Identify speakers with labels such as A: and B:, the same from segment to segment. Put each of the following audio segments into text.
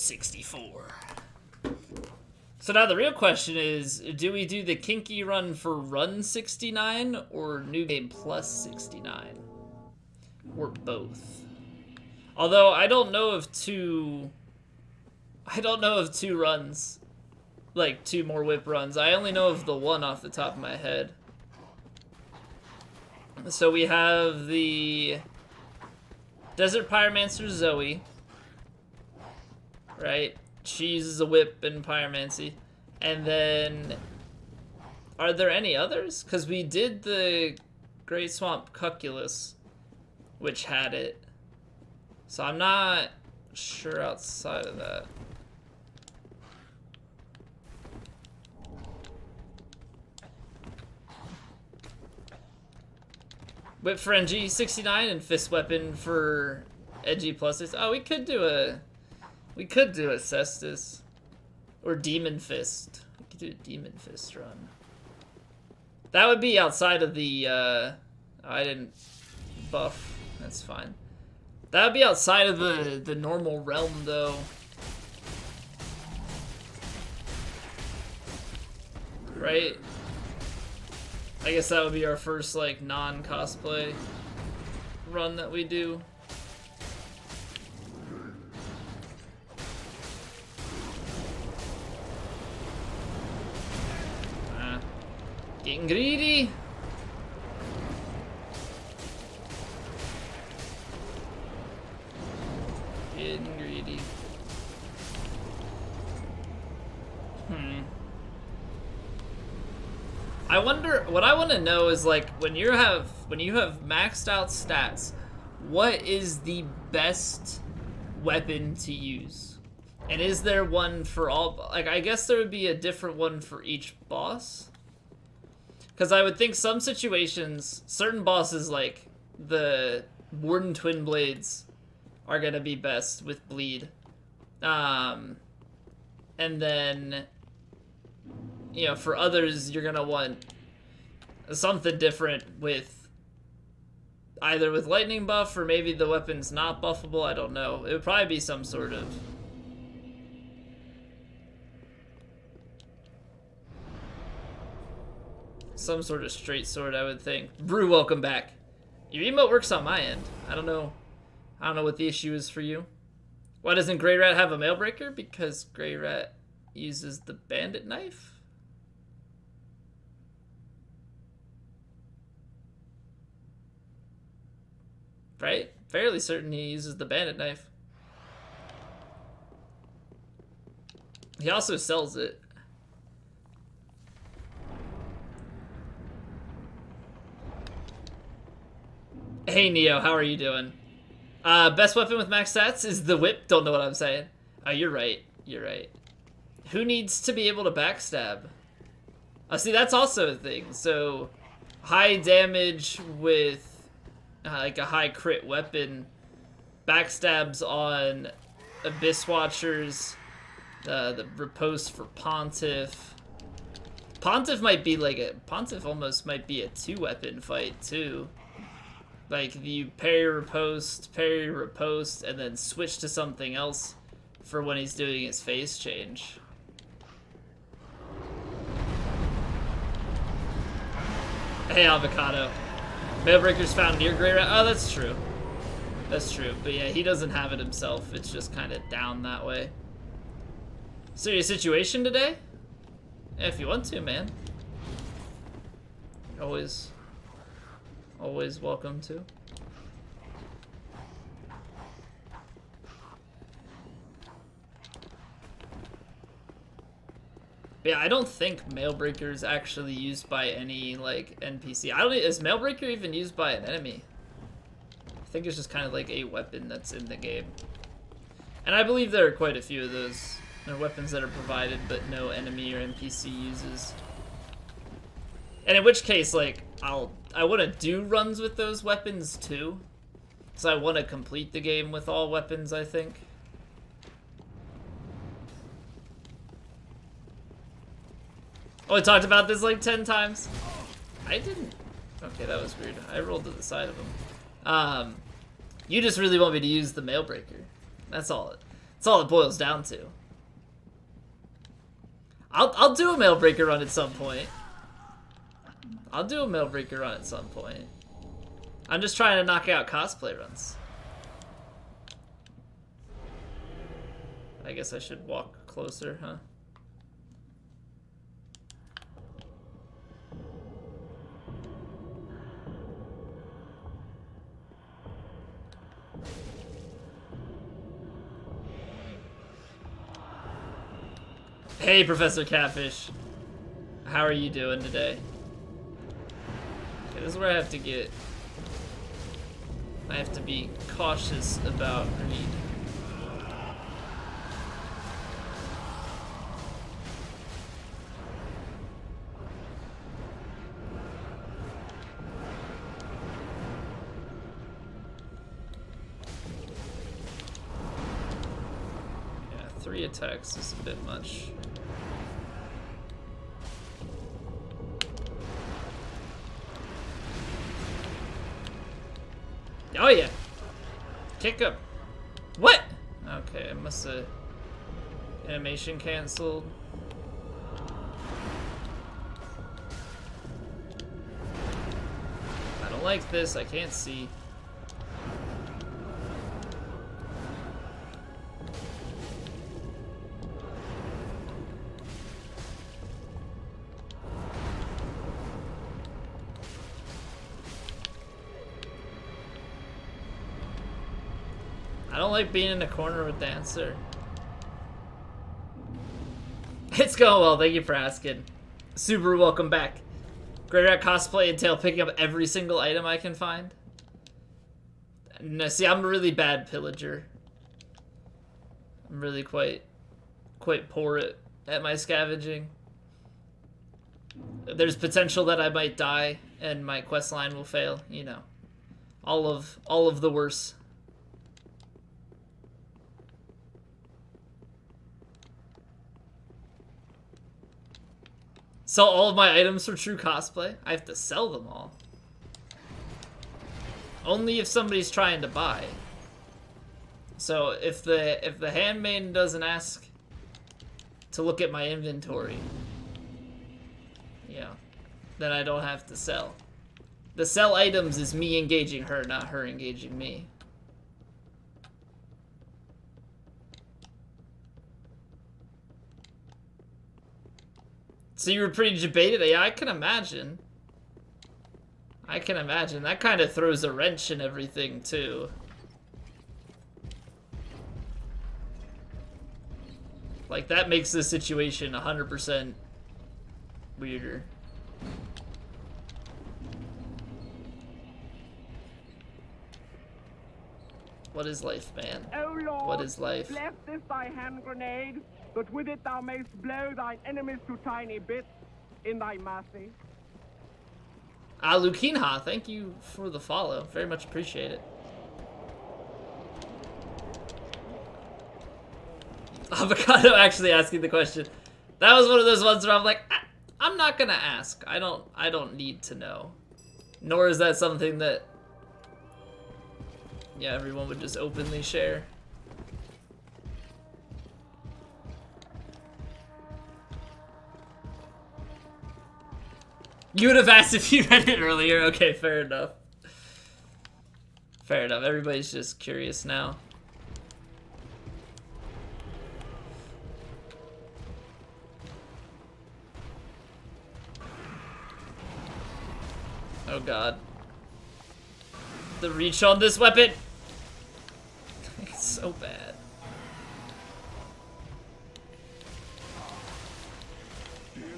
A: 64. So now the real question is, do we do the kinky run for run 69 or new game plus 69? Or both? Although I don't know of two runs, like 2 more whip runs. I only know of the one off the top of my head. So we have the Desert Pyromancer Zoe, right? She uses a whip in Pyromancy. And then, are there any others? Because we did the Great Swamp Cuculus, which had it. So I'm not sure outside of that. Whip for NG 69 and fist weapon for NG pluses. Oh, we could do a Cestus or Demon Fist. We could do a Demon Fist run. That would be outside of the I didn't buff. That's fine. That would be outside of the normal realm though. Right? I guess that would be our first, like, non-cosplay run that we do. Getting greedy. Getting greedy. I wonder, what I want to know is, like, when you have maxed out stats, what is the best weapon to use? And is there one for all? Like, I guess there would be a different one for each boss. Because I would think some situations, certain bosses, like the Warden Twin Blades, are going to be best with bleed. And then, you know, for others, you're going to want something different with either with lightning buff or maybe the weapon's not buffable. I don't know. It would probably be some sort of straight sword, I would think. Brew, welcome back. Your emote works on my end. I don't know what the issue is for you. Why doesn't Greirat have a mailbreaker? Because Greirat uses the bandit knife? Right? Fairly certain he uses the bandit knife. He also sells it. Hey Neo, how are you doing? Best weapon with max stats is the whip. Don't know what I'm saying. Oh, you're right. You're right. Who needs to be able to backstab? See, that's also a thing. So, high damage with like a high crit weapon, backstabs on Abyss Watchers, the riposte for Pontiff. Pontiff might be like Pontiff almost might be a 2-weapon fight too. Like you parry riposte, and then switch to something else for when he's doing his phase change. Hey Avocado. Mailbreaker's found near Greirat. Oh, that's true. That's true. But yeah, he doesn't have it himself. It's just kind of down that way. Serious situation today? Yeah, if you want to, man. Always welcome to. Yeah, I don't think Mailbreaker is actually used by any, like, NPC. Is Mailbreaker even used by an enemy? I think it's just kind of like a weapon that's in the game. And I believe there are quite a few of those. There are weapons that are provided, but no enemy or NPC uses. And in which case, like, I want to do runs with those weapons too. So I want to complete the game with all weapons, I think. Oh, I talked about this like 10 times. I didn't. Okay, that was weird. I rolled to the side of him. You just really want me to use the Mailbreaker. That's all. That's all it boils down to. I'll do a Mailbreaker run at some point. I'll do a Mailbreaker run at some point. I'm just trying to knock out cosplay runs. I guess I should walk closer, huh? Hey, Professor Catfish. How are you doing today? Okay, this is where I have to get... I have to be cautious about greed. Yeah, 3 attacks is a bit much. Oh yeah! Kick up! What? Okay, I must have... Animation cancelled. I don't like this, I can't see. I don't like being in a corner with Dancer. It's going well, thank you for asking. Subaru, welcome back. Greirat cosplay entail picking up every single item I can find? No, see, I'm a really bad pillager. I'm really quite poor at my scavenging. There's potential that I might die and my quest line will fail, you know. All of the worst. Sell all of my items for true cosplay? I have to sell them all. Only if somebody's trying to buy. So if the handmaiden doesn't ask to look at my inventory, yeah, then I don't have to sell. The sell items is me engaging her, not her engaging me. So you were pretty debated? Yeah, I can imagine. I can imagine. That kind of throws a wrench in everything, too. Like, that makes the situation 100% weirder. What is life, man?
B: O Lord,
A: what is life?
B: Bless this thy hand grenade, that with it thou mayst blow thine enemies to tiny bits in thy mercy.
A: Lukinha, thank you for the follow. Very much appreciate it. Avocado actually asking the question. That was one of those ones where I'm like, I'm not gonna ask. I don't need to know. Nor is that something that, yeah, everyone would just openly share. You would have asked if you read it earlier. Okay, fair enough. Fair enough. Everybody's just curious now. Oh god. The reach on this weapon! It's so bad.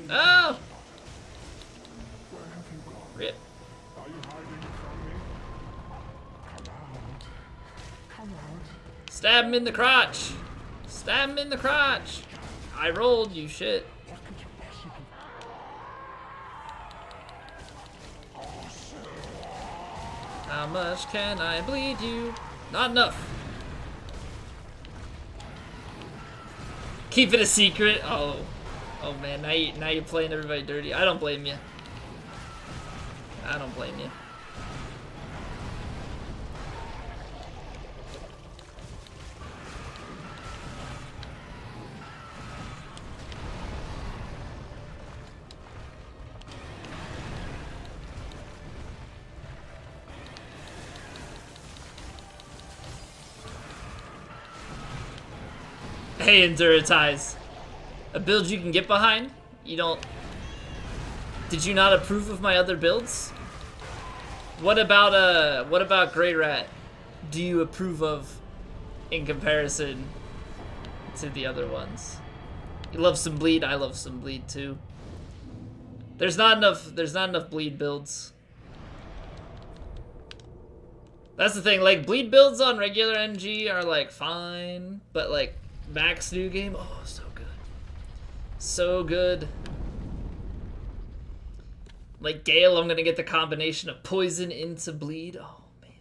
A: Oh! Rip.
C: Are you hiding from me? Come out. Come out.
A: Stab him in the crotch! Stab him in the crotch! I rolled, you shit.
C: What could you possibly...
A: How much can I bleed you? Not enough. Keep it a secret. Oh man, now you're playing everybody dirty. I don't blame you. I don't blame you. Hey, Enduritize. A build you can get behind? You don't... Did you not approve of my other builds? What about Greirat? Do you approve of in comparison to the other ones? You love some bleed, I love some bleed too. There's not enough bleed builds. That's the thing, like bleed builds on regular NG are like fine, but like max new game, oh so good. So good. Like Gale, I'm gonna get the combination of poison into bleed. Oh man.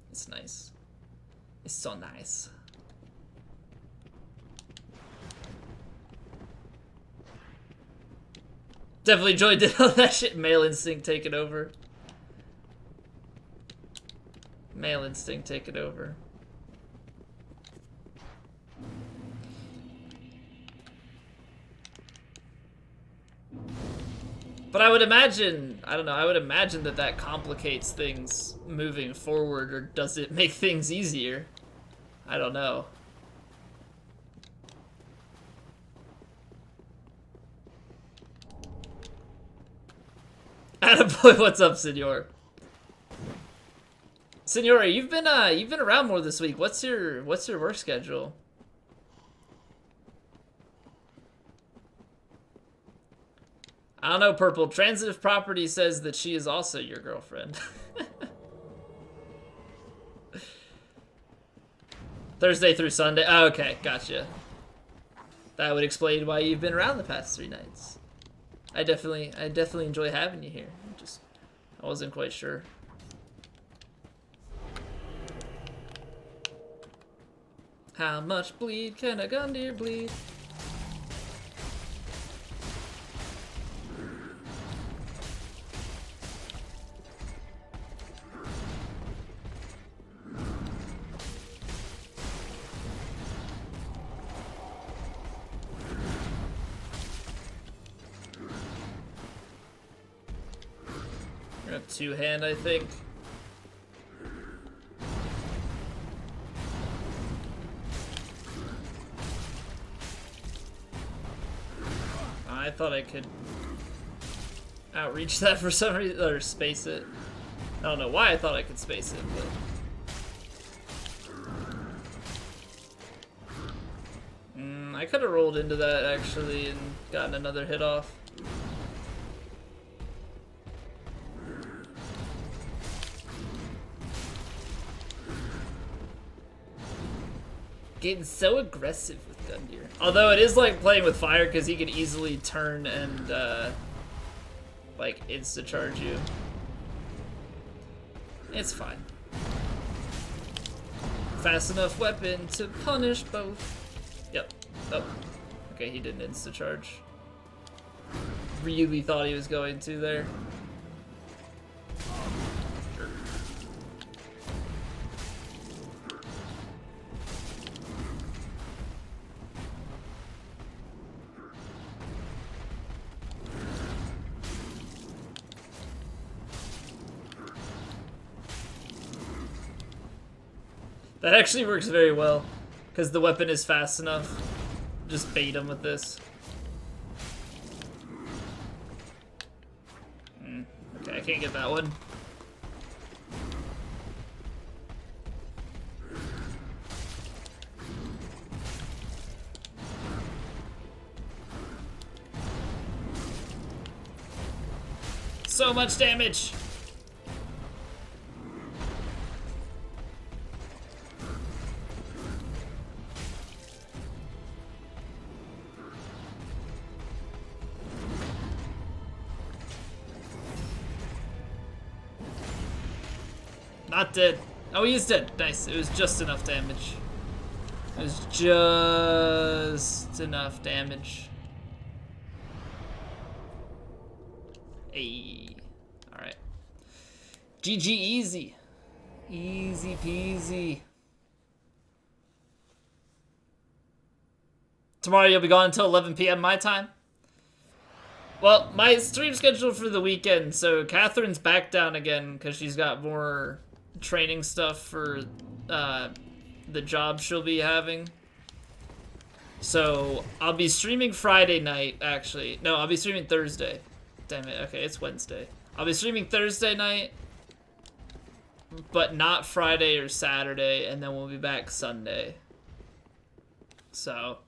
A: It's nice. It's so nice. Definitely enjoyed all that shit. Male instinct taking over. Male instinct taking over. But I would imagine, I don't know, I would imagine that that complicates things moving forward, or does it make things easier? I don't know. Attaboy, what's up, Senor? Senora, you've been around more this week. What's your work schedule? I don't know, Purple. Transitive Property says that she is also your girlfriend. Thursday through Sunday. Oh, okay, gotcha. That would explain why you've been around the past 3 nights. I definitely enjoy having you here. I wasn't quite sure. How much bleed can a Gundyr bleed? We're up 2-hand, I think. I thought I could outreach that for some reason, or space it. I don't know why I thought I could space it, but... I could have rolled into that, actually, and gotten another hit off. Getting so aggressive with Gundyr. Although it is like playing with fire because he can easily turn and like insta-charge you. It's fine. Fast enough weapon to punish both. Yep. Oh. Okay, he didn't insta-charge. Really thought he was going to there. That actually works very well, because the weapon is fast enough. Just bait him with this. Okay, I can't get that one. So much damage! Not dead. Oh, he is dead. Nice. It was just enough damage. It was just enough damage. Hey. Alright. GG easy. Easy peasy. Tomorrow you'll be gone until 11 p.m. my time? Well, my stream schedule for the weekend, so Catherine's back down again because she's got more training stuff for the job she'll be having. So I'll be streaming Friday night, actually. No, I'll be streaming Thursday. Damn it, okay, it's Wednesday. I'll be streaming Thursday night, but not Friday or Saturday, and then we'll be back Sunday. So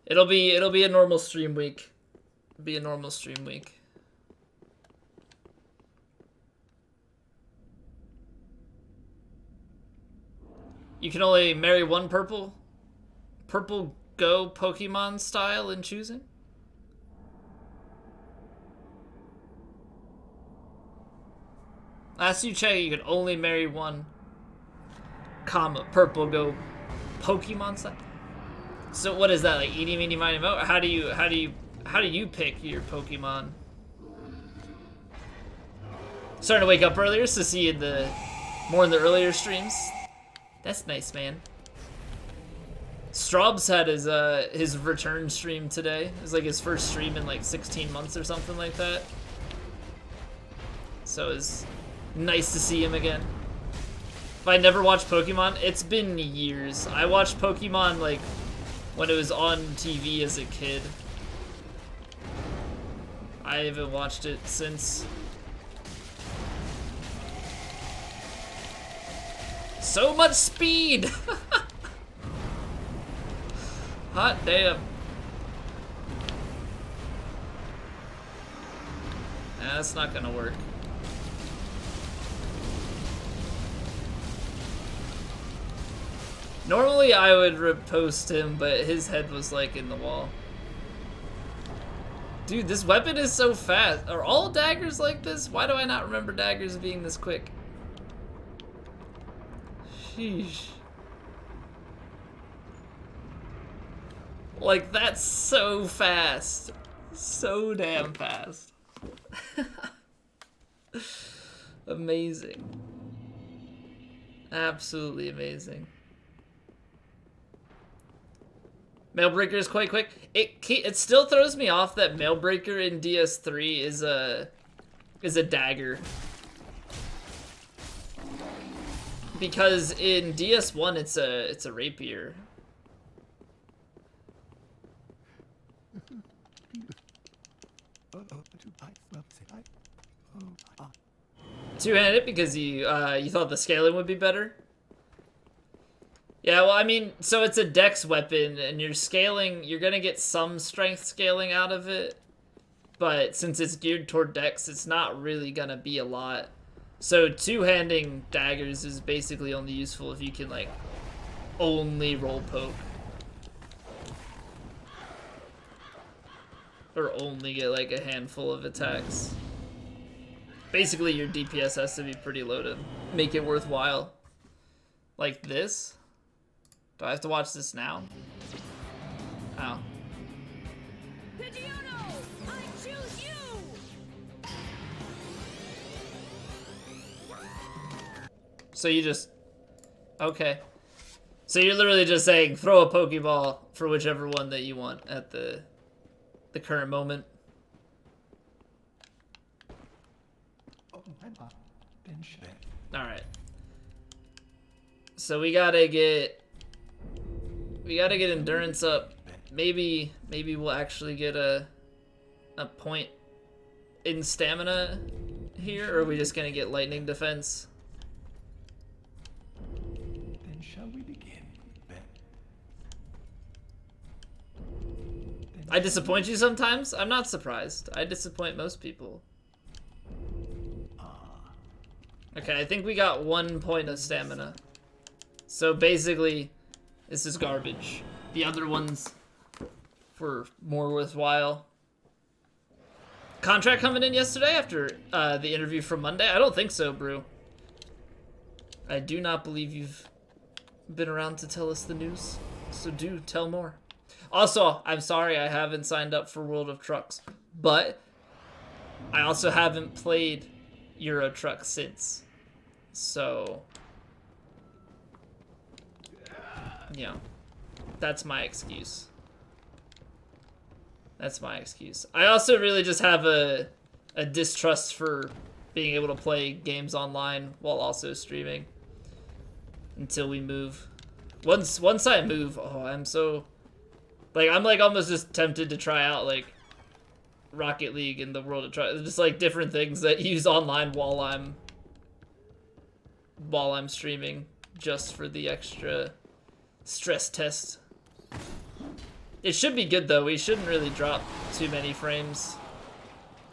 A: it'll be a normal stream week. Be a normal stream week. You can only marry one purple Go Pokemon style in choosing? Last you check, you could only marry one purple Go Pokemon style. So what is that, like eeny meeny miny mo? How do you pick your Pokemon? Starting to wake up earlier to see in the more in the earlier streams. That's nice, man. Straub's had his return stream today. It was like his first stream in like 16 months or something like that. So it's nice to see him again. If I never watched Pokemon, it's been years. I watched Pokemon like when it was on TV as a kid. I haven't watched it since. So much speed! Hot damn. Nah, that's not gonna work. Normally I would riposte him, but his head was like in the wall. Dude, this weapon is so fast. Are all daggers like this? Why do I not remember daggers being this quick? Sheesh. Like, that's so fast. So damn fast. Amazing. Absolutely amazing. Mailbreaker is quite quick. It still throws me off that Mailbreaker in DS3 is a dagger. Because in DS1 it's a rapier. Two-handed because you thought the scaling would be better? Yeah, well, I mean, so it's a dex weapon, and you're gonna get some strength scaling out of it, but since it's geared toward dex, it's not really gonna be a lot. So two-handing daggers is basically only useful if you can, like, only roll poke. Or only get, like, a handful of attacks. Basically, your DPS has to be pretty low to make it worthwhile. Like this? Do I have to watch this now? Oh.
D: I choose you.
A: So you just... Okay. So you're literally just saying, throw a Pokeball for whichever one that you want at the current moment. Alright. So we gotta get endurance up. Maybe we'll actually get a point in stamina here, or are we just gonna get lightning defense?
C: Then shall we begin?
A: I disappoint you sometimes? I'm not surprised. I disappoint most people. Okay, I think we got 1 point of stamina. So basically, this is garbage. The other ones were more worthwhile. Contract coming in yesterday after the interview from Monday? I don't think so, Brew. I do not believe you've been around to tell us the news. So do tell more. Also, I'm sorry I haven't signed up for World of Trucks, but I also haven't played Euro Truck since. So, yeah, that's my excuse. That's my excuse. I also really just have a distrust for being able to play games online while also streaming until we move. Once I move, oh, I'm so Like, I'm like almost just tempted to try out like Rocket League in the world of try, just like different things that use online while I'm streaming, just for the extra stress test. It should be good though. We shouldn't really drop too many frames.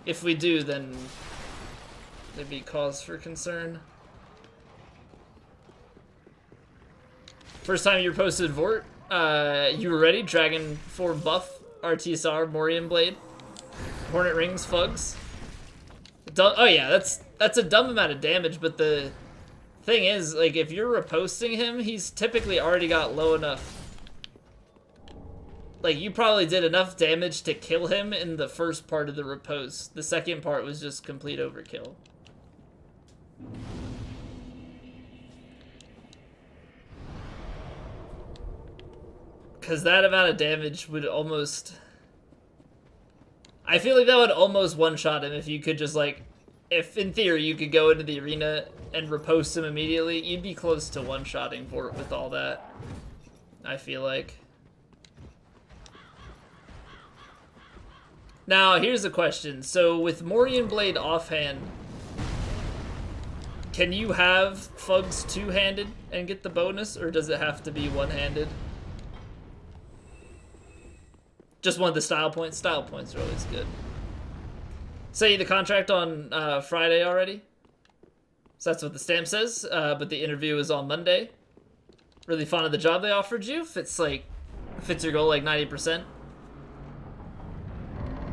A: If we do, then there'd be cause for concern. First time you posted Vort, you were ready. Dragon form buff, RTSR, Morian Blade, Hornet Rings, Fugs. Oh yeah, that's a dumb amount of damage, but the thing is, like, if you're reposting him, he's typically already got low enough. Like, you probably did enough damage to kill him in the first part of the riposte. The second part was just complete overkill. Because that amount of damage would almost... I feel like that would almost one-shot him if you could just, like... If, in theory, you could go into the arena and riposte him immediately, you'd be close to one-shotting Vort with all that. I feel like. Now, here's a question. So, with Morian Blade offhand, can you have Fugs two-handed and get the bonus, or does it have to be one-handed? Just one of the style points. Style points are always good. Say the contract on Friday already. So that's what the stamp says. But the interview is on Monday. Really fond of the job they offered you. If it's your goal like 90%.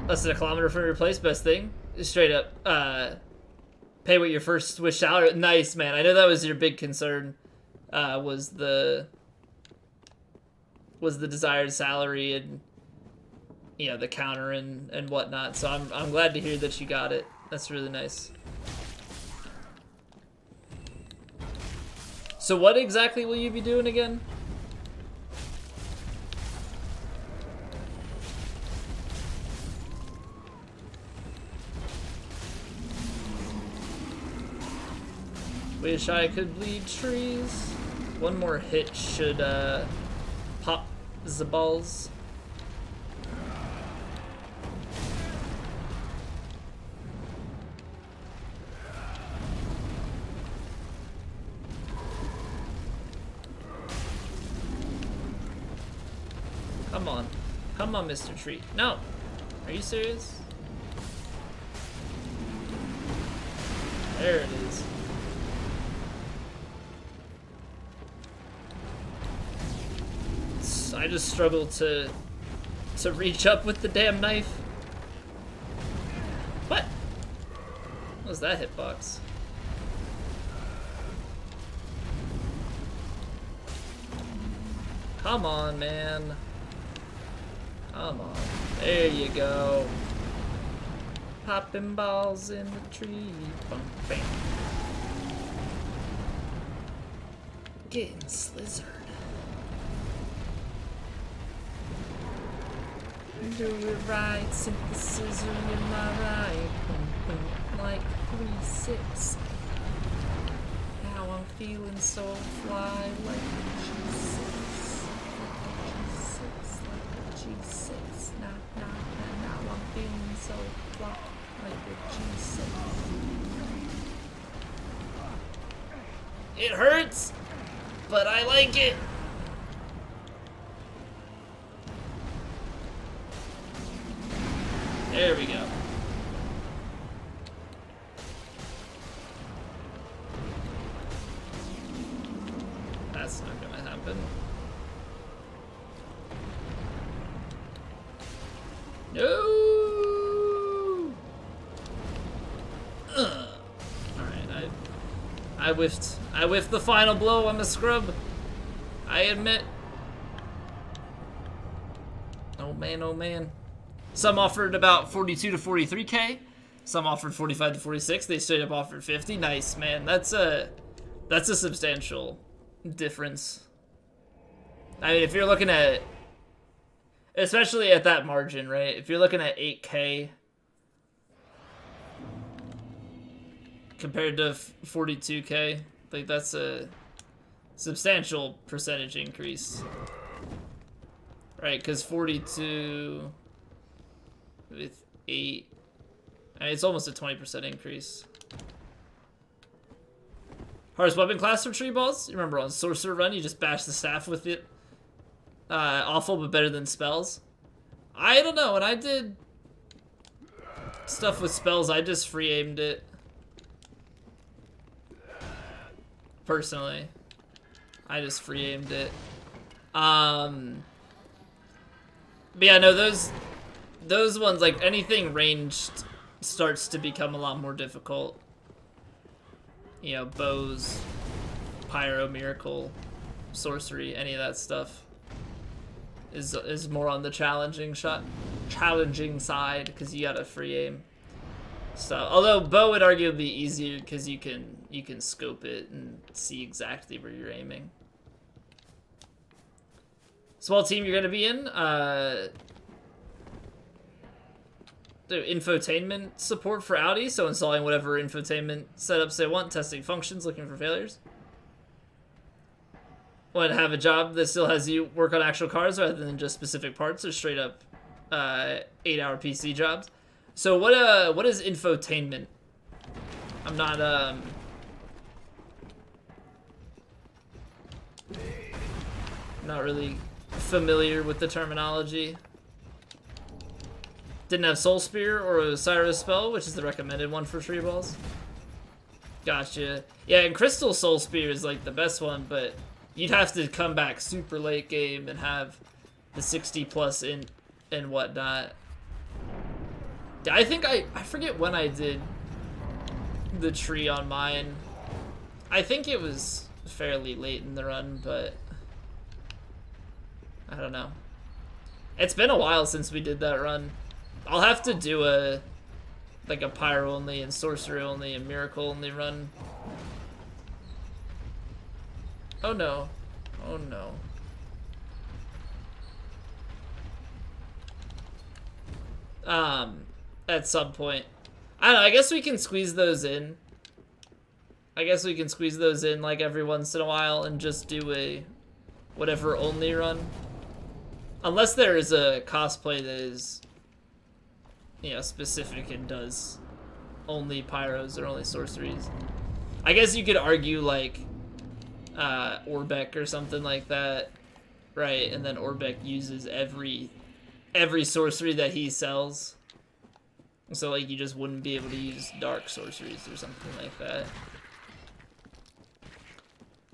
A: Less than a kilometer from your place. Best thing. Straight up. Pay what your first Swiss salary. Nice, man. I know that was your big concern. Was the desired salary and, you know, the counter and whatnot. So I'm glad to hear that you got it. That's really nice. So what exactly will you be doing again? Wish I could bleed trees. One more hit should pop the balls. Come on. Come on, Mr. Tree. No. Are you serious? There it is. I just struggle to reach up with the damn knife. What? What was that hitbox? Come on, man. Come on. There you go. Popping balls in the tree. Bum, bam. Getting slizzard. Do it right, sink the scissor in my right. Boom, boom, like 3-6. Now I'm feeling so fly like a G6. Like a G6. Now I'm feeling so fly like a G6. It hurts, but I like it. There we go. That's not gonna happen. No! Alright, I whiffed. I whiffed the final blow. I'm a scrub. I admit. Oh man, oh man. Some offered about 42 to 43K. Some offered 45 to 46. They straight up offered 50. Nice, man. That's a substantial difference. I mean, if you're looking at, especially at that margin, right? If you're looking at 8K compared to 42K, like that's a substantial percentage increase. Right, because 42 with 8. I mean, it's almost a 20% increase. Hardest weapon class for tree balls? You remember on Sorcerer Run, you just bash the staff with it. Awful, but better than spells. I don't know, when I did stuff with spells, I just free aimed it. Personally. I just free aimed it. But yeah, no, those ones, like anything ranged starts to become a lot more difficult. You know, bows, pyro, miracle, sorcery, any of that stuff is more on the challenging side because you gotta free aim. So, although bow would arguably be easier because you can scope it and see exactly where you're aiming. Small team you're gonna be in. The infotainment support for Audi, so installing whatever infotainment setups they want, testing functions, looking for failures. Want to have a job that still has you work on actual cars rather than just specific parts or straight up 8-hour PC jobs. So what is infotainment? I'm not really familiar with the terminology. Didn't have Soul Spear or Osiris Spell, which is the recommended one for tree balls. Gotcha. Yeah, and Crystal Soul Spear is like the best one, but you'd have to come back super late game and have the 60 plus in and whatnot. I think I forget when I did the tree on mine. I think it was fairly late in the run, but I don't know. It's been a while since we did that run. I'll have to do a pyro only and sorcery only and miracle only run. Oh no. Oh no. At some point. I don't know, I guess we can squeeze those in. Like every once in a while and just do a whatever only run. Unless there is a cosplay that is, you know, specific and does only pyros or only sorceries. I guess you could argue like Orbeck or something like that, right? And then Orbeck uses every sorcery that he sells. So like you just wouldn't be able to use dark sorceries or something like that.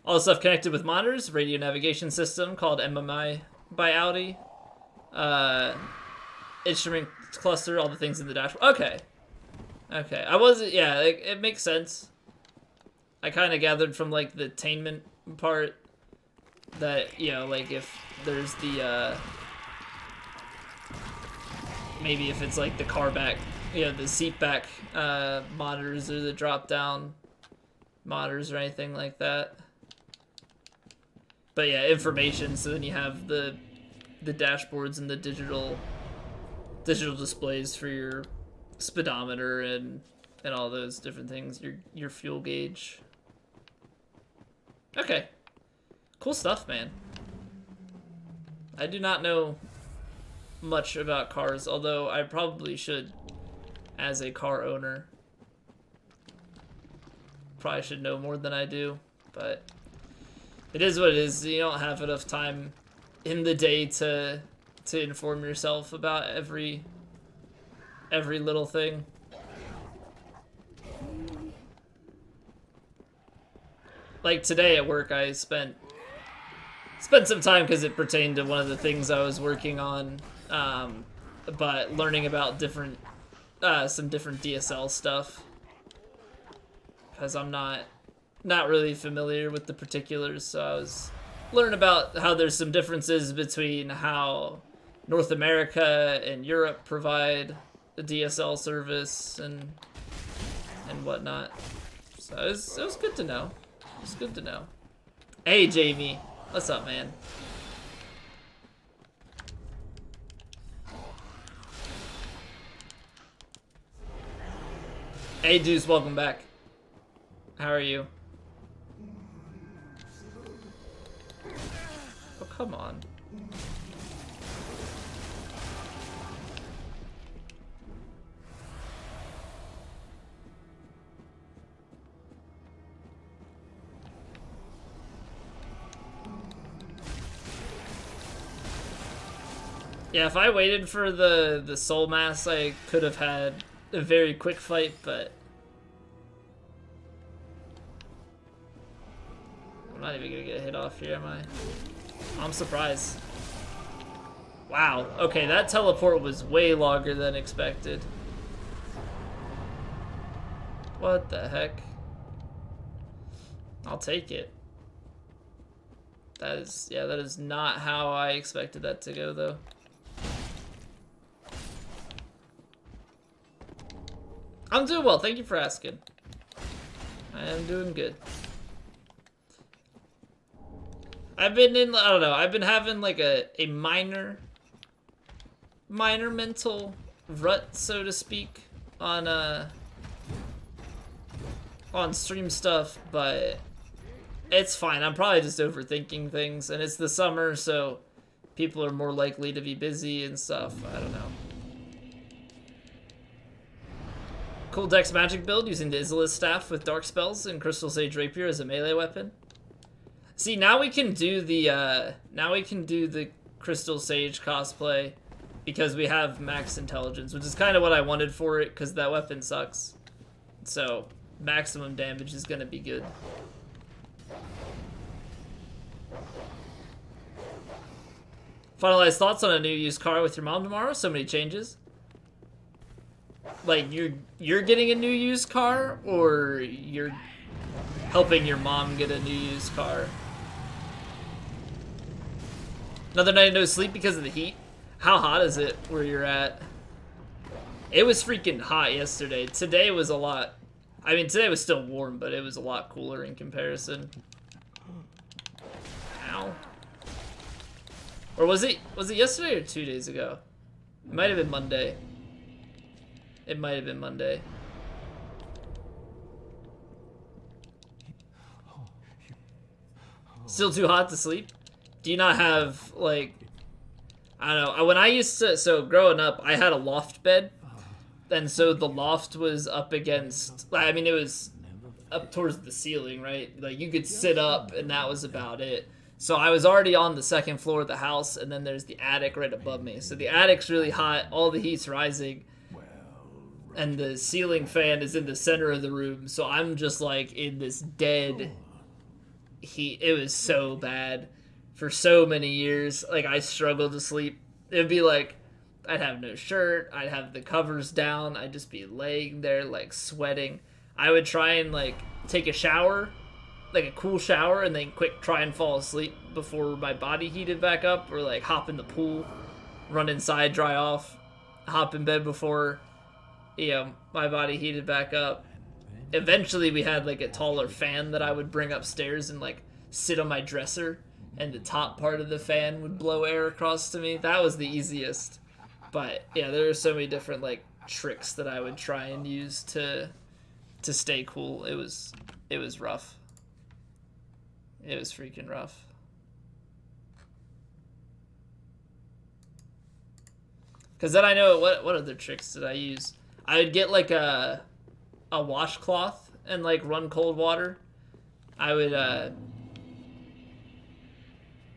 A: All the stuff connected with monitors, radio navigation system called MMI by Audi. Instrument cluster, all the things in the dashboard. Okay. I wasn't, yeah, it makes sense. I kind of gathered from like the attainment part that, you know, like if there's the, maybe if it's like the car back, you know, the seat back monitors or the drop down monitors or anything like that. But yeah, information, so then you have the dashboards and the digital displays for your speedometer and all those different things, your fuel gauge. Okay. Cool stuff, man. I do not know much about cars, although I probably should as a car owner. Probably should know more than I do, but it is what it is. You don't have enough time in the day to inform yourself about every little thing. Like today at work, I spent some time because it pertained to one of the things I was working on, but learning about some different DSL stuff because I'm not really familiar with the particulars, so I was learning about how there's some differences between how North America and Europe provide the DSL service and whatnot. So it was good to know. It's good to know. Hey Jamie, what's up, man? Hey Deuce, welcome back. How are you? Oh, come on. Yeah, if I waited for the soul mass, I could have had a very quick fight, but I'm not even gonna get a hit off here, am I? I'm surprised. Wow, okay, that teleport was way longer than expected. What the heck? I'll take it. That is, yeah, that is not how I expected that to go, though. I'm doing well, thank you for asking. I am doing good. I've been in, I don't know, I've been having like a minor mental rut, so to speak, on stream stuff, but it's fine. I'm probably just overthinking things, and it's the summer, so people are more likely to be busy and stuff. I don't know. Cool Dex magic build using the Isolith staff with dark spells and Crystal Sage Rapier as a melee weapon. See, now we can do the Crystal Sage cosplay because we have max intelligence, which is kind of what I wanted for it because that weapon sucks. So maximum damage is gonna be good. Finalized thoughts on a new used car with your mom tomorrow? So many changes. Like, you're getting a new used car, or you're helping your mom get a new used car? Another night of no sleep because of the heat? How hot is it where you're at? It was freaking hot yesterday. Today was a lot... I mean, today was still warm, but it was a lot cooler in comparison. Ow. Or was it yesterday or 2 days ago? It might have been Monday. It might have been Monday. Still too hot to sleep? Do you not have, like... I don't know. When I used to... So, growing up, I had a loft bed. And so the loft was up against... I mean, it was up towards the ceiling, right? Like, you could sit up, and that was about it. So I was already on the second floor of the house, and then there's the attic right above me. So the attic's really hot, all the heat's rising, and the ceiling fan is in the center of the room. So I'm just like in this dead heat. It was so bad for so many years. Like, I struggled to sleep. It would be like, I'd have no shirt, I'd have the covers down, I'd just be laying there like sweating. I would try and like take a shower, like a cool shower, and then try and fall asleep before my body heated back up, or like hop in the pool, run inside, dry off, hop in bed before, you know, my body heated back up. Eventually we had like a taller fan that I would bring upstairs and like sit on my dresser, and the top part of the fan would blow air across to me. That was the easiest. But yeah, there are so many different like tricks that I would try and use to stay cool. It was rough. It was freaking rough. Cause then I know what other tricks did I use? I would get like a washcloth and like run cold water. I would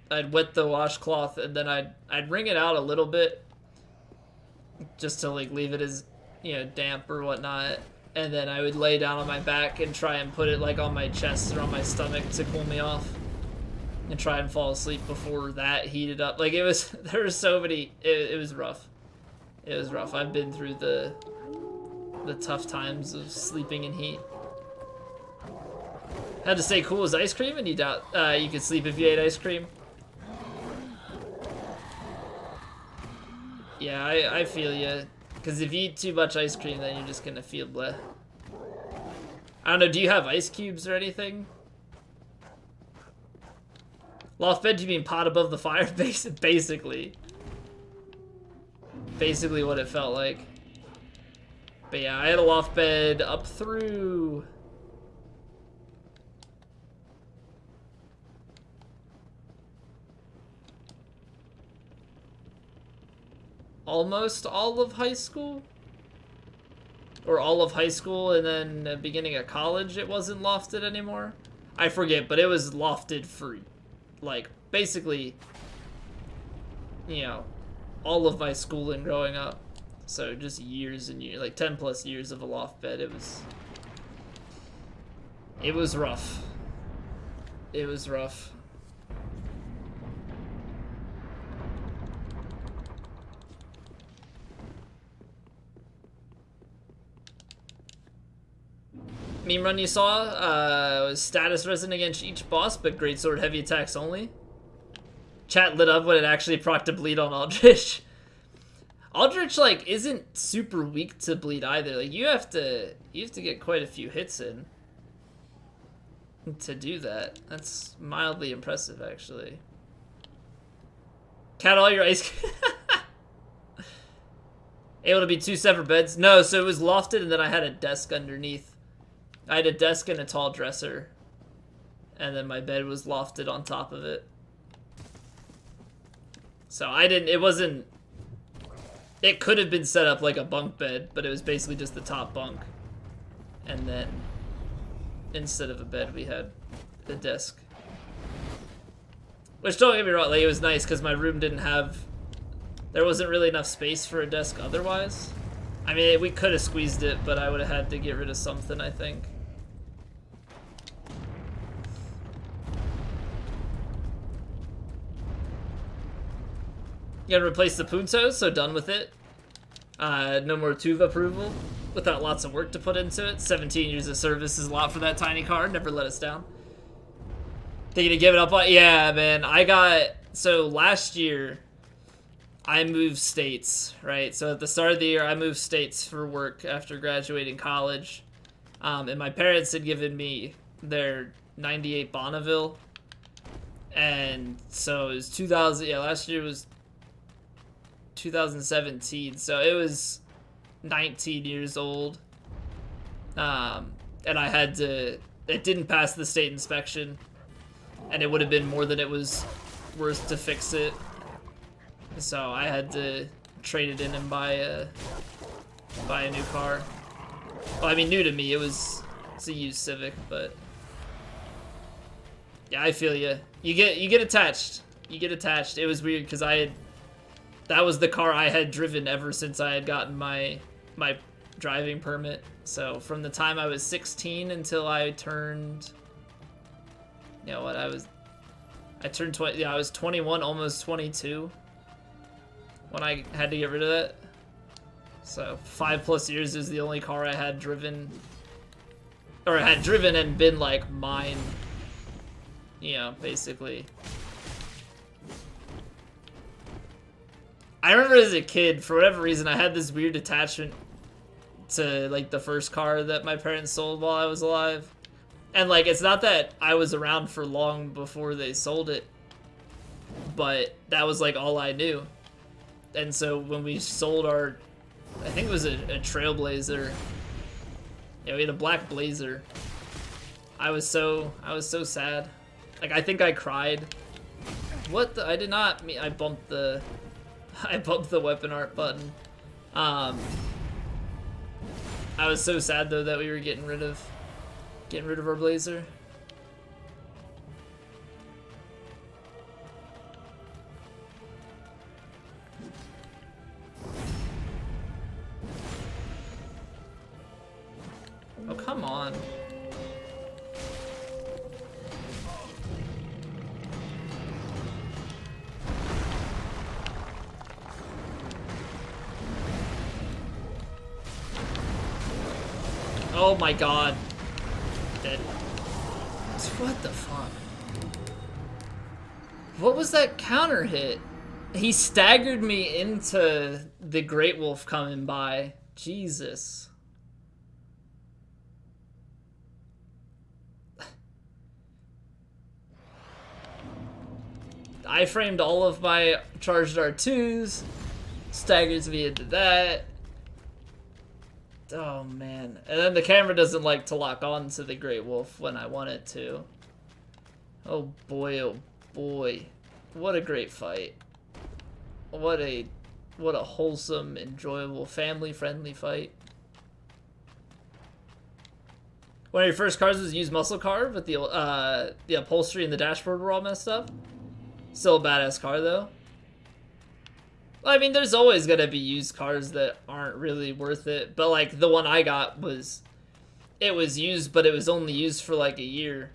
A: I'd wet the washcloth, and then I'd wring it out a little bit just to like leave it as, you know, damp or whatnot. And then I would lay down on my back and try and put it like on my chest or on my stomach to cool me off, and try and fall asleep before that heated up. Like, there were so many, it was rough. It was rough. I've been through the tough times of sleeping in heat. Had to stay cool as ice cream, and you doubt you could sleep if you ate ice cream? Yeah, I feel you. Because if you eat too much ice cream, then you're just gonna feel bleh. I don't know, do you have ice cubes or anything? Loft bed, you mean pot above the fire? Basically. Basically what it felt like. But yeah, I had a loft bed up through... almost all of high school, or all of high school, and then the beginning of college it wasn't lofted anymore. I forget, but it was lofted for like basically, you know, all of my schooling growing up. So just years and years, like 10 plus years of a loft bed. It was rough. It was rough. Meme run you saw was status resin against each boss, but greatsword heavy attacks only. Chat lit up when it actually proc to bleed on Aldrich. Aldrich like isn't super weak to bleed either. Like you have to get quite a few hits in to do that. That's mildly impressive actually. Cat all your ice. Able to be 2 separate beds? No, so it was lofted and then I had a desk underneath. I had a desk and a tall dresser. And then my bed was lofted on top of it. So it could have been set up like a bunk bed, but it was basically just the top bunk. And then, instead of a bed, we had the desk. Which, don't get me wrong, like, it was nice because my room there wasn't really enough space for a desk otherwise. I mean, we could have squeezed it, but I would have had to get rid of something, I think. You gotta replace the Punto, so done with it. No more Tuva approval without lots of work to put into it. 17 years of service is a lot for that tiny car. Never let us down. Thinking to give it up on? Yeah, man. So last year, I moved states, right? So at the start of the year, I moved states for work after graduating college. And my parents had given me their 98 Bonneville. And so it was 2000, yeah, last year was 2017, so it was 19 years old. And I had to, it didn't pass the state inspection, and it would have been more than it was worth to fix it. So I had to trade it in and buy a new car. Well, I mean, new to me, it's a used Civic, but yeah, I feel you. You get attached. You get attached. It was weird because that was the car I had driven ever since I had gotten my driving permit. So from the time I was 16 until I turned, you know what, I turned 20, yeah, I was 21, almost 22 when I had to get rid of that. So 5+ years is the only car I had driven, or had driven and been like mine, you know, basically. I remember as a kid, for whatever reason, I had this weird attachment to, like, the first car that my parents sold while I was alive. And, like, it's not that I was around for long before they sold it, but that was, like, all I knew. And so when we sold our, I think it was a Trailblazer. Yeah, we had a black Blazer. I was so sad. Like, I think I cried. What the, I did not mean, I bumped the weapon art button. I was so sad though that we were getting rid of our Blazer. Oh, come on. Oh my god. Dead. What the fuck? What was that counter hit? He staggered me into the Great Wolf coming by. Jesus. I framed all of my charged R2s. Staggers me into that. Oh man. And then the camera doesn't like to lock on to the Great Wolf when I want it to. Oh boy, oh boy. What a great fight. What a wholesome, enjoyable, family-friendly fight. One of your first cars was used muscle car, but the upholstery and the dashboard were all messed up. Still a badass car though. I mean, there's always gonna be used cars that aren't really worth it, but like the one I got was, it was used, but it was only used for like a year.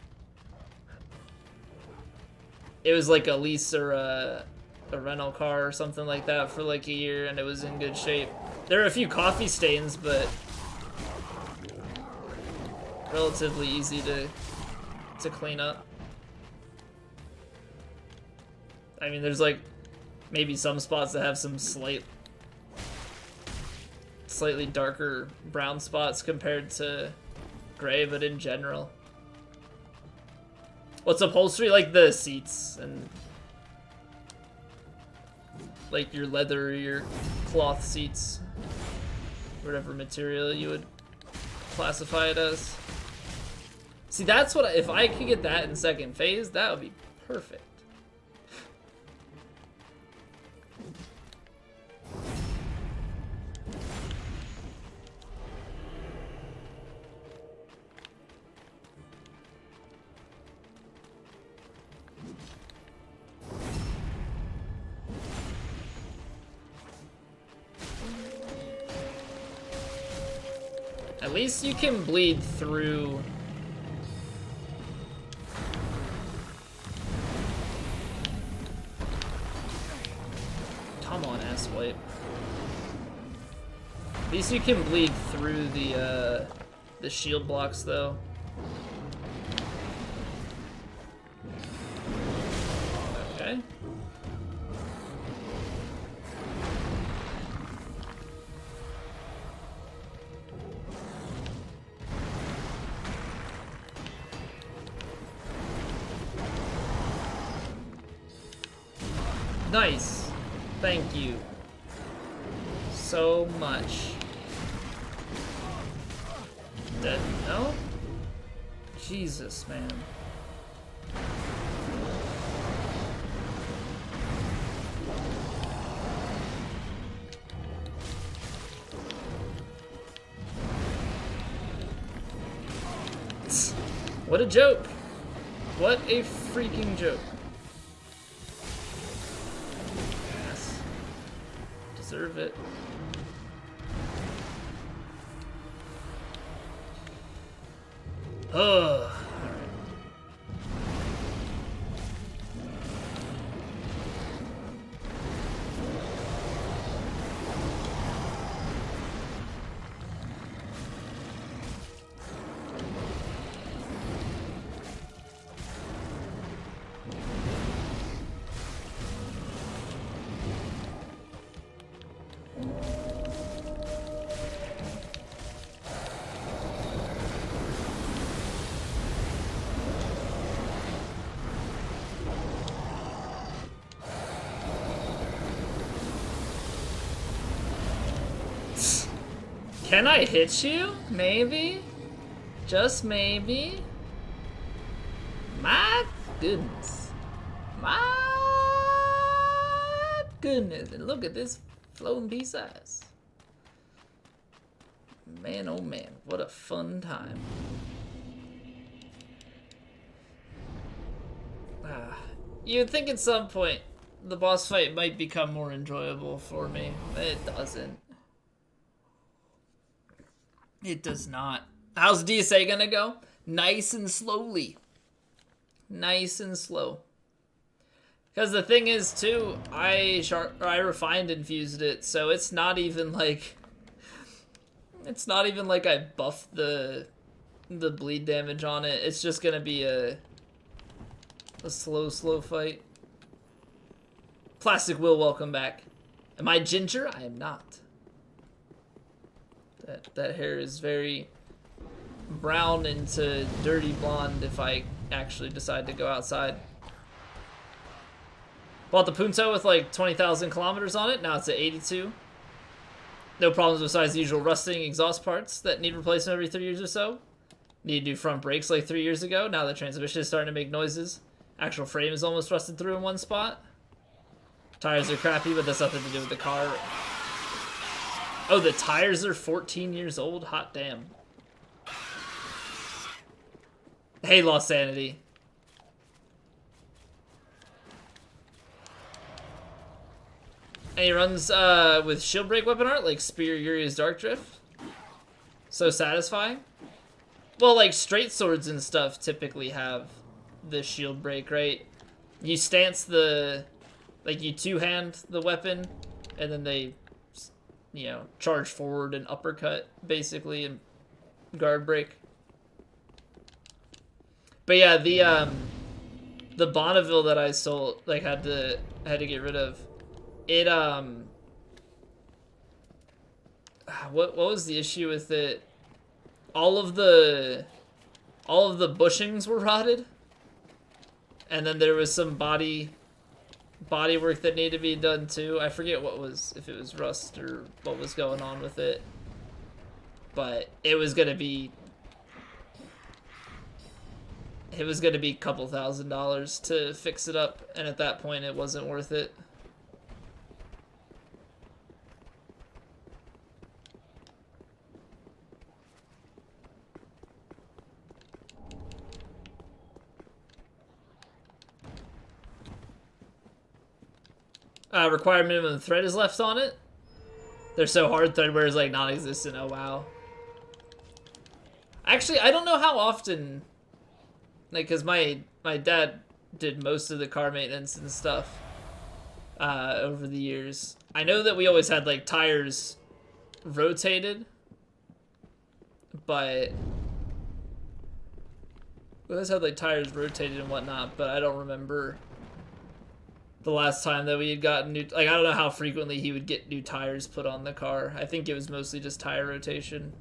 A: It was like a lease or a rental car or something like that for like a year, and it was in good shape. There were a few coffee stains, but relatively easy to clean up. I mean, there's like maybe some spots that have some slightly darker brown spots compared to gray, but in general. What's upholstery? Like the seats and like your leather or your cloth seats, whatever material you would classify it as. See, that's what if I could get that in second phase, that would be perfect. At least you can bleed through. Come on, asswipe. At least you can bleed through the shield blocks, though. Okay. Nice. Thank you so much. Dead? No? Jesus, man. What a joke. What a freaking joke. Deserve it. Oh, can I hit you? Maybe? Just maybe? My goodness. My goodness. And look at this floating piece of ice. Man, oh man, what a fun time. You'd think at some point the boss fight might become more enjoyable for me. It doesn't. It does not. How's DSA gonna go? Nice and slowly. Nice and slow. Because the thing is, too, I refined infused it, so it's not even like... It's not even like I buffed the bleed damage on it. It's just gonna be a slow fight. Plastic Will, welcome back. Am I ginger? I am not. That hair is very brown into dirty blonde if I actually decide to go outside. Bought the Punto with like 20,000 kilometers on it. Now it's at 82. No problems besides the usual rusting exhaust parts that need replacement every 3 years or so. Need new front brakes like 3 years ago. Now the transmission is starting to make noises. Actual frame is almost rusted through in one spot. Tires are crappy, but that's nothing to do with the car. Oh, the tires are 14 years old? Hot damn. Hey, Lost Sanity. And he runs with shield break weapon art, like Spear, Yuri's Dark Drift. So satisfying. Well, like straight swords and stuff typically have the shield break, right? You stance the, like you two-hand the weapon, and then they, you know, charge forward and uppercut, basically, and guard break. But yeah, the Bonneville that I sold, like, had to get rid of. It, what was the issue with it? All of the bushings were rotted, and then there was some body work that needed to be done too. I forget what was, if it was rust or what was going on with it, but it was gonna be a couple $1,000s to fix it up, and at that point it wasn't worth it. Required minimum thread is left on it. They're so hard, threadwear is like non-existent. Oh wow. Actually, I don't know how often, like, cause my dad did most of the car maintenance and stuff over the years. I know that we always had like tires rotated, but we always had like tires rotated and whatnot, but I don't remember the last time that we had gotten new, like, I don't know how frequently he would get new tires put on the car. I think it was mostly just tire rotation.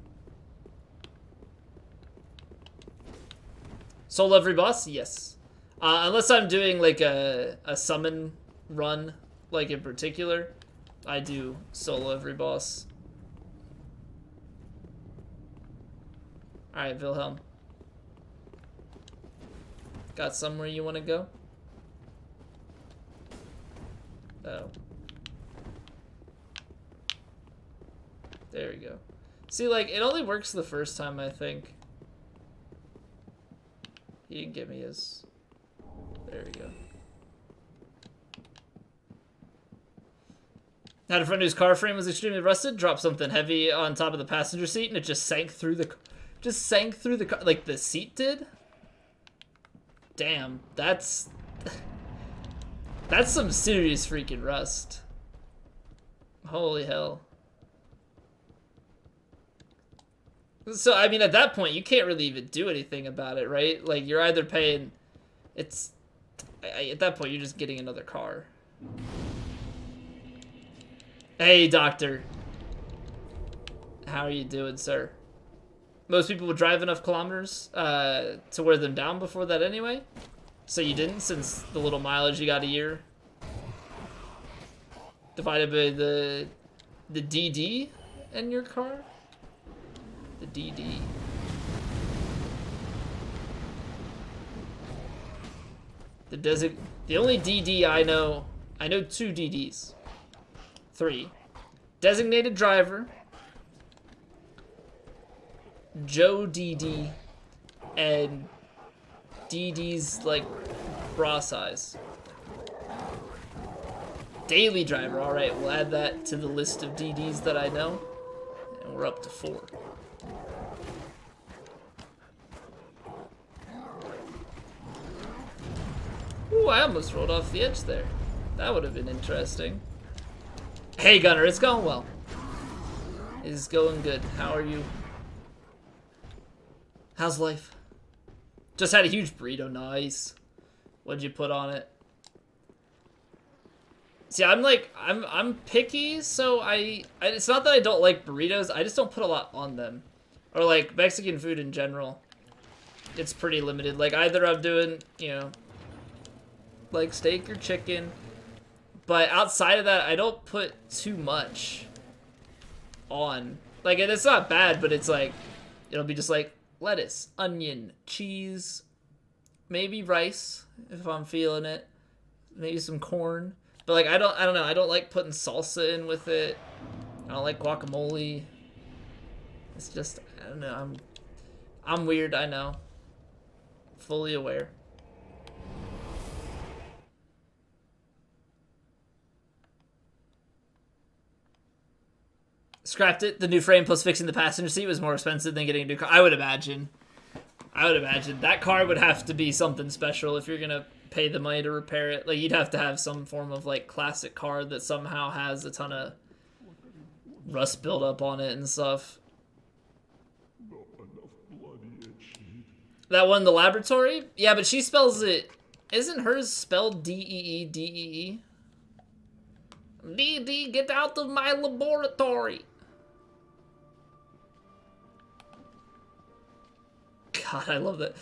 A: Solo every boss? Yes. Unless I'm doing like a summon run, like in particular, I do solo every boss. Alright, Wilhelm. Got somewhere you want to go? Oh. There we go. See, like, it only works the first time, I think. He didn't give me his... There we go. Had a friend whose car frame was extremely rusted, dropped something heavy on top of the passenger seat, and it just sank through the... car, like the seat did? Damn, that's some serious freaking rust. Holy hell. So, I mean, at that point, you can't really even do anything about it, right? Like, you're either paying... It's... At that point, you're just getting another car. Hey, doctor. How are you doing, sir? Most people would drive enough kilometers to wear them down before that anyway. So you didn't, since the little mileage you got a year. Divided by the DD in your car? The DD. The only DD I know two DDs. 3. Designated driver, Joe DD, and DD's like bra size. Daily driver, alright, we'll add that to the list of DDs that I know. And we're up to 4. Ooh, I almost rolled off the edge there. That would have been interesting. Hey Gunner, it's going well. It's going good. How are you? How's life? Just had a huge burrito, nice. What'd you put on it? See, I'm picky, so it's not that I don't like burritos, I just don't put a lot on them. Or like Mexican food in general. It's pretty limited. Like either I'm doing, you know, like steak or chicken. But outside of that, I don't put too much on. Like, and it's not bad, but it's like, it'll be just like lettuce, onion, cheese, maybe rice if I'm feeling it, maybe some corn. But like, I don't know. I don't like putting salsa in with it. I don't like guacamole. It's just, I don't know. I'm weird. I know. Fully aware. Scrapped it. The new frame plus fixing the passenger seat was more expensive than getting a new car. I would imagine. That car would have to be something special if you're gonna pay the money to repair it. Like, you'd have to have some form of, like, classic car that somehow has a ton of rust buildup on it and stuff. That one in the laboratory? Yeah, but she spells it... Isn't hers spelled D-E-E, D-E-E? D-D, get out of my laboratory! God, I love that.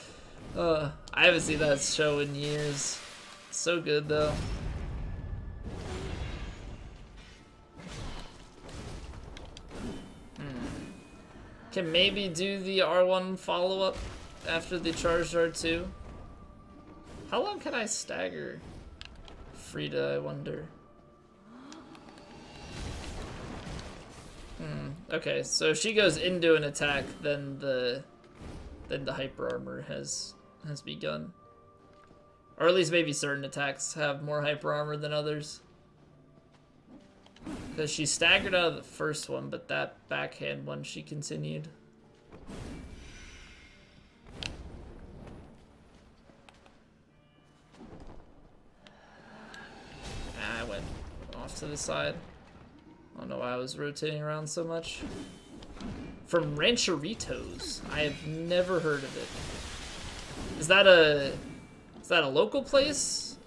A: I haven't seen that show in years. So good, though. Can maybe do the R1 follow-up after the charged R2. How long can I stagger Frida, I wonder? Okay, so if she goes into an attack, then the hyper armor has begun. Or at least maybe certain attacks have more hyper armor than others. Because she staggered out of the first one, but that backhand one she continued. I went off to the side. I don't know why I was rotating around so much. From Rancheritos. I have never heard of it. Is that a local place?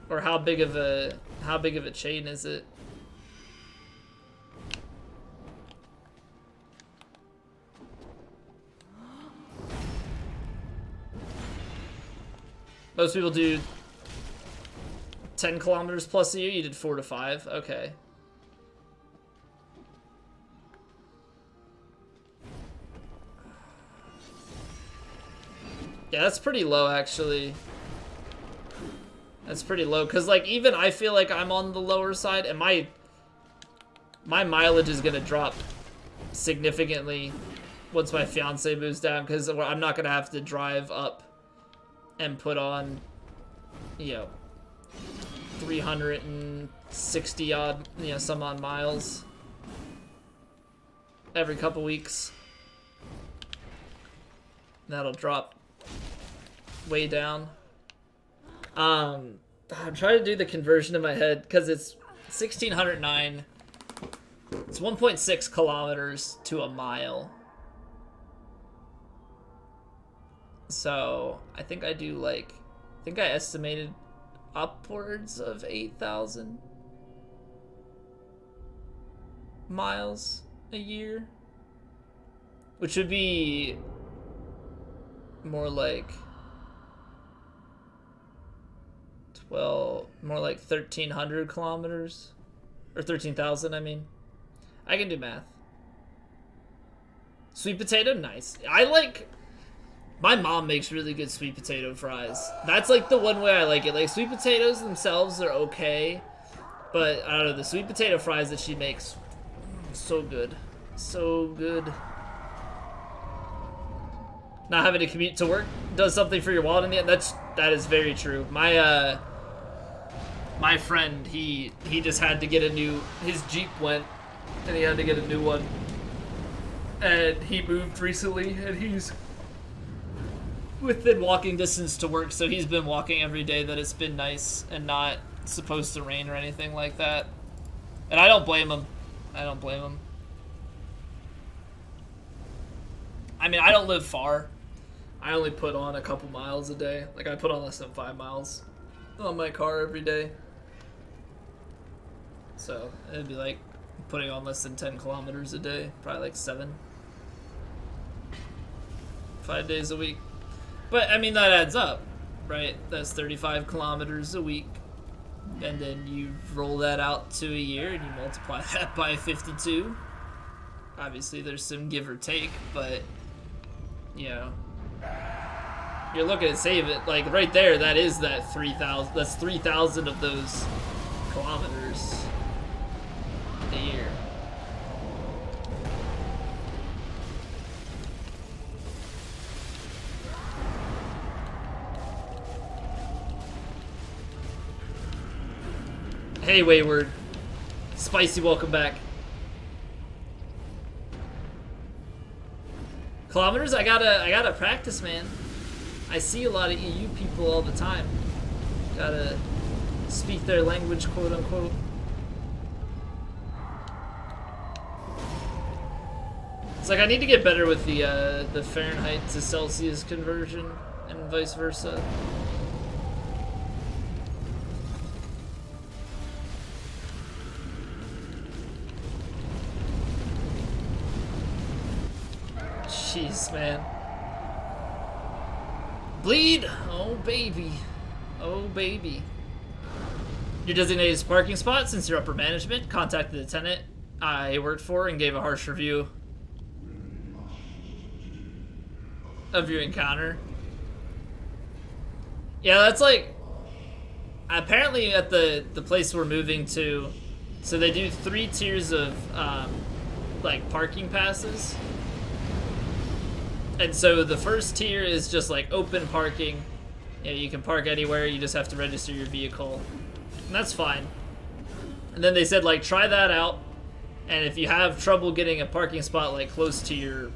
A: Or how big of a chain is it? Most people do 10 kilometers plus a year. You did 4 to 5. Okay. Yeah, that's pretty low, actually. That's pretty low, because, like, even I feel like I'm on the lower side, and my mileage is going to drop significantly once my fiance moves down, because I'm not going to have to drive up and put on, you know, 360 odd, you know, some odd miles every couple weeks. That'll drop way down. I'm trying to do the conversion in my head because it's 1609. It's 1.6 kilometers to a mile. So I think I do I estimated upwards of 8,000 miles a year, which would be more like 1,300 kilometers, or 13,000. I mean, I can do math. Sweet potato, nice. My mom makes really good sweet potato fries. That's like the one way I like it. Like, sweet potatoes themselves are okay, but I don't know, the sweet potato fries that she makes, so good. So good. Not having to commute to work does something for your wallet in the end. That is very true. My friend, he just had to get his Jeep went, and he had to get a new one. And he moved recently, and he's within walking distance to work, so he's been walking every day that it's been nice and not supposed to rain or anything like that. And I don't blame him. I mean, I don't live far. I only put on a couple miles a day. Like, I put on less than 5 miles on my car every day. So, it'd be like putting on less than 10 kilometers a day. Probably like 7. 5 days a week. But, I mean, that adds up, right? That's 35 kilometers a week. And then you roll that out to a year and you multiply that by 52. Obviously, there's some give or take, but, you know, you're looking at save it. Like, right there, that is that 3,000. That's 3,000 of those kilometers a year. Hey, Wayward. Spicy, welcome back. Kilometers? I gotta practice, man. I see a lot of EU people all the time. Gotta speak their language, quote unquote. It's like I need to get better with the Fahrenheit to Celsius conversion and vice versa. Jeez, man. Bleed! Oh, baby. Oh, baby. Your designated parking spot, since you're upper management, contacted the tenant I worked for and gave a harsh review of your encounter. Yeah, that's like... Apparently at the place we're moving to, so they do 3 tiers of, like, parking passes. And so the first tier is just like open parking. You know, you can park anywhere, you just have to register your vehicle. And that's fine. And then they said, like, try that out. And if you have trouble getting a parking spot like close to your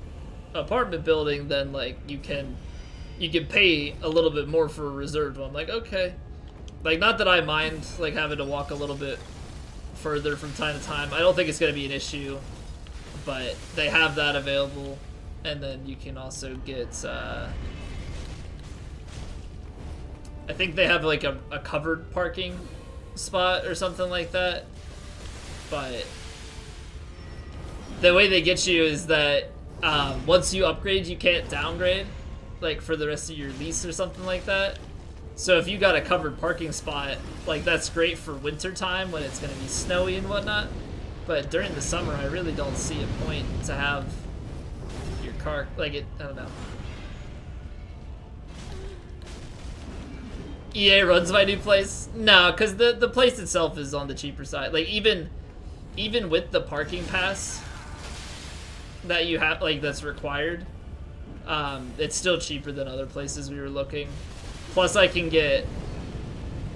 A: apartment building, then like you can pay a little bit more for a reserved one. I'm like, okay. Like, not that I mind like having to walk a little bit further from time to time. I don't think it's gonna be an issue, but they have that available. And then you can also get, I think they have like a covered parking spot or something like that. But the way they get you is that once you upgrade, you can't downgrade, like for the rest of your lease or something like that. So if you got a covered parking spot, like that's great for winter time when it's going to be snowy and whatnot. But during the summer, I really don't see a point to have car, like it, I don't know. EA runs my new place? No, because the place itself is on the cheaper side. Like even with the parking pass that you have, like that's required, it's still cheaper than other places we were looking. Plus I can get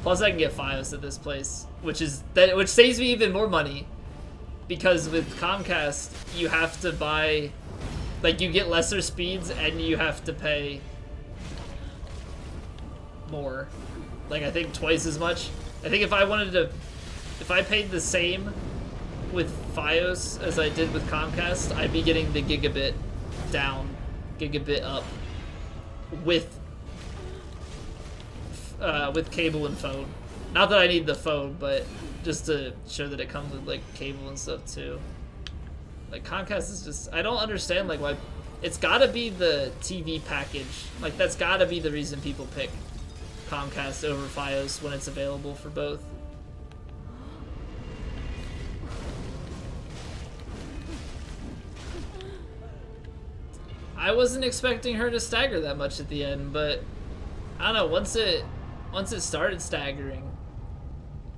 A: FiOS at this place, which saves me even more money, because with Comcast you have to buy. Like, you get lesser speeds, and you have to pay more. Like, I think twice as much. I think if I paid the same with FiOS as I did with Comcast, I'd be getting the gigabit down, gigabit up with cable and phone. Not that I need the phone, but just to show that it comes with, like, cable and stuff, too. Like, Comcast is just... I don't understand, like, why... It's gotta be the TV package. Like, that's gotta be the reason people pick Comcast over FiOS when it's available for both. I wasn't expecting her to stagger that much at the end, but... I don't know, once it started staggering,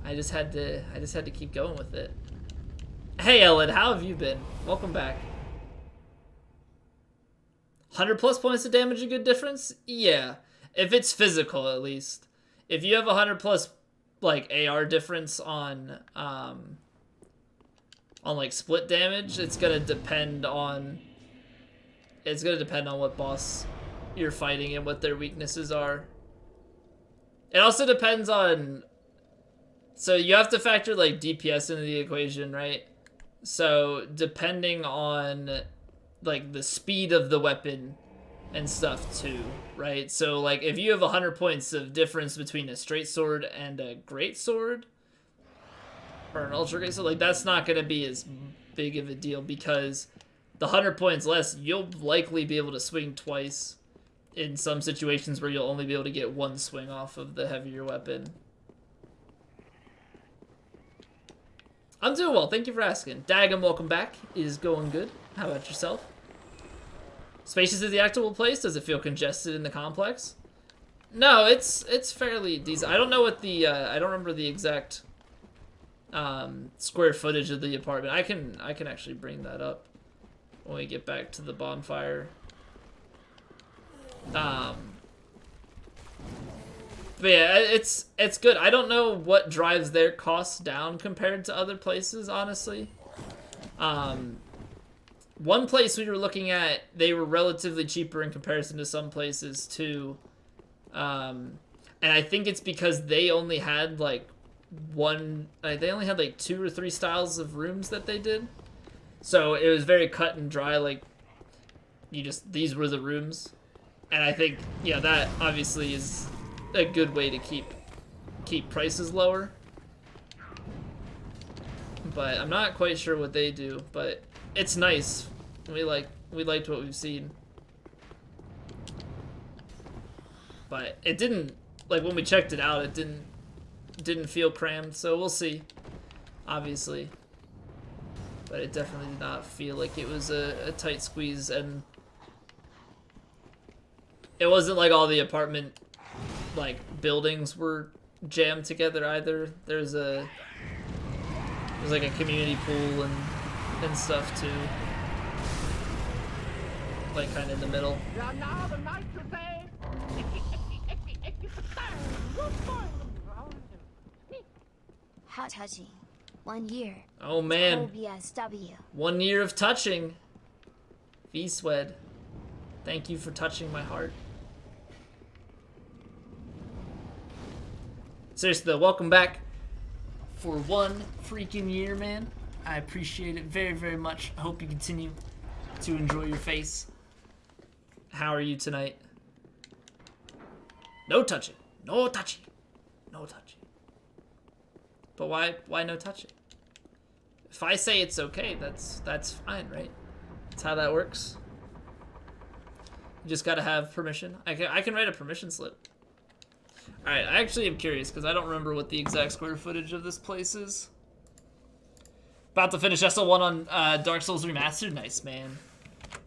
A: I just had to keep going with it. Hey Ellen, how have you been? Welcome back. 100 plus points of damage a good difference? Yeah. If it's physical, at least. If you have 100 plus, like, AR difference on like, split damage, it's gonna depend on what boss you're fighting and what their weaknesses are. It also depends on... So you have to factor, like, DPS into the equation, right? So, depending on, like, the speed of the weapon and stuff, too, right? So, like, if you have 100 points of difference between a straight sword and a great sword, or an ultra great sword, like, that's not going to be as big of a deal, because the 100 points less, you'll likely be able to swing twice in some situations where you'll only be able to get one swing off of the heavier weapon. I'm doing well, thank you for asking. Daggum, welcome back. Is going good. How about yourself? Spacious is the actable place. Does it feel congested in the complex? No, it's fairly decent. I don't know what the I don't remember the exact square footage of the apartment. I can actually bring that up when we get back to the bonfire. But yeah, it's good. I don't know what drives their costs down compared to other places, honestly. one place we were looking at, they were relatively cheaper in comparison to some places too. And I think it's because they only had like they only had like 2 or 3 styles of rooms that they did. So it was very cut and dry, like these were the rooms. And I think, yeah, that obviously is a good way to keep prices lower. But I'm not quite sure what they do, but it's nice. We liked what we've seen. But it didn't, like, when we checked it out, it didn't feel crammed, so we'll see, obviously. But it definitely did not feel like it was a tight squeeze, and it wasn't like all the apartment, like, buildings were jammed together either. There's like a community pool and stuff too, like kind of in the middle.
E: Hot touching. 1 year.
A: Oh man.
E: OBSW.
A: 1 year of touching. V-Swed. Thank you for touching my heart. Seriously though, welcome back for 1 freaking year, man. I appreciate it very, very much. I hope you continue to enjoy your face. How are you tonight? No touching. No touching. No touching. But why no touching? If I say it's okay, that's fine, right? That's how that works. You just gotta have permission. I can write a permission slip. Alright, I actually am curious because I don't remember what the exact square footage of this place is. About to finish SL1 on Dark Souls Remastered. Nice, man.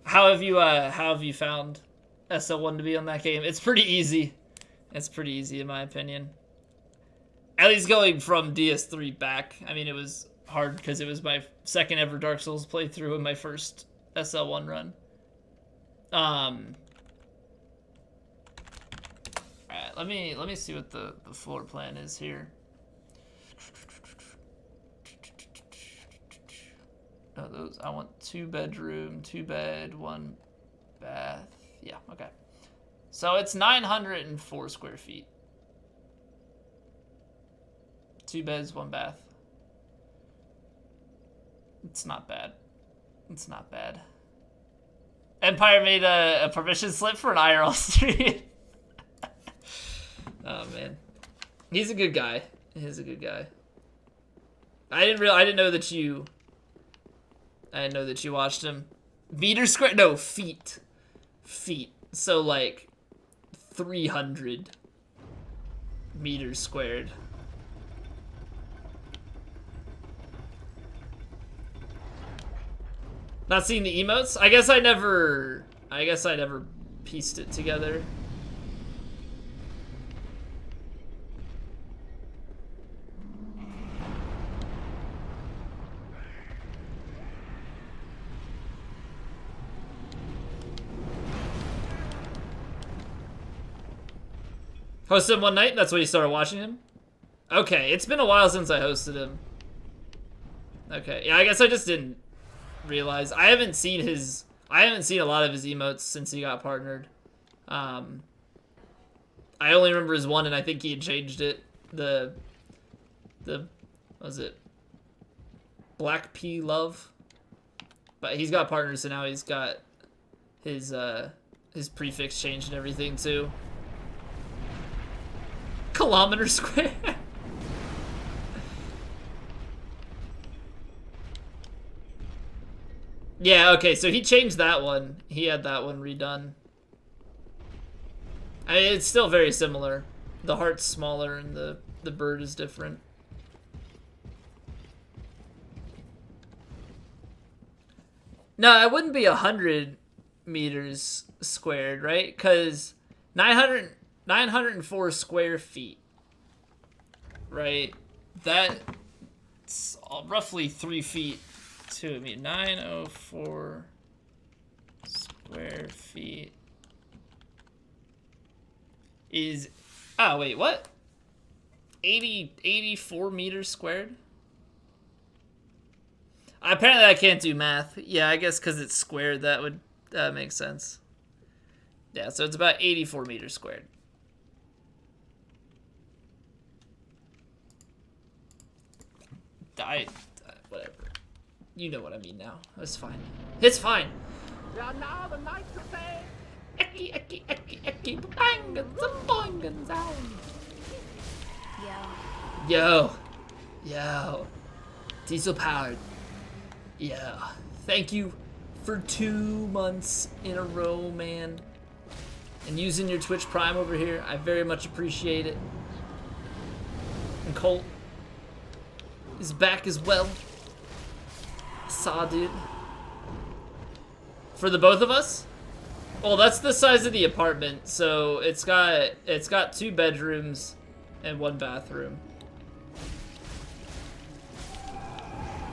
A: How have you found SL1 to be on that game? It's pretty easy. It's pretty easy in my opinion. At least going from DS3 back. I mean, it was hard because it was my second ever Dark Souls playthrough and my first SL1 run. Alright, let me see what the floor plan is here. No, those I want 2 bedroom, 2 bed, 1 bath. Yeah, okay. So it's 904 square feet. 2 beds, 1 bath. It's not bad. It's not bad. Empire made a permission slip for an IRL stream. Oh man, he's a good guy. He's a good guy. I didn't know that you watched him. Meters squared? No, feet. Feet. So like 300 meters squared. Not seeing the emotes? I guess I never pieced it together. Hosted him one night? That's when you started watching him? Okay, it's been a while since I hosted him. Okay, yeah, I guess I just didn't realize. I haven't seen a lot of his emotes since he got partnered. I only remember his one, and I think he had changed it. The what was it? Black P Love. But he's got partners, so now he's got his prefix changed and everything too. Kilometer square. Yeah, okay, so he changed that one. He had that one redone. I mean, it's still very similar. The heart's smaller and the bird is different. No, it wouldn't be 100 meters squared, right? Because 904 square feet, right? That's roughly 3 feet to a meter. 904 square feet is, oh wait, what? 84 meters squared? Apparently I can't do math. Yeah, I guess because it's squared, that would make sense. Yeah, so it's about 84 meters squared. Whatever. You know what I mean now. It's fine. It's fine.
B: We are now the knights of say.
E: Yo.
A: Yo. Diesel powered. Yeah. Thank you for 2 months in a row, man. And using your Twitch Prime over here. I very much appreciate it. And Colt is back as well. Saw, dude. For the both of us? Well, that's the size of the apartment, so it's got 2 bedrooms and 1 bathroom.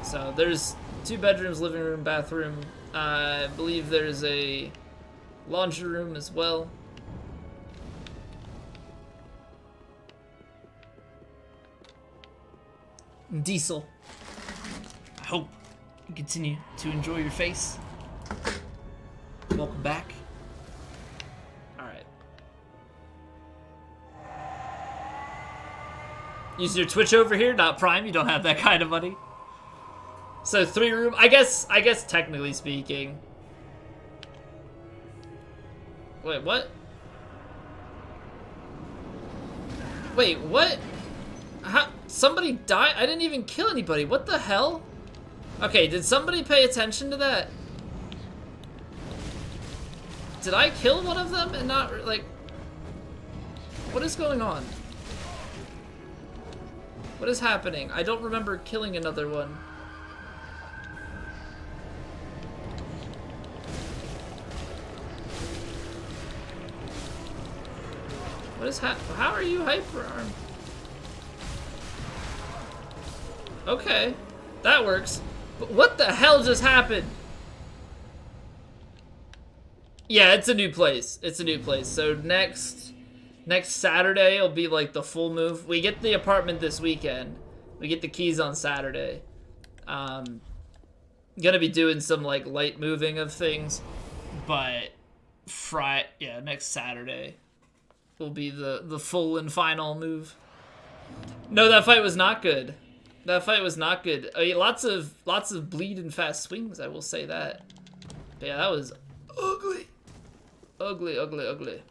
A: So there's 2 bedrooms, living room, bathroom. I believe there's a laundry room as well. Diesel, I hope you continue to enjoy your face. Welcome back. Alright. Use your Twitch over here, not Prime. You don't have that kind of money. So 3 room, I guess technically speaking. Wait, what? Wait, what? How? Somebody died? I didn't even kill anybody. What the hell? Okay, did somebody pay attention to that? Did I kill one of them and not, like... What is going on? What is happening? I don't remember killing another one. What is how are you hyper armed? Okay, that works. But what the hell just happened? Yeah, it's a new place. It's a new place. So next Saturday will be like the full move. We get the apartment this weekend. We get the keys on Saturday. Gonna be doing some like light moving of things, but next Saturday will be the full and final move. No, that fight was not good. That fight was not good. I mean, lots of bleed and fast swings, I will say that. But yeah, that was ugly. Ugly, ugly, ugly.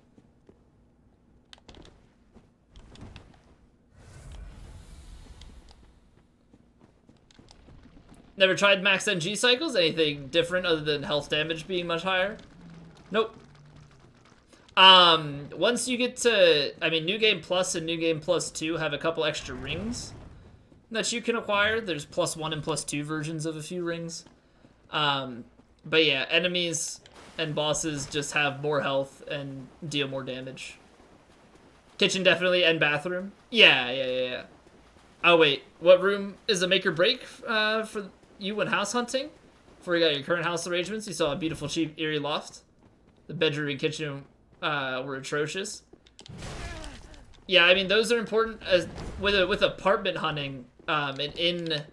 A: Never tried max NG cycles? Anything different other than health damage being much higher? Nope. Once you get to, I mean, New Game Plus and New Game Plus 2 have a couple extra rings that you can acquire. There's +1 and +2 versions of a few rings. But yeah, enemies and bosses just have more health and deal more damage. Kitchen definitely, and bathroom. Yeah. Oh wait, what room is a make or break for you when house hunting? Before you got your current house arrangements, you saw a beautiful, cheap, eerie loft. The bedroom and kitchen were atrocious. Yeah, I mean those are important as with apartment hunting. And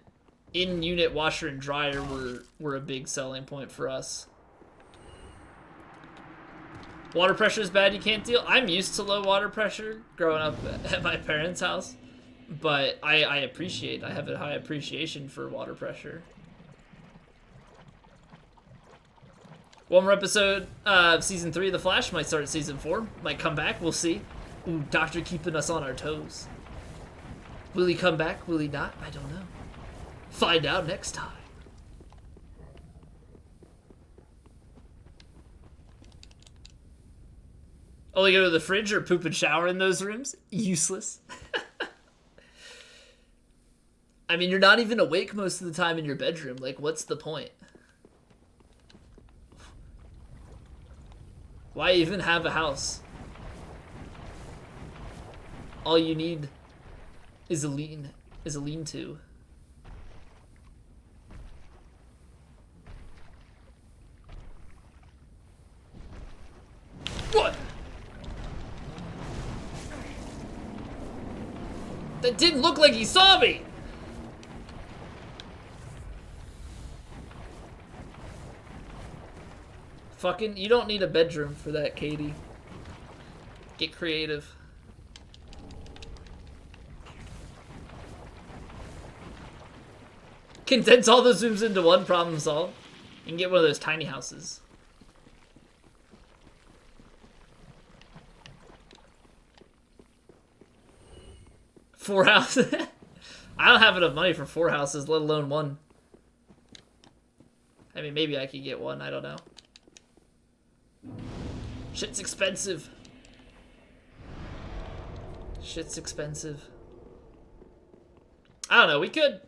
A: in-unit washer and dryer were a big selling point for us. Water pressure is bad, you can't deal. I'm used to low water pressure growing up at my parents' house, but I have a high appreciation for water pressure. One more episode of season 3 of The Flash. Might start at season 4. Might come back. We'll see. Ooh, Doctor keeping us on our toes. Will he come back? Will he not? I don't know. Find out next time. Only go to the fridge or poop and shower in those rooms? Useless. I mean, you're not even awake most of the time in your bedroom. Like, what's the point? Why even have a house? All you need is a lean-to. What? That didn't look like he saw me! Fucking, you don't need a bedroom for that, Katie. Get creative. Condense all those rooms into one, problem solved. You can get one of those tiny houses. Four houses? I don't have enough money for 4 houses, let alone 1. I mean, maybe I could get 1, I don't know. Shit's expensive. Shit's expensive. I don't know, we could...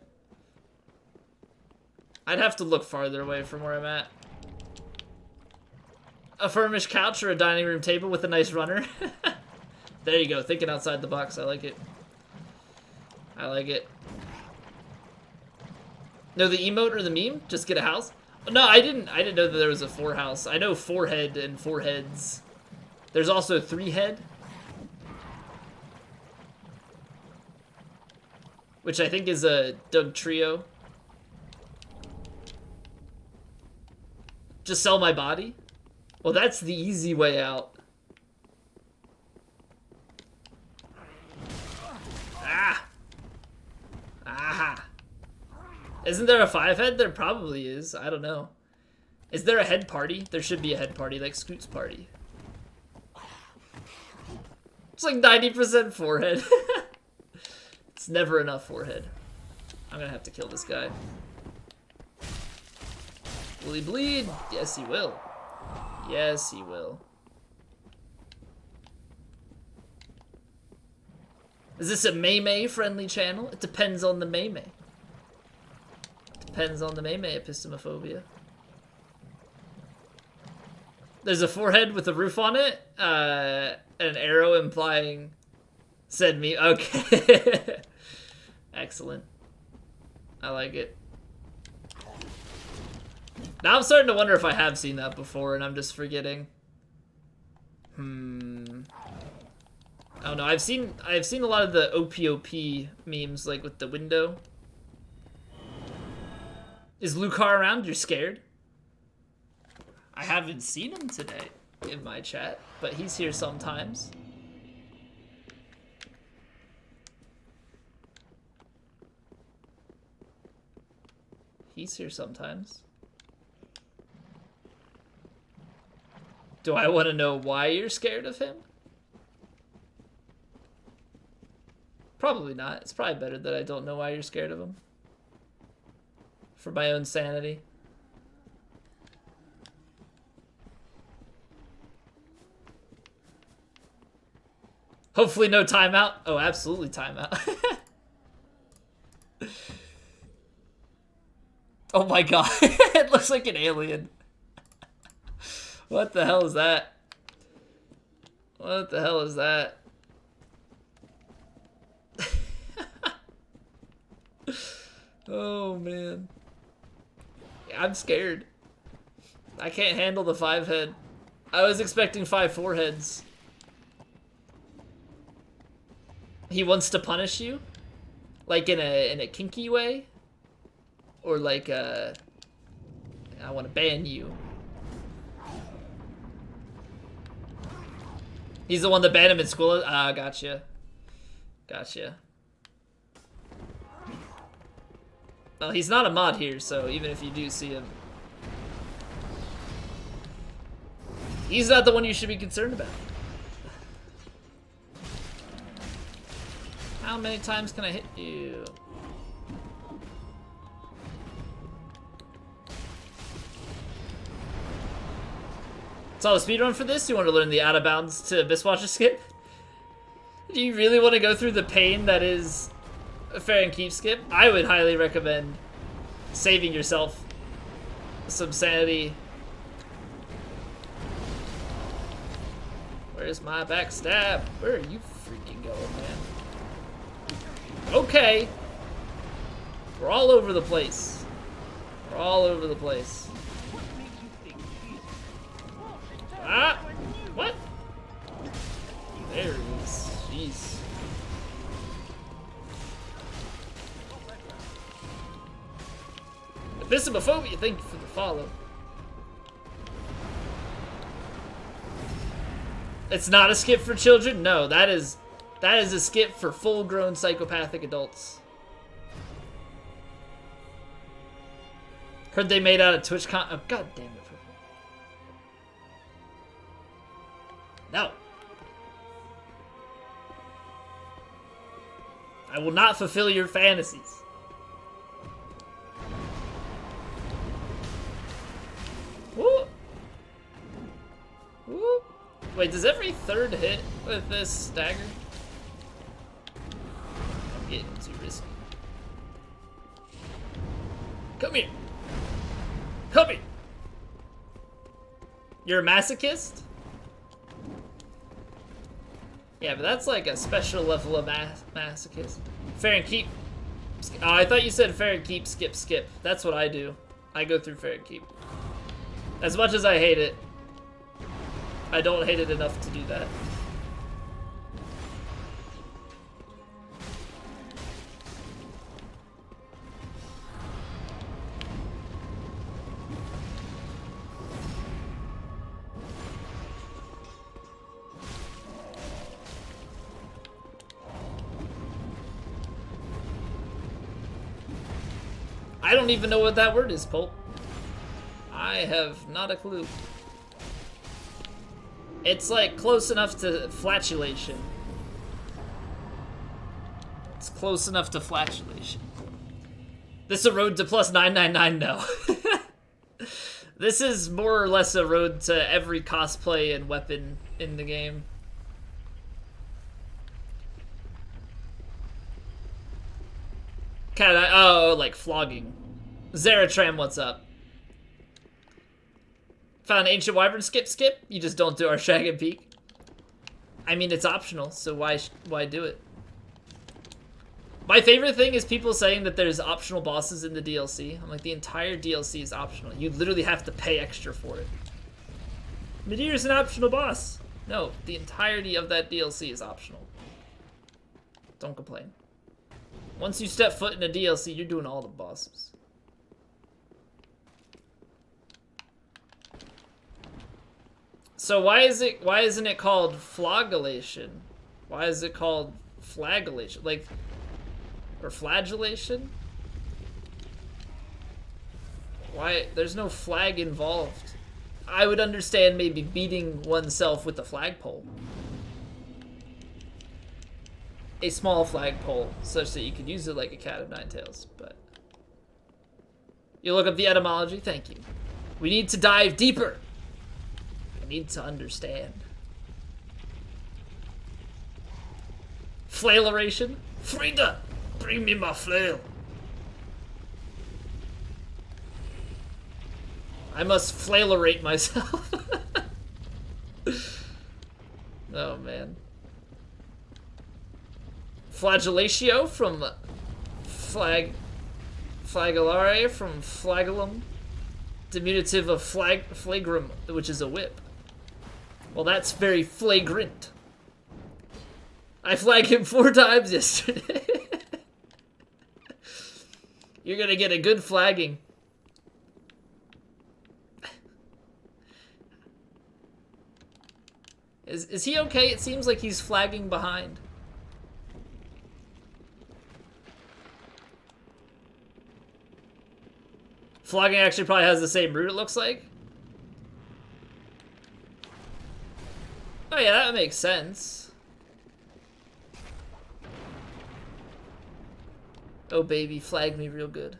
A: I'd have to look farther away from where I'm at. A furnished couch or a dining room table with a nice runner. There you go, thinking outside the box, I like it. I like it. No, the emote or the meme? Just get a house? No, I didn't know that there was a 4 house. I know 4 head and 4 heads. There's also 3 head. Which I think is a Doug Trio. Just sell my body? Well, that's the easy way out. Ah! Aha! Isn't there a 5 head? There probably is. I don't know. Is there a head party? There should be a head party, like Scoot's party. It's like 90% forehead. It's never enough forehead. I'm gonna have to kill this guy. Will he bleed? Yes, he will. Yes, he will. Is this a May friendly channel? It depends on the May. Depends on the May epistemophobia. There's a forehead with a roof on it, and an arrow implying said me. Okay. Excellent. I like it. Now I'm starting to wonder if I have seen that before and I'm just forgetting. I don't know. I've seen a lot of the OPOP memes, like with the window. Is Lucar around? You're scared? I haven't seen him today in my chat, but he's here sometimes. He's here sometimes. Do I want to know why you're scared of him? Probably not. It's probably better that I don't know why you're scared of him. For my own sanity. Hopefully no timeout. Oh, absolutely timeout. Oh my god. It looks like an alien. What the hell is that? What the hell is that? Oh man. I'm scared. I can't handle the 5 head. I was expecting 5 foreheads. He wants to punish you? Like in a kinky way? Or like I want to ban you. He's the one that banned him in school? Ah, gotcha. Gotcha. Well, he's not a mod here, so even if you do see him... He's not the one you should be concerned about. How many times can I hit you? Saw the speedrun for this? You want to learn the out of bounds to Abyss Watcher skip? Do you really want to go through the pain that is a fair and keep skip? I would highly recommend saving yourself some sanity. Where's my backstab? Where are you freaking going, man? Okay. We're all over the place. We're all over the place. Ah! What? There it is. Jeez. Epistemophobia, thank you for the follow. It's not a skip for children? No, that is a skip for full-grown psychopathic adults. Heard they made out of Twitch con- oh, god damn it. No. I will not fulfill your fantasies. Woo! Woo! Wait, does every third hit with this stagger? I'm getting too risky. Come here! Come here! You're a masochist? Yeah, but that's like a special level of masochist. Fair and keep. Oh, I thought you said fair and keep, skip, skip. That's what I do. I go through fair and keep. As much as I hate it, I don't hate it enough to do that. I don't even know what that word is, Pulp. I have not a clue. It's like close enough to flatulation. It's close enough to flatulation. This is a road to plus 999? No. This is more or less a road to every cosplay and weapon in the game. Oh, like flogging. Zaratram, what's up? Found ancient wyvern, skip, skip. You just don't do our shag and peek. I mean, it's optional, so why do it? My favorite thing is people saying that there's optional bosses in the DLC. I'm like, the entire DLC is optional. You literally have to pay extra for it. Midir's an optional boss. No, the entirety of that DLC is optional. Don't complain. Once you step foot in a DLC, you're doing all the bosses. So why isn't it called flagellation? Why is it called flagellation? Like, or flagellation? Why? There's no flag involved. I would understand maybe beating oneself with a flagpole. A small flagpole, such that you could use it like a cat of nine tails, but... You look up the etymology? Thank you. We need to dive deeper. I need to understand. Flaileration? Frida! Bring me my flail. I must flailerate myself. Oh, man. Flagellatio from flagellare from flagellum. Diminutive of flagrum, which is a whip. Well, that's very flagrant. I flagged him 4 times yesterday. You're gonna get a good flagging. Is he okay? It seems like he's flagging behind. Flogging actually probably has the same root, it looks like. Oh yeah, that makes sense. Oh baby, flag me real good.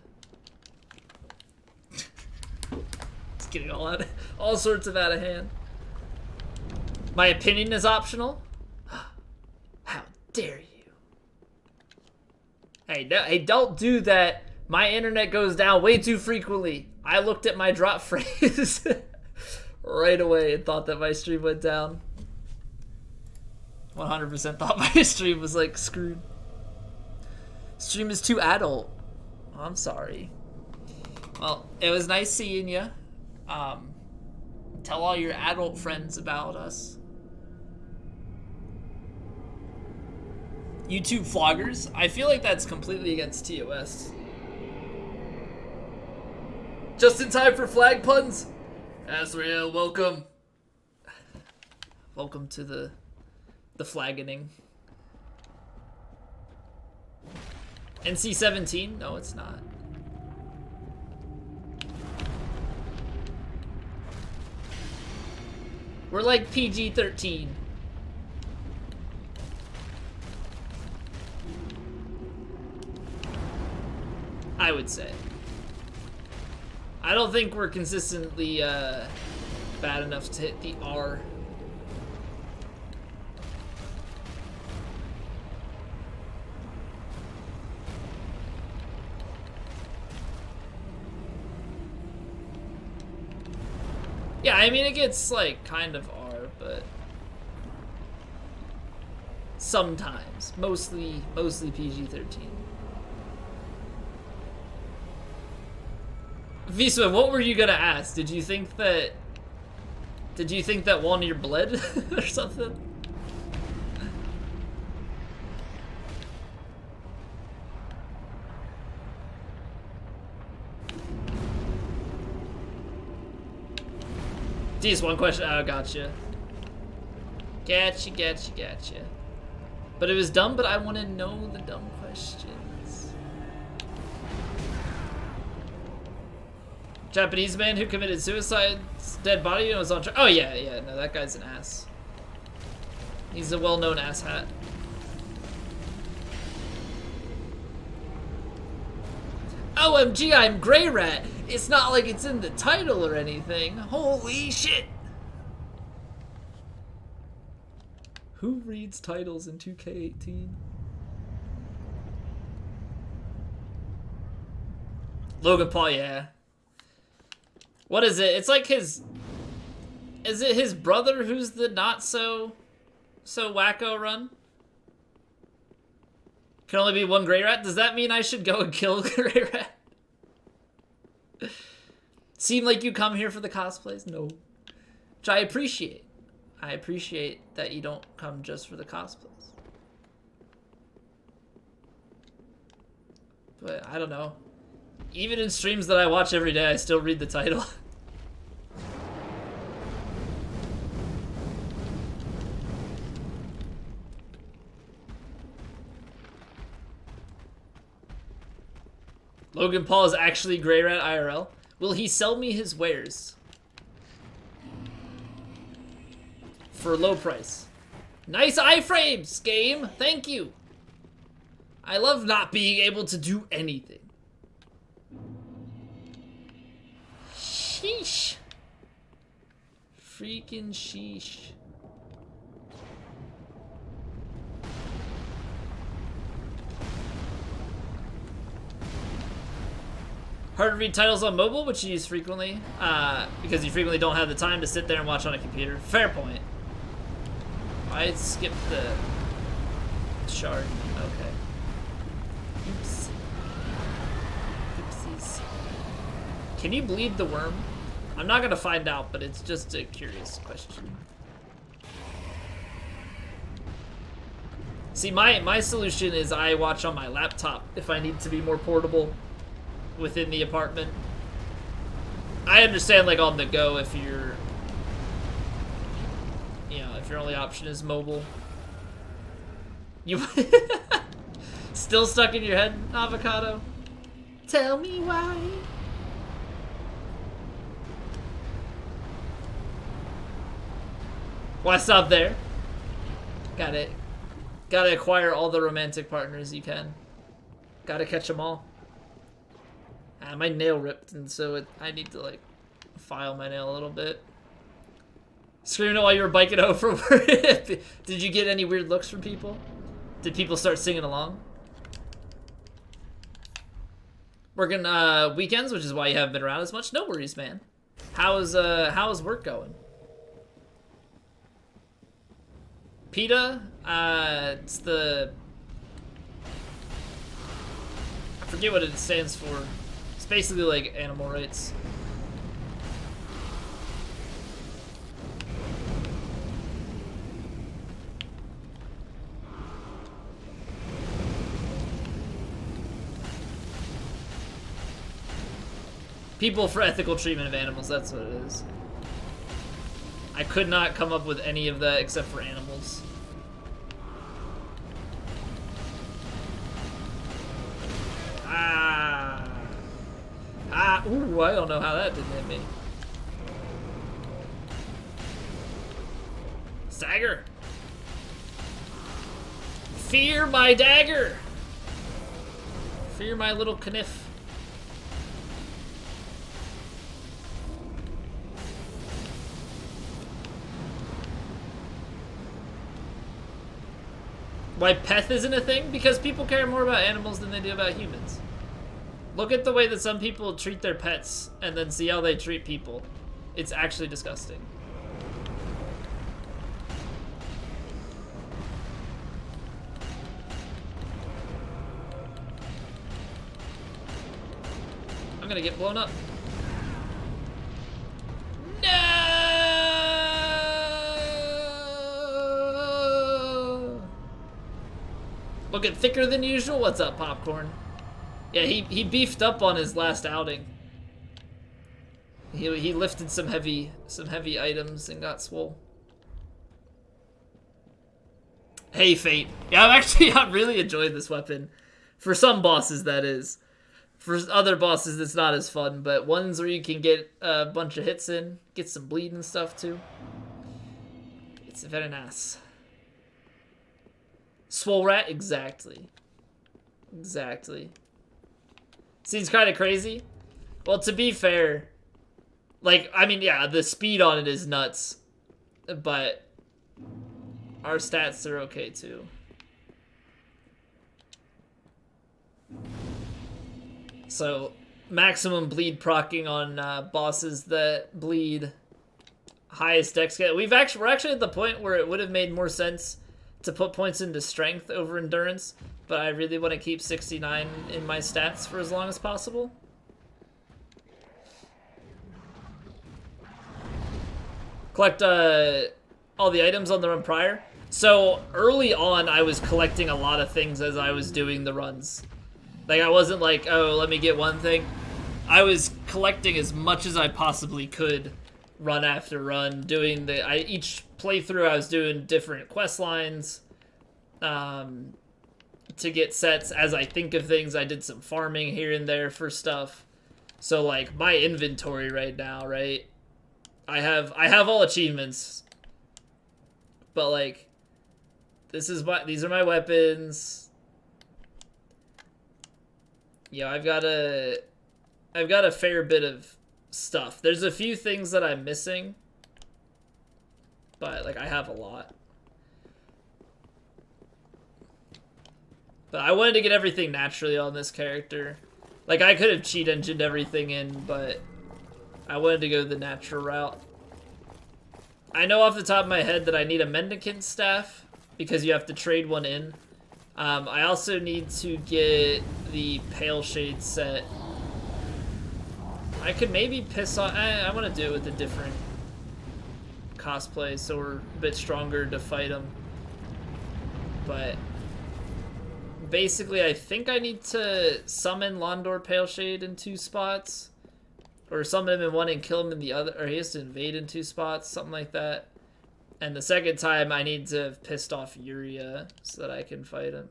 A: It's getting all sorts of out of hand. My opinion is optional? How dare you? Hey, no, hey, don't do that. My internet goes down way too frequently. I looked at my drop phrase right away and thought that my stream went down. 100% thought my stream was like screwed. Stream is too adult. Oh, I'm sorry. Well, it was nice seeing you. Tell all your adult friends about us. YouTube vloggers? I feel like that's completely against TOS. Just in time for flag puns? Asriel, welcome. Welcome to the flaggening. NC-17? No, it's not. We're like PG-13. I would say. I don't think we're consistently bad enough to hit the R. Yeah, I mean, it gets, like, kind of R, but sometimes. Mostly PG-13. Visma, what were you gonna ask? Did you think that one of your bled or something? Geez, one question. Oh, gotcha. Gotcha. But it was dumb, but I want to know the dumb questions. Japanese man who committed suicide, dead body, and was on oh, yeah, no, that guy's an ass. He's a well-known asshat. OMG, I'm Greirat. It's not like it's in the title or anything. Holy shit. Who reads titles in 2K18? Logan Paul, yeah. What is it? It's like his... Is it his brother who's the not so wacko run? Can only be one Greirat? Does that mean I should go and kill Greirat? Seem like you come here for the cosplays? No. Which I appreciate. I appreciate that you don't come just for the cosplays. But I don't know. Even in streams that I watch every day, I still read the title. Logan Paul is actually Greirat IRL. Will he sell me his wares? For a low price. Nice iframes, game! Thank you! I love not being able to do anything. Sheesh. Freaking sheesh. Hard to read titles on mobile, which you use frequently, because you frequently don't have the time to sit there and watch on a computer. Fair point. I skipped the shard. Okay. Oops. Oopsies. Can you bleed the worm? I'm not gonna find out, but it's just a curious question. See, my solution is I watch on my laptop if I need to be more portable within the apartment. I understand, like, on the go if you're, you know, if your only option is mobile. You still stuck in your head, avocado? Tell me why. Why stop there? Gotta acquire all the romantic partners you can. Gotta catch them all. My nail ripped, and so I need to, like, file my nail a little bit. Screaming it while you were biking over. Did you get any weird looks from people? Did people start singing along? Working weekends, which is why you haven't been around as much. No worries, man. How's work going? PETA, it's the... I forget what it stands for. It's basically like animal rights. People for ethical treatment of animals, that's what it is. I could not come up with any of that except for animals. Ah. Ah. Ooh, I don't know how that didn't hit me. Stagger. Fear my dagger. Fear my little kniff. Why peth isn't a thing? Because people care more about animals than they do about humans. Look at the way that some people treat their pets and then see how they treat people. It's actually disgusting. I'm gonna get blown up. No! Looking thicker than usual? What's up, Popcorn? Yeah, he beefed up on his last outing. He lifted some heavy items and got swole. Hey, Fate. Yeah, I've really enjoyed this weapon. For some bosses, that is. For other bosses, it's not as fun, but ones where you can get a bunch of hits in, get some bleed and stuff too. It's very nice. Swole Rat? Exactly. Exactly. Seems kind of crazy. Well, to be fair, like, I mean, yeah, the speed on it is nuts, but our stats are okay too. So, maximum bleed proccing on bosses that bleed highest dex. We're actually at the point where it would have made more sense to put points into strength over endurance, but I really want to keep 69 in my stats for as long as possible. Collect all the items on the run prior. So early on, I was collecting a lot of things as I was doing the runs. Like, I wasn't like, oh, let me get one thing. I was collecting as much as I possibly could, run after run, doing each playthrough I was doing different quest lines to get sets as I think of things. I did some farming here and there for stuff. So, like, my inventory right now, right? I have all achievements. But, like, these are my weapons. Yeah, I've got a fair bit of stuff. There's a few things that I'm missing, but like I have a lot. But I wanted to get everything naturally on this character. Like, I could have cheat engined everything in, but I wanted to go the natural route. I know off the top of my head that I need a mendicant staff because you have to trade one in. I also need to get the Pale Shade set. I could maybe piss off... I want to do it with a different cosplay so we're a bit stronger to fight them. But basically, I think I need to summon Londor Pale Shade in 2 spots. Or summon him in one and kill him in the other. Or he has to invade in 2 spots, something like that. And the second time, I need to have pissed off Yuria so that I can fight him.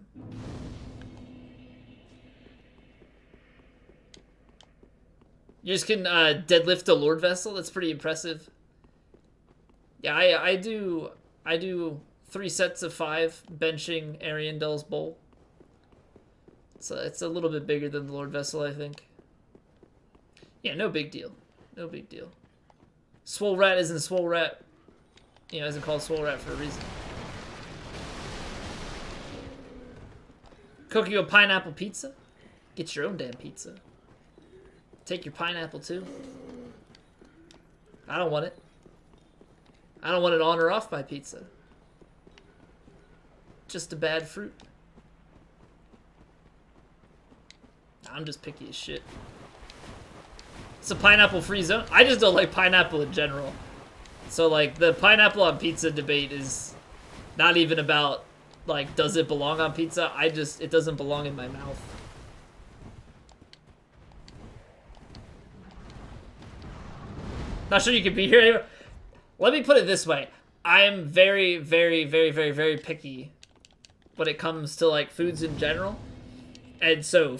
A: You just can deadlift a Lord Vessel. That's pretty impressive. Yeah, I do 3 sets of 5 benching Ariandel's Bowl. It's a little bit bigger than the Lord Vessel, I think. Yeah, no big deal. No big deal. Swole Rat isn't Swole Rat. You know, isn't called Swole Rat for a reason. Cook you a pineapple pizza? Get your own damn pizza. Take your pineapple too. I don't want it. I don't want it on or off my pizza. Just a bad fruit. I'm just picky as shit. It's a pineapple free zone. I just don't like pineapple in general. So, like, the pineapple on pizza debate is not even about, like, does it belong on pizza? It doesn't belong in my mouth. Not sure you can be here anymore. Let me put it this way. I am very, very, very, very, very picky when it comes to like foods in general. And so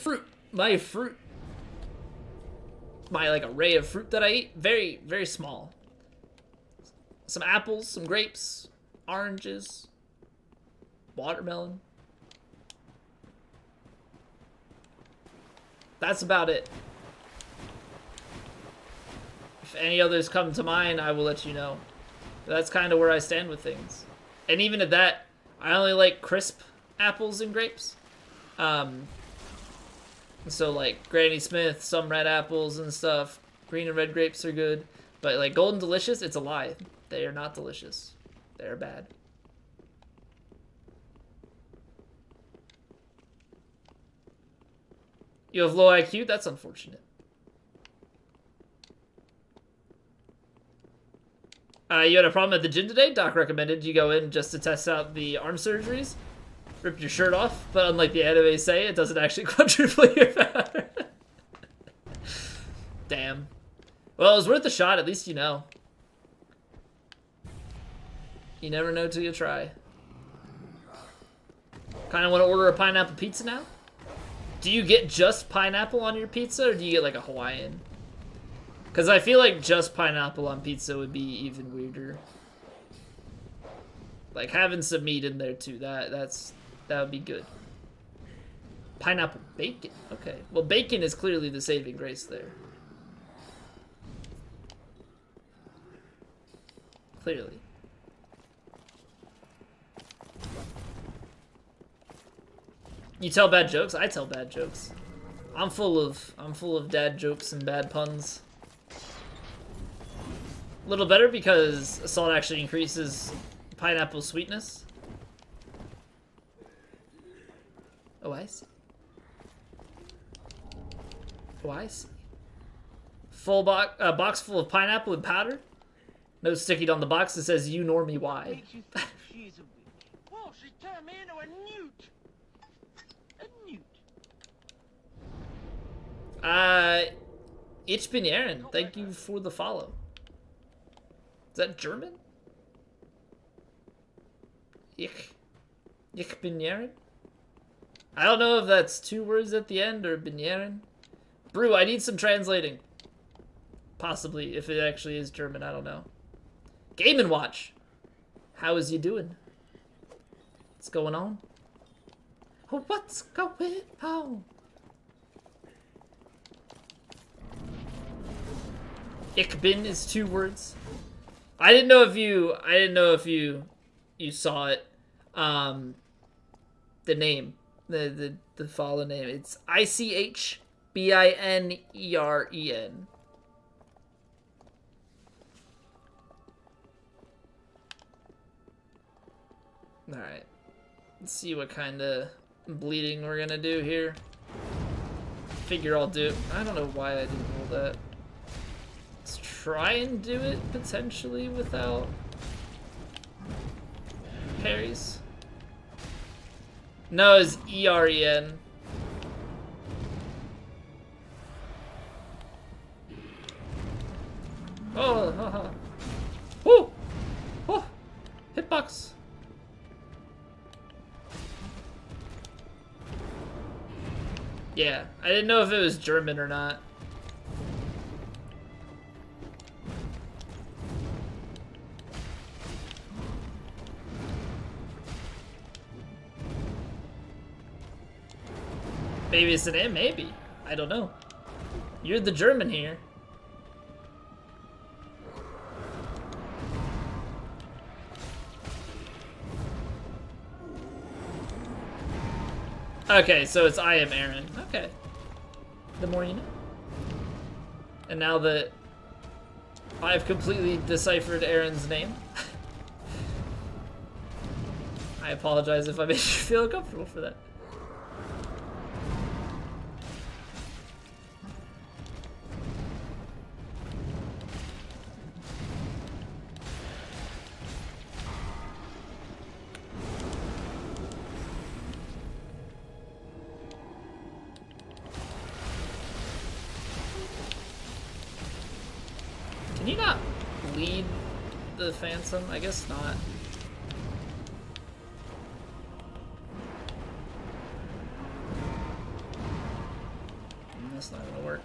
A: my like array of fruit that I eat, very, very small. Some apples, some grapes, oranges, watermelon. That's about it. If any others come to mind, I will let you know. That's kind of where I stand with things. And even at that, I only like crisp apples and grapes. So like Granny Smith, some red apples and stuff. Green and red grapes are good. But like Golden Delicious, it's a lie. They are not delicious. They're bad. You have low IQ? That's unfortunate. You had a problem at the gym today? Doc recommended you go in just to test out the arm surgeries. Rip your shirt off, but unlike the anime say, it doesn't actually quadruple your power. Damn. Well, it was worth a shot, at least you know. You never know till you try. Kinda wanna order a pineapple pizza now? Do you get just pineapple on your pizza, or do you get like a Hawaiian? Because I feel like just pineapple on pizza would be even weirder. Like having some meat in there too, that would be good. Pineapple bacon, okay. Well, bacon is clearly the saving grace there. Clearly. You tell bad jokes? I tell bad jokes. I'm full of dad jokes and bad puns. A little better because salt actually increases pineapple sweetness. Oh, I see. Oh, I see. Full box full of pineapple and powder. No sticking on the box that says "You nor me why."
F: Makes you think she's a witch. Well, she turned me into a newt. A newt.
A: Ich bin Aaron. Thank you for the follow. Is that German? Ich bin Aaron? I don't know if that's 2 words at the end or bin Aaron. Brew, I need some translating. Possibly, if it actually is German, I don't know. Game & Watch. How is you doing? What's going on? Oh, what's going on? Ich bin is 2 words. I didn't know if you saw it. The name, the follow name. It's ICHBINEREN. All right. Let's see what kind of bleeding we're gonna do here. Figure I'll do. I don't know why I didn't roll that. Let's try and do it potentially without parries. No, it's EREN. Oh, haha. Woo! Oh! Hitbox! Yeah, I didn't know if it was German or not. Maybe it's an M, maybe. I don't know. You're the German here. Okay, so it's I am Aaron. Okay. The more you know. And now that I've completely deciphered Aaron's name, I apologize if I made you feel uncomfortable for that. Can you not bleed the Phantom? I guess not. That's not gonna work.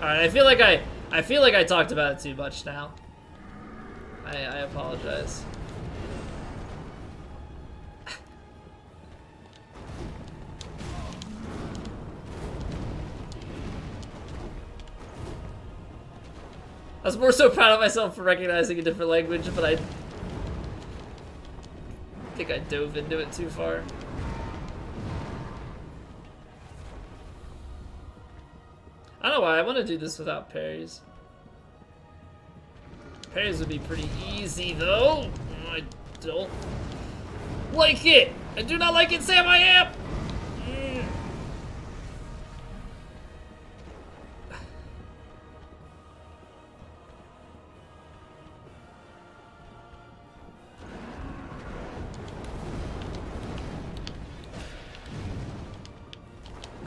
A: Alright, I feel like I talked about it too much now. I apologize. I was more so proud of myself for recognizing a different language, but I think I dove into it too far. I don't know why, I want to do this without parries. Parries would be pretty easy though. I don't like it! I do not like it, Sam, I am!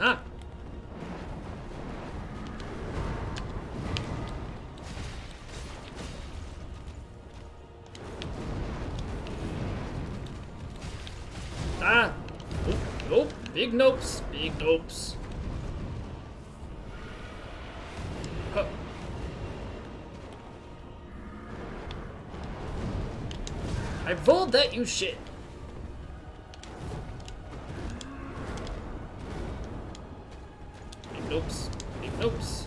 A: Ah! Ah! Oh, nope. Big nopes. Big nopes. Huh. I rolled that, you shit. Big nopes. Big nopes.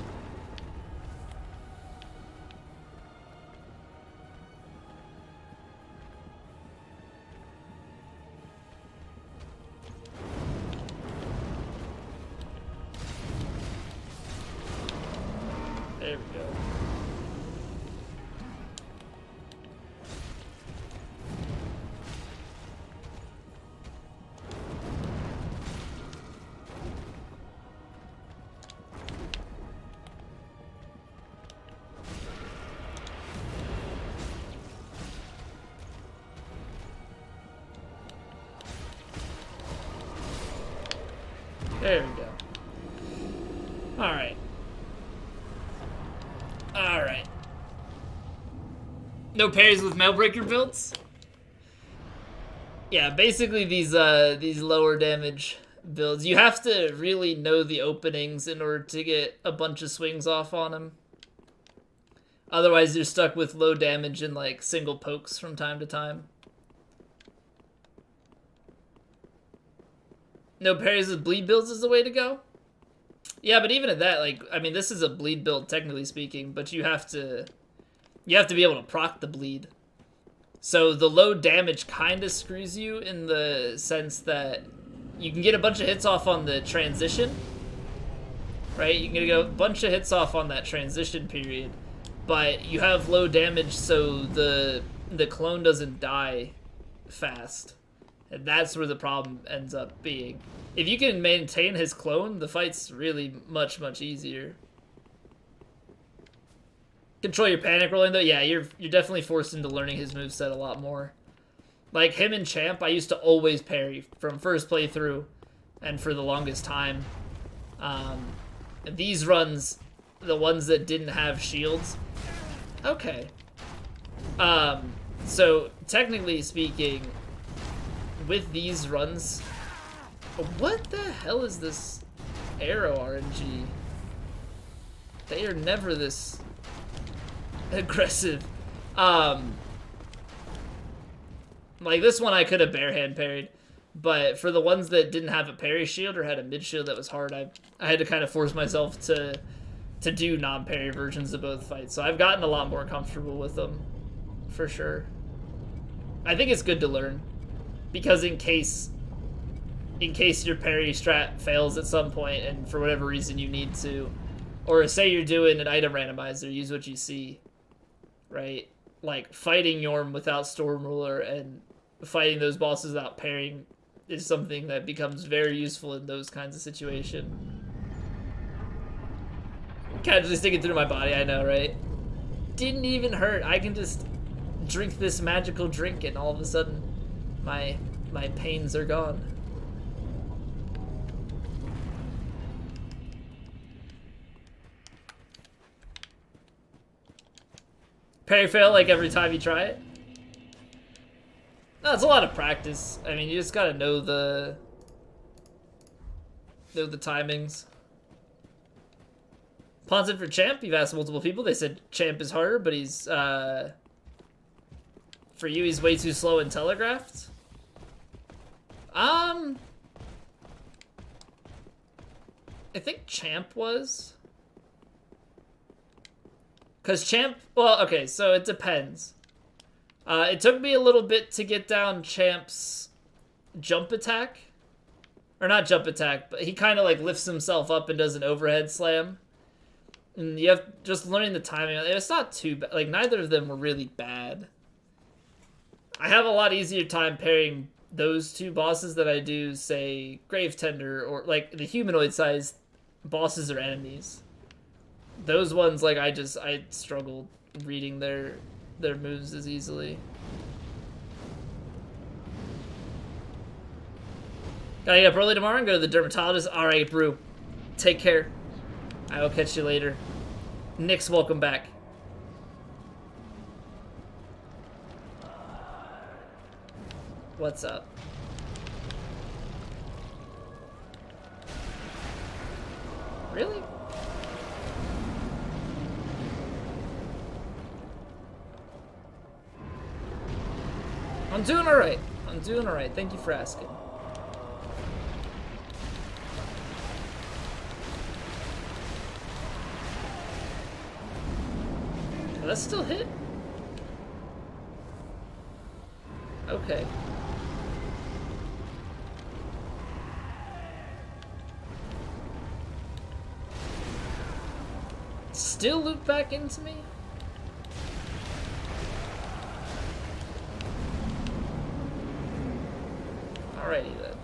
A: There we go. There we go. Alright. Alright. No parries with Mailbreaker builds? Yeah, basically these lower damage builds, you have to really know the openings in order to get a bunch of swings off on them. Otherwise you're stuck with low damage and like single pokes from time to time. No parries with bleed builds is the way to go? Yeah, but even at that, like, I mean, this is a bleed build, technically speaking, but you have to be able to proc the bleed. So the low damage kind of screws you in the sense that you can get a bunch of hits off on the transition, right? You can get a bunch of hits off on that transition period, but you have low damage, so the clone doesn't die fast. And that's where the problem ends up being. If you can maintain his clone, the fight's really much, much easier. Control your panic rolling, though. Yeah, you're definitely forced into learning his moveset a lot more. Like, him and Champ, I used to always parry from first playthrough and for the longest time. These runs, the ones that didn't have shields... Okay. So, technically speaking... with these runs, what the hell is this arrow RNG? They are never this aggressive. Like this one I could have barehand parried, but for the ones that didn't have a parry shield or had a mid shield that was hard, I had to kind of force myself to do non-parry versions of both fights. So I've gotten a lot more comfortable with them, for sure. I think it's good to learn. Because in case your parry strat fails at some point and for whatever reason you need to, or say you're doing an item randomizer, use what you see, right? Like fighting Yorm without Storm Ruler and fighting those bosses without parrying is something that becomes very useful in those kinds of situations. Casually sticking through my body, I know, right? Didn't even hurt. I can just drink this magical drink and all of a sudden my My pains are gone. Parry fail like every time you try it? No, it's a lot of practice. I mean, you just gotta know the timings. Pawns in for Champ. You've asked multiple people. They said Champ is harder, but he's for you, he's way too slow and telegraphed. I think Champ was. Because Champ, well, okay, so it depends. It took me a little bit to get down Champ's jump attack. Or not jump attack, but he kind of like lifts himself up and does an overhead slam. And you have just learning the timing. It's not too bad. Like, neither of them were really bad. I have a lot easier time parrying those two bosses than I do, say, Grave Tender or like the humanoid sized bosses or enemies. Those ones, like, I struggled reading their moves as easily. Gotta get up early tomorrow and go to the dermatologist. Alright, Brew. Take care. I will catch you later. Nick's welcome back. What's up? Really? I'm doing alright. I'm doing alright. Thank you for asking. Oh, that's still hit? Okay. Still loop back into me? Alrighty then.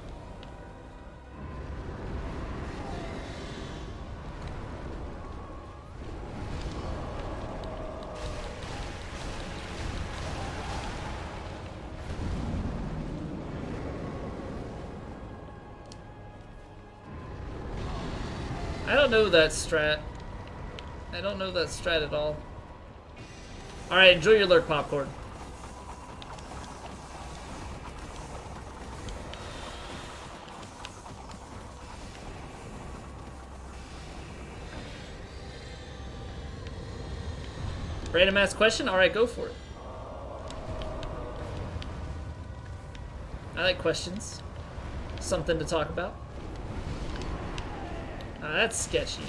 A: I don't know that strat. I don't know that strat at all. Alright, enjoy your lurk popcorn. Random ass question? Alright, go for it. I like questions. Something to talk about. That's sketchy.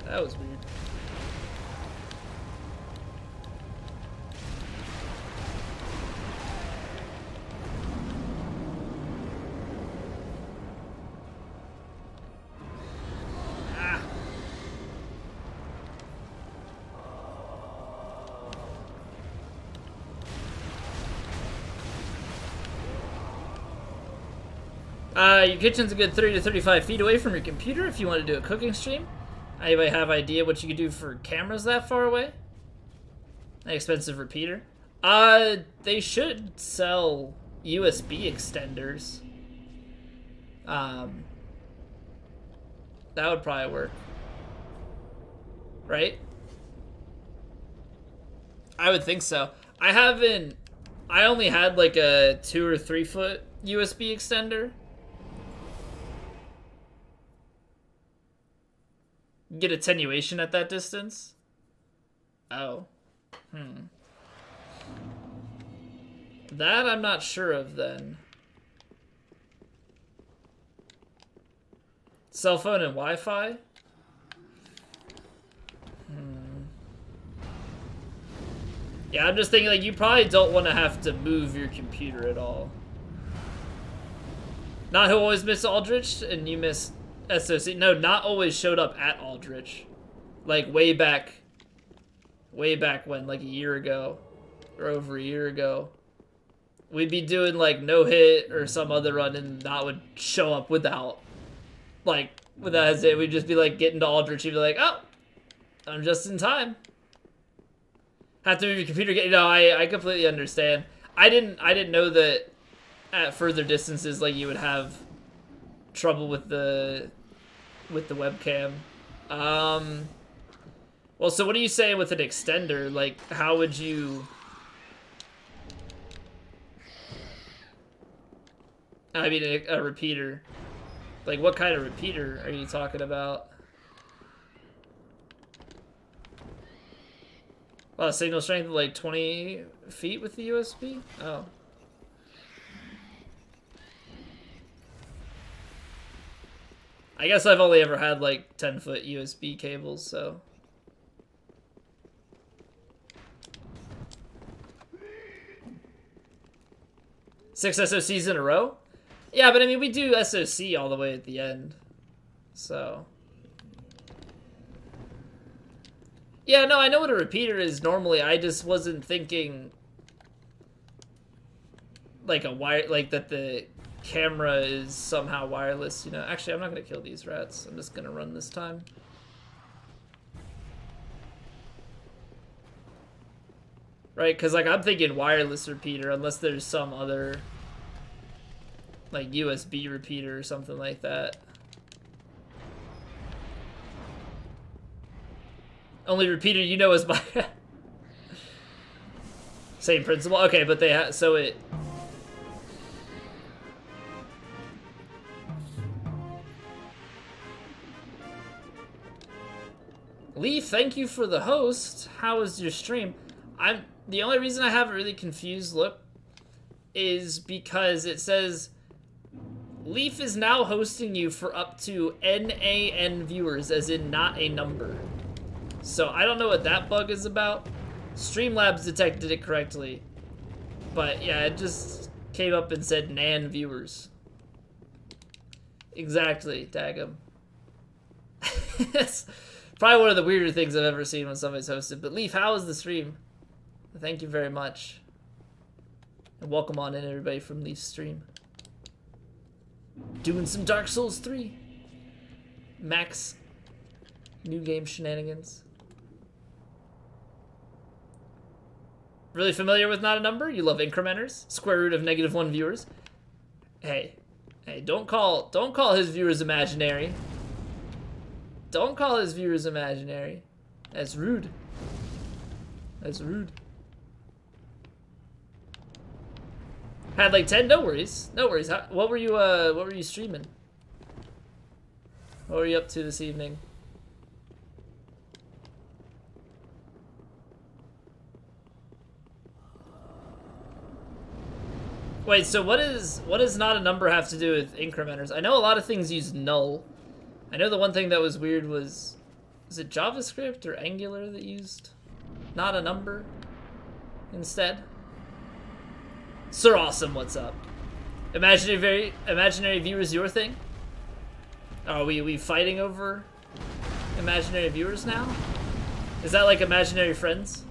A: That was weird. Your kitchen's a good 30 to 35 feet away from your computer if you want to do a cooking stream. Anybody have idea what you could do for cameras that far away? An expensive repeater? They should sell USB extenders. That would probably work. Right? I would think so. I only had like a 2 or 3 foot USB extender. Get attenuation at that distance? Oh. That I'm not sure of then. Cell phone and Wi-Fi? Yeah, I'm just thinking like you probably don't want to have to move your computer at all. Not who always missed Aldrich and you missed SOC. No, not always showed up at Aldrich. Like way back when, like a year ago or over a year ago. we'd be doing like no hit or some other run, and that would show up without hesitation. We'd just be like getting to Aldrich, you'd be like, oh, I'm just in time. Have to move your computer. I completely understand. I didn't know that at further distances, like, you would have trouble with the webcam. Well, so what are you saying with an extender? Like, how would you? I mean, a repeater. Like, what kind of repeater are you talking about? Well, signal strength of like 20 feet with the USB? Oh. I guess I've only ever had like 10-foot USB cables, so. Six SOCs in a row? Yeah, but I mean, we do SOC all the way at the end, so. Yeah, no, I know what a repeater is normally. I just wasn't thinking like a wire, like that the camera is somehow wireless, you know. Actually, I'm not gonna kill these rats. I'm just gonna run this time. Right, because like I'm thinking wireless repeater, unless there's some other like USB repeater or something like that. Only repeater you know is by same principle. Okay, but they have so it. Leaf, thank you for the host. How was your stream? The only reason I have a really confused look is because it says Leaf is now hosting you for up to NAN viewers, as in not a number. So I don't know what that bug is about. Streamlabs detected it correctly. But yeah, it just came up and said NAN viewers. Exactly, daggum. It's probably one of the weirder things I've ever seen when somebody's hosted. But Leaf, how was the stream? Thank you very much. And welcome on in, everybody, from Leaf's stream. Doing some Dark Souls 3. Max new game shenanigans. Really familiar with Not a Number? You love incrementers? Square root of -1 viewers? Hey, don't call his viewers imaginary. Don't call his viewers imaginary. That's rude. That's rude. Had like 10. No worries. No worries. What were you streaming? What were you up to this evening? Wait, so what does Not a Number have to do with incrementers? I know a lot of things use null. I know the one thing that was weird was it JavaScript or Angular that used Not a Number instead? Sir Awesome, what's up? Imaginary viewers your thing? Are we fighting over imaginary viewers now? Is that like imaginary friends?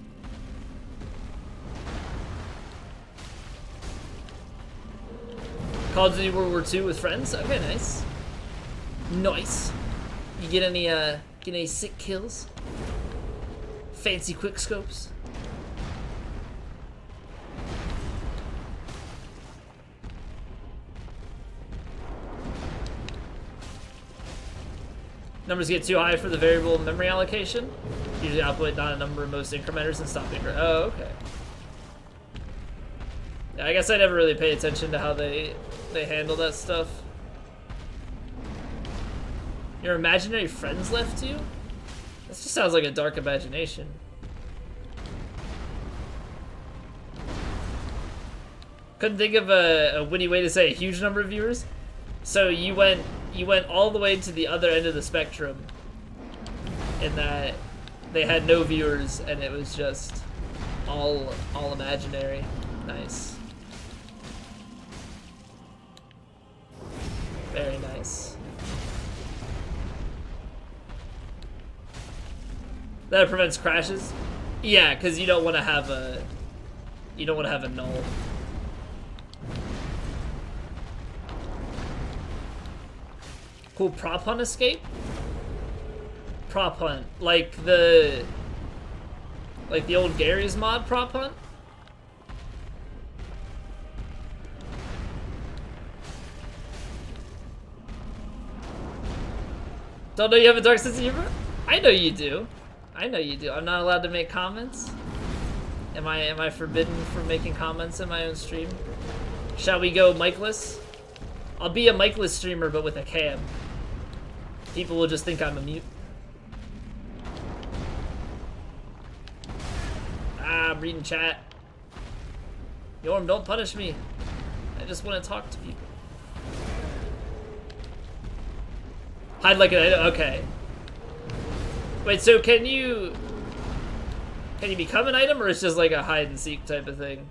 A: Call of Duty World War II with friends? Okay, nice. Nice. You get any sick kills? Fancy quick scopes? Numbers get too high for the variable memory allocation. Usually output not a number of most incrementers and stop increment. Oh, okay. Yeah, I guess I never really pay attention to how they handle that stuff. Your imaginary friends left you? This just sounds like a dark imagination. Couldn't think of a witty way to say a huge number of viewers. So you went all the way to the other end of the spectrum in that they had no viewers and it was just all imaginary. Nice. Very nice. That prevents crashes? Yeah, because you don't want to have a null. Cool prop hunt escape? Prop hunt. Like the old Gary's mod prop hunt? Don't know you have a dark sense of humor? I know you do. I know you do. I'm not allowed to make comments? Am I forbidden from making comments in my own stream? Shall we go mic-less? I'll be a mic-less streamer, but with a cam. People will just think I'm a mute. Ah, I'm reading chat. Yorm, don't punish me. I just want to talk to people. Hide like an item. Okay. Wait, so can you become an item, or it's just like a hide and seek type of thing?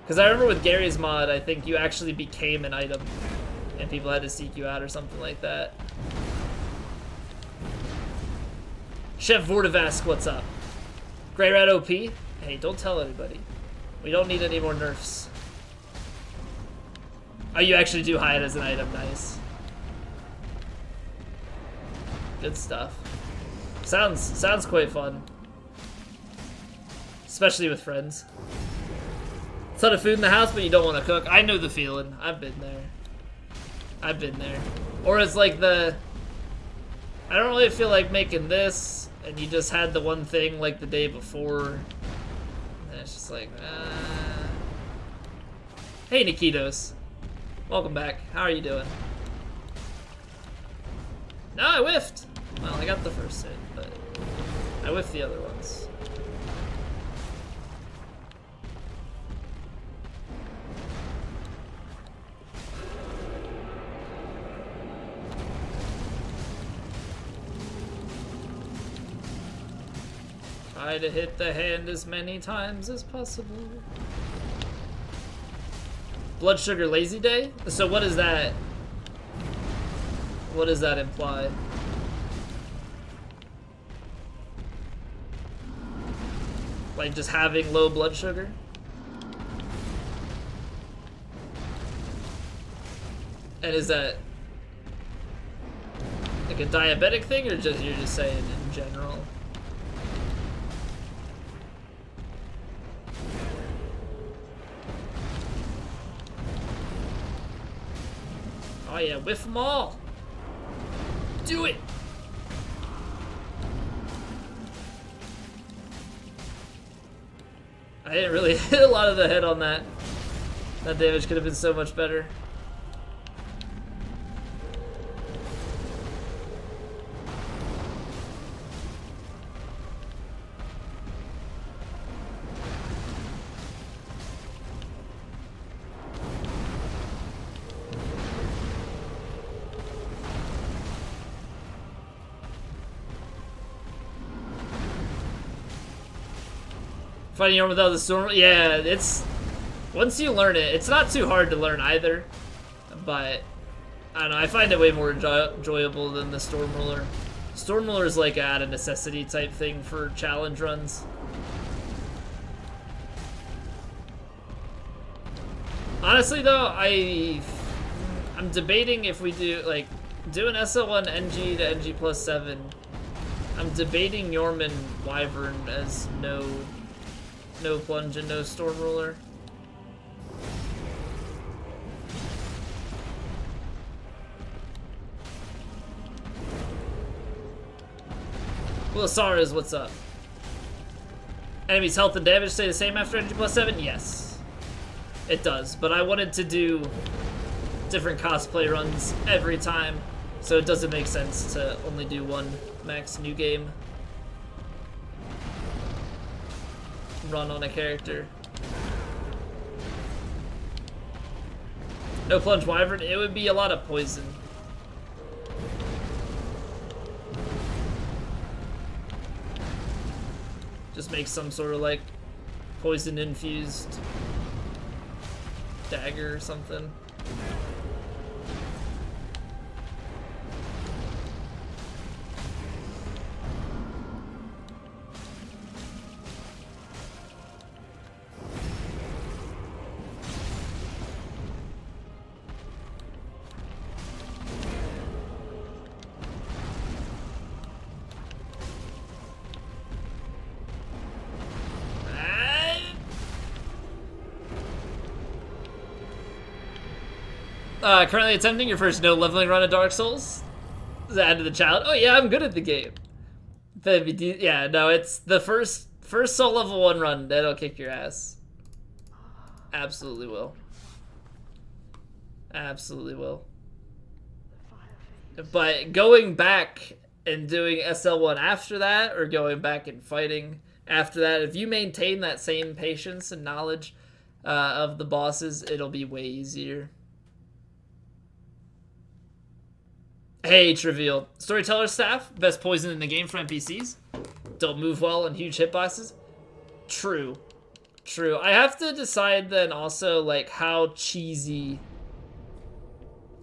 A: Because I remember with Gary's mod, I think you actually became an item, and people had to seek you out or something like that. Chef Vortivask, what's up? Greirat OP? Hey, don't tell anybody. We don't need any more nerfs. Oh, you actually do hide as an item. Nice. Good stuff. Sounds quite fun. Especially with friends. Ton of food in the house, but you don't want to cook. I know the feeling. I've been there. I've been there. Or it's like the... I don't really feel like making this, and you just had the one thing like the day before. And it's just like, Hey, Nikitos. Welcome back. How are you doing? No, I whiffed. Well, I got the first hit, but I whiffed the other ones. Try to hit the hand as many times as possible. Blood sugar lazy day? So what is that? What does that imply? Like just having low blood sugar? And is that like a diabetic thing, or just you're just saying in general? Oh yeah, whiff them all! Do it! I didn't really hit a lot of the head on that. That damage could have been so much better. Fighting Yorm without the storm, yeah, it's once you learn it, it's not too hard to learn either. But I don't know, I find it way more enjoyable than the Storm Ruler. Storm Ruler is like a out of necessity type thing for challenge runs. Honestly though, I'm debating if we do like do an SL1 NG to NG plus 7. I'm debating Yorm and Wyvern as no plunge and no Storm Ruler. Well, Sara's what's up? Enemies' health and damage stay the same after NG plus 7? Yes. It does, but I wanted to do different cosplay runs every time, so it doesn't make sense to only do one max new game run on a character. No plunge Wyvern, it would be a lot of poison. Just make some sort of like poison infused dagger or something. Currently attempting your first no leveling run of Dark Souls. Is that to the challenge? Oh yeah, I'm good at the game. Yeah, no, it's the first soul level 1 run that'll kick your ass. Absolutely will. Absolutely will. But going back and doing SL1 after that, or going back and fighting after that, if you maintain that same patience and knowledge of the bosses, it'll be way easier. Hey, Trivial. Storyteller staff, best poison in the game for NPCs. Don't move well in huge hitboxes. True. True. I have to decide then also, like, how cheesy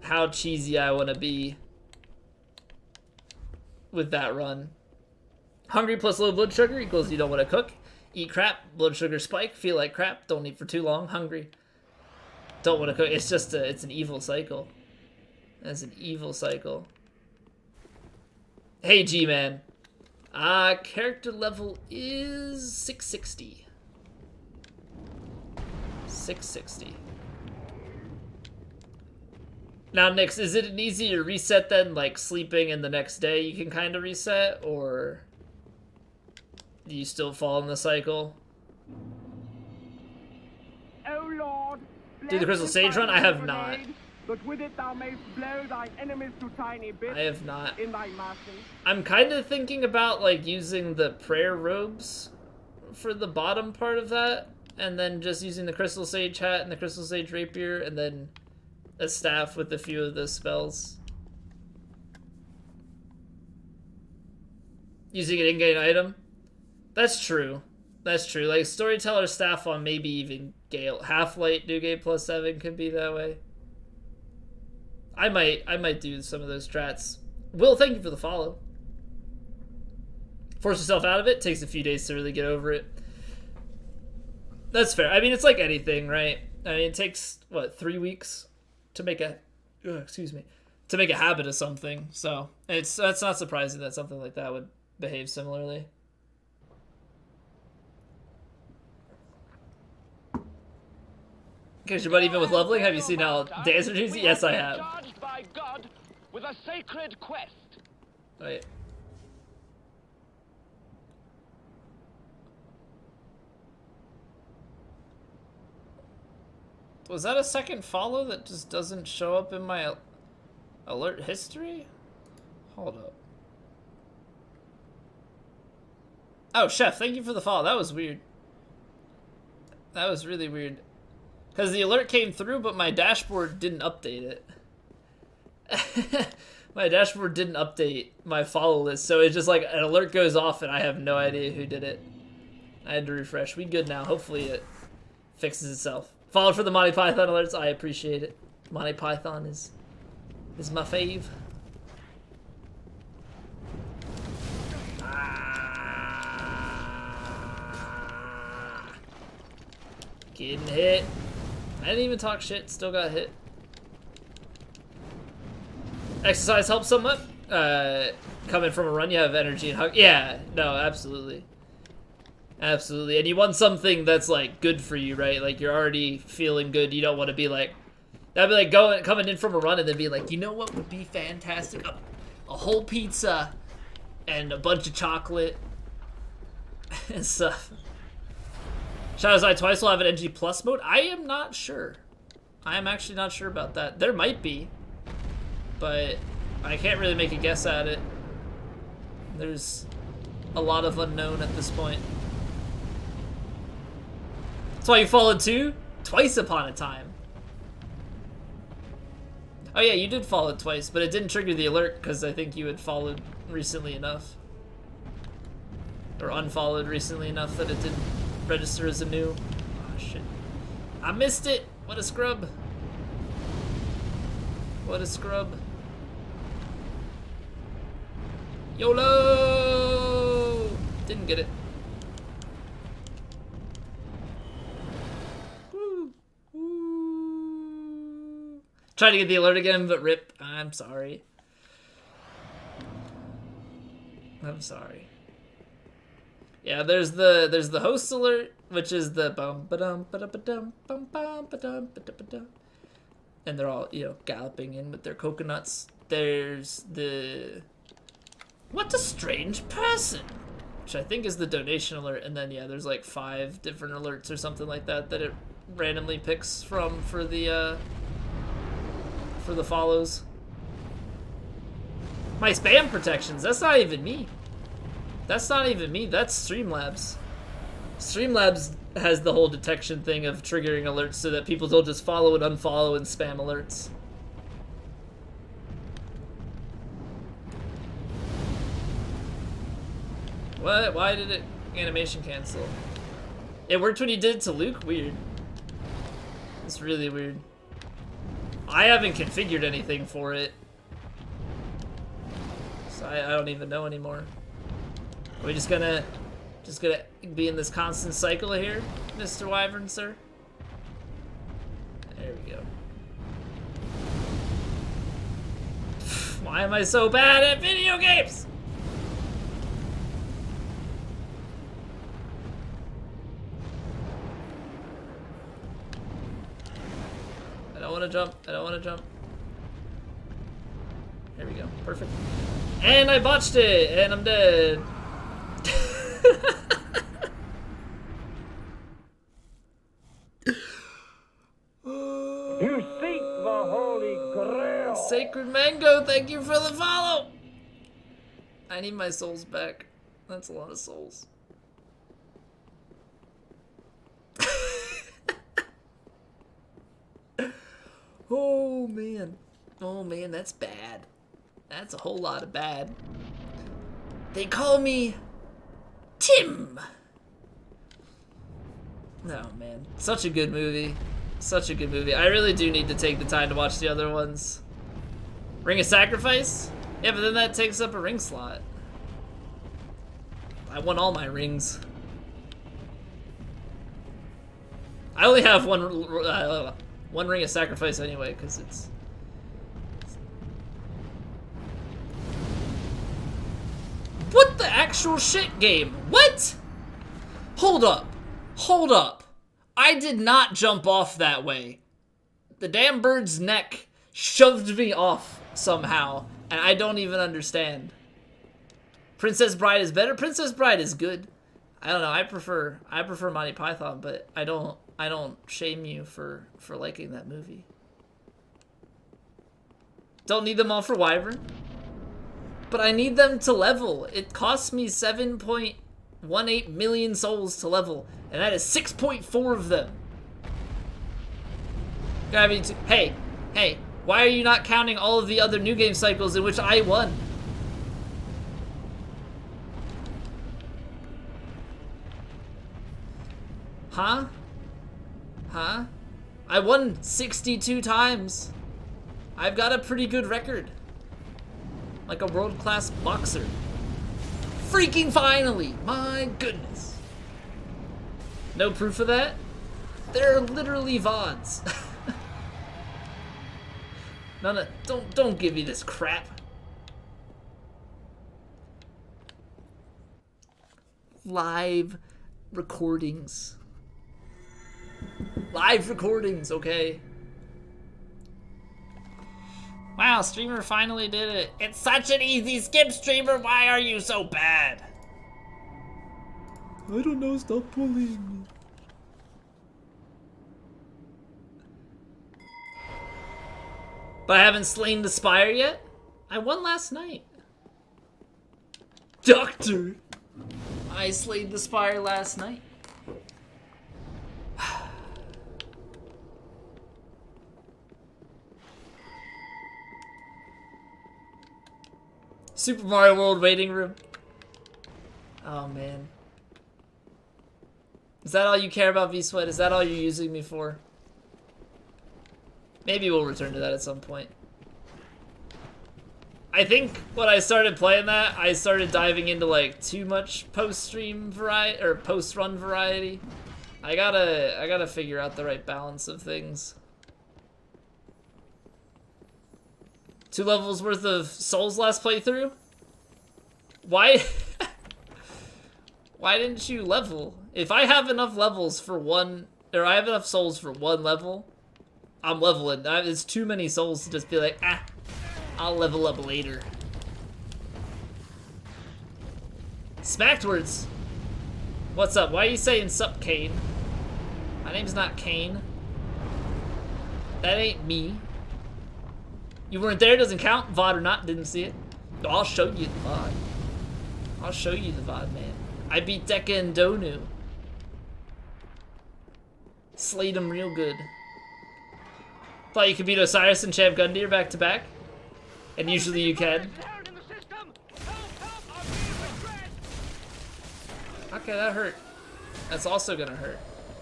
A: I want to be with that run. Hungry plus low blood sugar equals you don't want to cook. Eat crap, blood sugar spike, feel like crap, don't eat for too long, hungry. Don't want to cook. It's just it's an evil cycle. That's an evil cycle. Hey, G-Man. Character level is 660. 660. Now, Nix, is it an easier reset then, like sleeping and the next day you can kind of reset, or do you still fall in the cycle?
B: O Lord,
A: Do the Crystal Sage run? I have not.
B: But with it thou mayst blow thine enemies to tiny bits.
A: I have not.
B: In thy mercy.
A: I'm kind of thinking about like using the prayer robes for the bottom part of that, and then just using the Crystal Sage hat and the Crystal Sage rapier, and then a staff with a few of those spells. Using an in-game item? That's true. That's true. Like, Storyteller staff on maybe even Gale. Half-Light, New Game plus 7 could be that way. I might do some of those strats. Will, thank you for the follow. Force yourself out of it. Takes a few days to really get over it. That's fair. I mean, it's like anything, right? I mean, it takes, what, 3 weeks to make a to make a habit of something, so that's not surprising that something like that would behave similarly. Okay, your buddy even with leveling, have you seen how dance routines? Yes, I have.
F: Charged by God with a sacred quest.
A: Wait. Was that a second follow that just doesn't show up in my alert history? Hold up. Oh, Chef, thank you for the follow. That was weird. That was really weird. Because the alert came through, but my dashboard didn't update it. My dashboard didn't update my follow list, so it's just like an alert goes off and I have no idea who did it. I had to refresh. We good now. Hopefully it fixes itself. Followed for the Monty Python alerts. I appreciate it. Monty Python is my fave. Getting hit. I didn't even talk shit. Still got hit. Exercise helps somewhat. Coming from a run, you have energy and hug. Yeah, no, absolutely. Absolutely. And you want something that's like good for you, right? Like you're already feeling good. You don't want to be like, that'd be like coming in from a run and then being like, you know what would be fantastic? A whole pizza and a bunch of chocolate and stuff. Shadow's Eye twice will have an NG plus mode. I am not sure. I am actually not sure about that. There might be, but I can't really make a guess at it. There's a lot of unknown at this point. That's why you followed too? Twice upon a time. Oh yeah, you did follow twice, but it didn't trigger the alert because I think you had followed recently enough. Or unfollowed recently enough that it didn't register as a new. Oh shit. I missed it! What a scrub. What a scrub. YOLO! Didn't get it. Woo. Woo. Tried to get the alert again, but rip. I'm sorry. I'm sorry. Yeah, there's the host alert, which is the bum ba dum ba da ba dum bum bum ba dum ba da ba dum. and they're all, you know, galloping in with their coconuts. There's the what a strange person, which I think is the donation alert, and then yeah, there's like 5 different alerts or something like that that it randomly picks from for the follows. My spam protections, that's not even me. That's not even me, that's Streamlabs. Streamlabs has the whole detection thing of triggering alerts so that people don't just follow and unfollow and spam alerts. What? Why did it animation cancel? It worked when you did it to Luke? Weird. It's really weird. I haven't configured anything for it. So I don't even know anymore. Are we just gonna be in this constant cycle here, Mr. Wyvern, sir? There we go. Why am I so bad at video games? I don't want to jump. I don't want to jump. There we go. Perfect. And I botched it, and I'm dead.
B: You seek the Holy Grail.
A: Sacred Mango, thank you for the follow. I need my souls back. That's a lot of souls. Oh man. Oh man, that's bad. That's a whole lot of bad. They call me Tim. Oh man, such a good movie. Such a good movie. I really do need to take the time to watch the other ones. Ring of Sacrifice? Yeah, but then that takes up a ring slot. I won all my rings. I only have one Ring of Sacrifice anyway, because it's... What the actual shit game? What? Hold up. Hold up. I did not jump off that way. The damn bird's neck shoved me off somehow, and I don't even understand. Princess Bride is better. Princess Bride is good. I don't know. I prefer Monty Python, but I don't shame you for liking that movie. Don't need them all for Wyvern, but I need them to level. It costs me 7.18 million souls to level, and that is 6.4 of them. Hey, why are you not counting all of the other new game cycles in which I won? Huh? Huh? I won 62 times. I've got a pretty good record. Like a world-class boxer. Freaking finally! My goodness. No proof of that? They're literally VODs. No, don't give me this crap. Live recordings. Live recordings, okay. Wow, streamer finally did it. It's such an easy skip, streamer. Why are you so bad? I don't know, stop bullying me. But I haven't slain the spire yet? I won last night. Doctor! I slayed the spire last night. Super Mario World waiting room. Oh man. Is that all you care about, V-Sweat? Is that all you're using me for? Maybe we'll return to that at some point. I think when I started playing that, I started diving into like too much post-stream variety or post-run variety. I gotta figure out the right balance of things. 2 levels worth of souls last playthrough? Why? Why didn't you level? If I have enough levels for one, or I have enough souls for 1 level, I'm leveling. There's too many souls to just be like, ah, I'll level up later. Smacked words. What's up? Why are you saying sup, Kane? My name's not Kane. That ain't me. You weren't there, doesn't count. VOD or not, didn't see it. I'll show you the VOD. I'll show you the VOD, man. I beat Dekka and Donu. Slayed him real good. Thought you could beat Osiris and Champ Gundyr back to back. And usually you can. Okay, that hurt. That's also gonna hurt.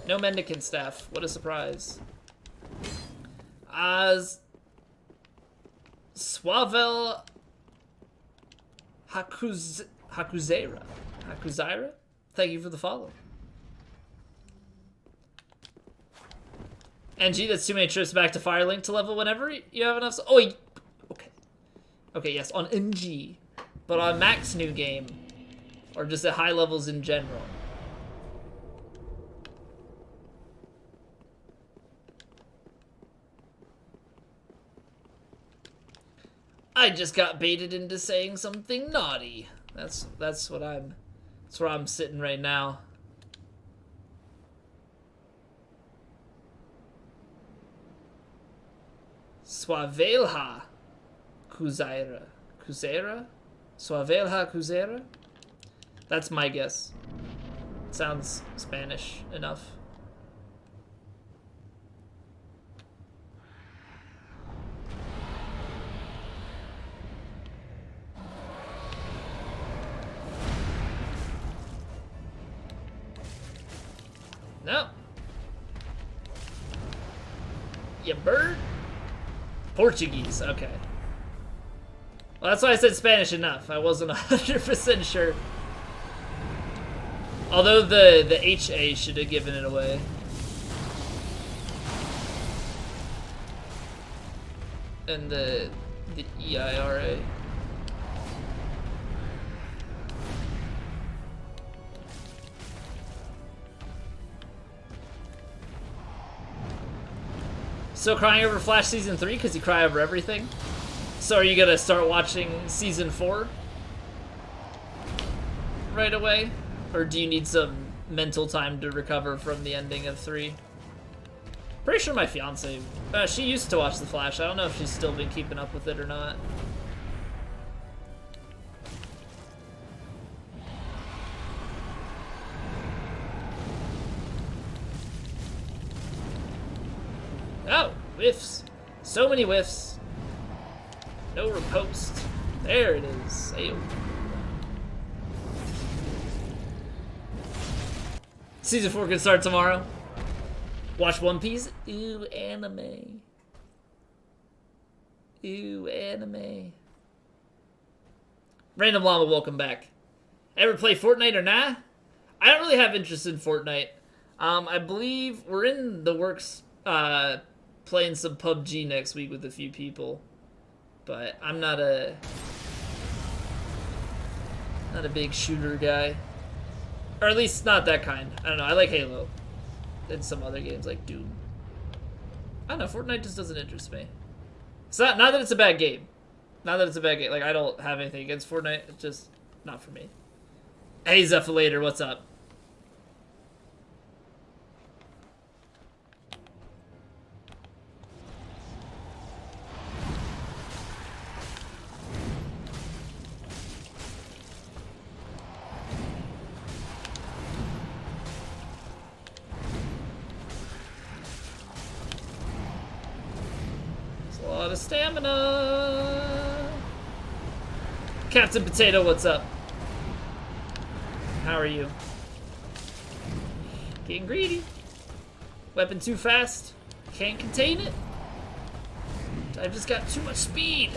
A: No Mendicant staff. What a surprise. Swavel Hakuzera. Thank you for the follow. NG, that's too many trips back to Firelink to level whenever you have enough. Oh, okay. Okay, yes, on NG. But on Max New Game, or just at high levels in general. I just got baited into saying something naughty. That's where I'm sitting right now. Swavelha Kuzera. Swavelha Kuzera? That's my guess. Sounds Spanish enough. No. You bird? Portuguese, okay. Well, that's why I said Spanish enough. I wasn't 100% sure. Although the HA should have given it away. And the EIRA. Still crying over Flash Season 3 because you cry over everything? So are you gonna start watching Season 4 right away? Or do you need some mental time to recover from the ending of 3? Pretty sure my fiance, she used to watch The Flash. I don't know if she's still been keeping up with it or not. Oh, whiffs. So many whiffs. No riposte. There it is. Ayo. Season 4 can start tomorrow. Watch One Piece. Ooh, anime. Ooh, anime. Random Llama, welcome back. Ever play Fortnite or nah? I don't really have interest in Fortnite. I believe we're in the works playing some PUBG next week with a few people. But I'm not a big shooter guy. Or at least not that kind. I don't know, I like Halo. And some other games like Doom. I don't know, Fortnite just doesn't interest me. It's not that it's a bad game. Not that it's a bad game. Like, I don't have anything against Fortnite. It's just not for me. Hey, Zephylator, what's up? A lot of stamina. Captain Potato, what's up? How are you? Getting greedy. Weapon too fast. Can't contain it. I've just got too much speed.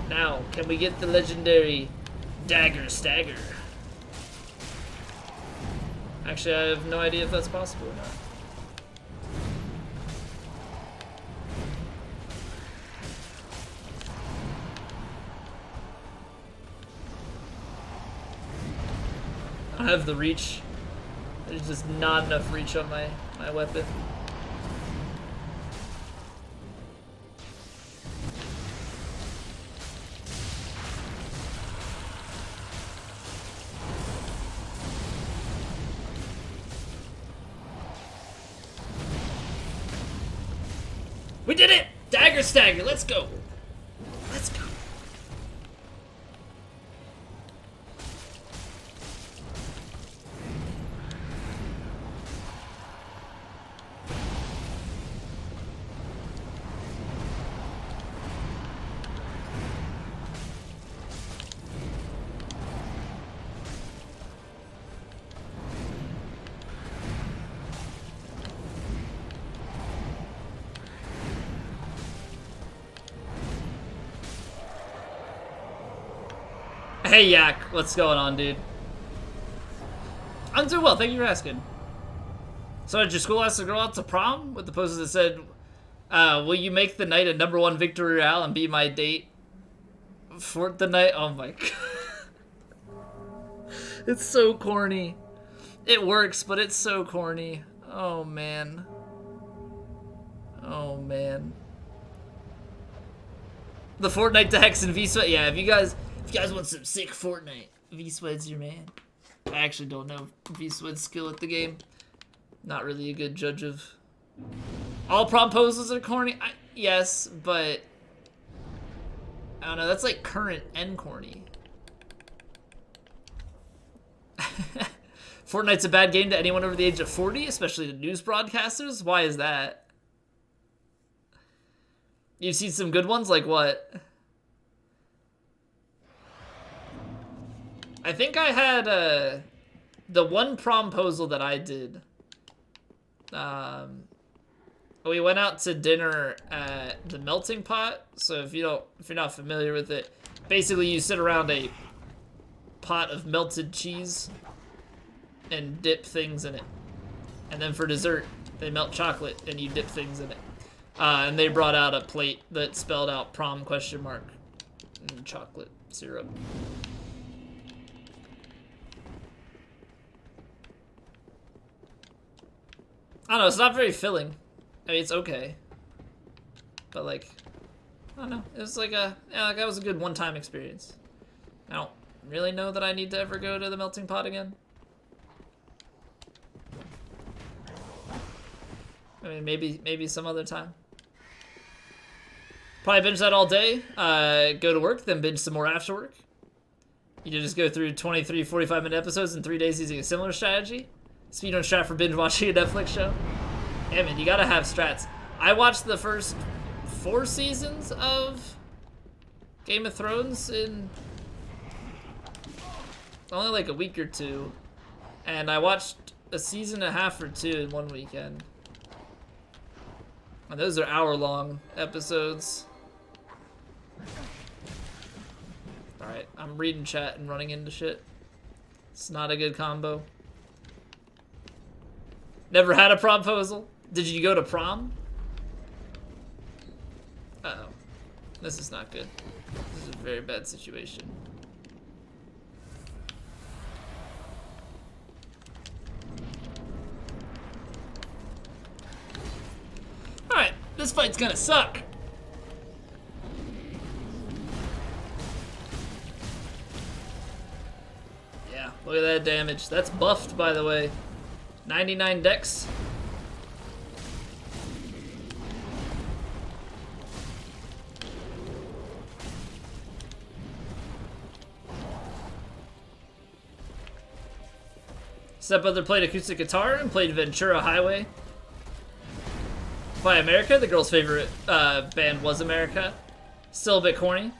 A: Now, can we get the legendary Dagger Stagger? Actually, I have no idea if that's possible or not. I have the reach There's just not enough reach on my weapon. We did it! Dagger stagger, let's go! Let's go. Hey Yak, what's going on, dude? I'm doing well, thank you for asking. So did your school ask the girl out to prom with the poster that said, will you make the night a #1 victory royale and be my date for the night? Oh my god. It's so corny. It works, but it's so corny. Oh man. Oh man. The Fortnite to Hex and V-Sweat, yeah, if you guys want some sick Fortnite, V-Sweat's your man. I actually don't know V-Sweat's skill at the game. Not really a good judge of... All promposals are corny? Yes, but... I don't know, that's like current and corny. Fortnite's a bad game to anyone over the age of 40, especially to news broadcasters? Why is that? You've seen some good ones? Like what? I think I had the one promposal that I did. We went out to dinner at the Melting Pot. So if you're not familiar with it, basically you sit around a pot of melted cheese and dip things in it. And then for dessert, they melt chocolate and you dip things in it. And they brought out a plate that spelled out prom ? And chocolate syrup. I don't know, it's not very filling. I mean, it's okay. But like, I don't know. It was like that was a good one-time experience. I don't really know that I need to ever go to the Melting Pot again. I mean, maybe some other time. Probably binge that all day, go to work, then binge some more after work. You just go through 23, 45-minute episodes in 3 days using a similar strategy. Speedrun strat for binge watching a Netflix show. Yeah, man, you gotta have strats. I watched the first 4 seasons of Game of Thrones in only like a week or two. And I watched a season and a half or 2 in one weekend. And those are hour-long episodes. Alright, I'm reading chat and running into shit. It's not a good combo. Never had a promposal? Did you go to prom? Uh-oh. This is not good. This is a very bad situation. Alright, this fight's gonna suck. Yeah, look at that damage. That's buffed, by the way. 99 dex. Stepbrother played acoustic guitar and played Ventura Highway by America. The girl's favorite band was America. Still a bit corny,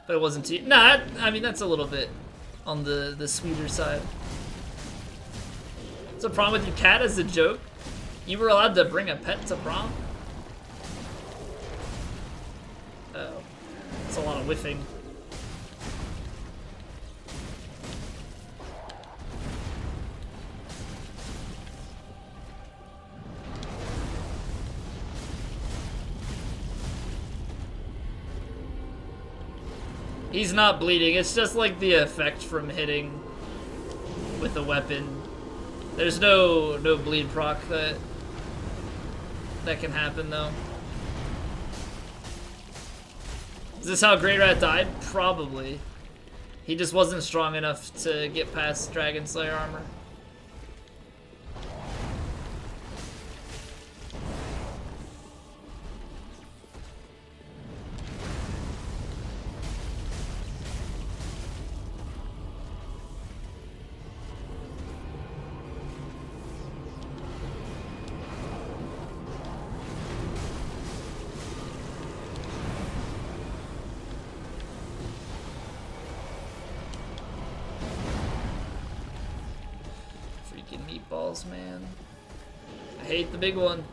A: but it wasn't too... Nah, I mean, that's a little bit on the sweeter side. What's the problem with your cat as a joke? You were allowed to bring a pet to prom? Uh-oh. That's a lot of whiffing. He's not bleeding, it's just like the effect from hitting with a weapon There's no bleed proc that can happen though. Is this how Greirat died? Probably. He just wasn't strong enough to get past Dragon Slayer armor. Meatballs, man. I hate the big one.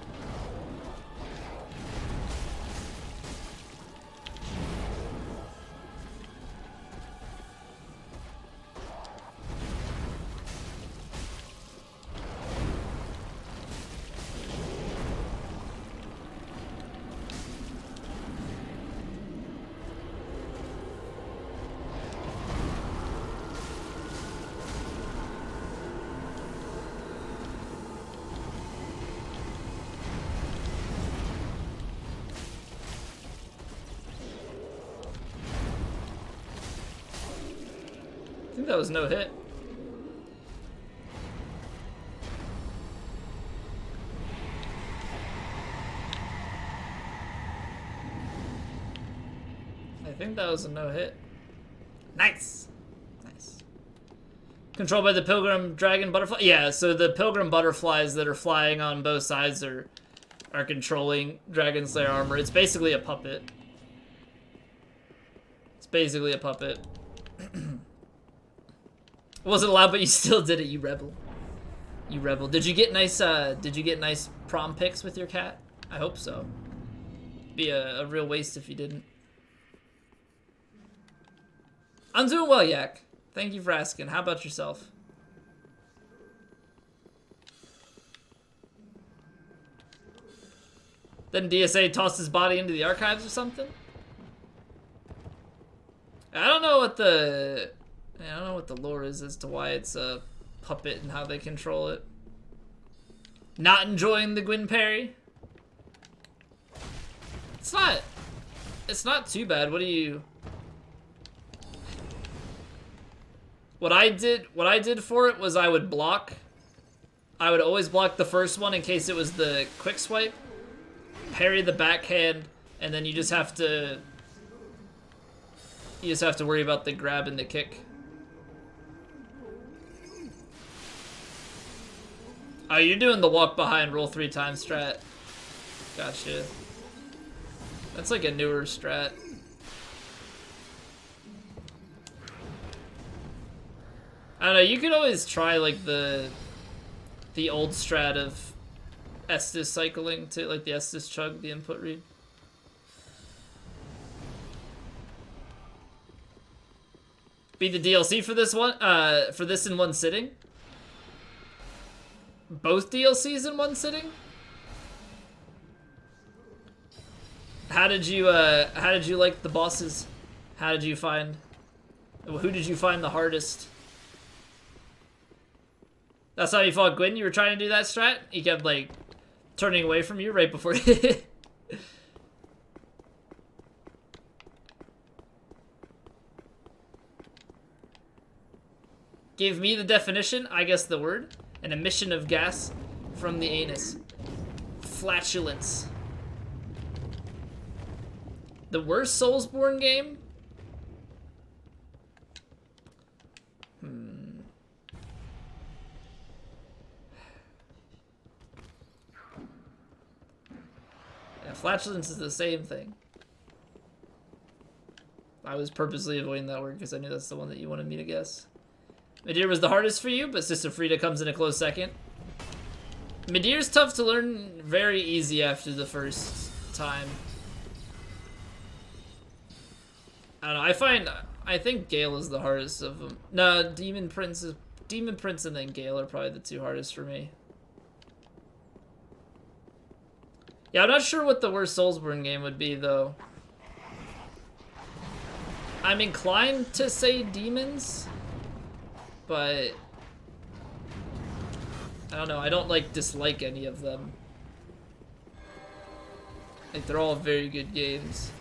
A: I think that was no hit. I think that was a no hit. Nice! Nice. Controlled by the Pilgrim Dragon Butterfly? Yeah, so the Pilgrim Butterflies that are flying on both sides are controlling Dragon Slayer armor. It's basically a puppet. It's basically a puppet. It wasn't allowed, but you still did it, you rebel. You rebel. Did you get nice prom pics with your cat? I hope so. Be a real waste if you didn't. I'm doing well, Yak. Thank you for asking. How about yourself? Then DSA tossed his body into the archives or something? I don't know what the lore is as to why it's a puppet and how they control it. Not enjoying the Gwyn parry? It's not too bad. What I did for it was I would block. I would always block the first one in case it was the quick swipe. Parry the backhand, and then you just have to worry about the grab and the kick. Oh, you're doing the walk behind, roll 3 times strat. Gotcha. That's like a newer strat. I don't know, you could always try like the old strat of Estus cycling to like the Estus chug, the input read. Beat the DLC for this one, for this in one sitting? Both DLCs in one sitting? How did you like the bosses? How did you find, who did you find the hardest? That's how you fought Gwyn? You were trying to do that strat? He kept like turning away from you right before Give me the definition, I guess the word. An emission of gas from the anus. Flatulence. The worst Soulsborne game? Yeah, flatulence is the same thing. I was purposely avoiding that word because I knew that's the one that you wanted me to guess. Midir was the hardest for you, but Sister Frida comes in a close second. Midir's tough to learn, very easy after the first time. I don't know, I think Gale is the hardest of them. No, Demon Prince and then Gale are probably the 2 hardest for me. Yeah, I'm not sure what the worst Soulsborne game would be, though. I'm inclined to say Demons, but I don't know. I don't like dislike any of them. Like they're all very good games.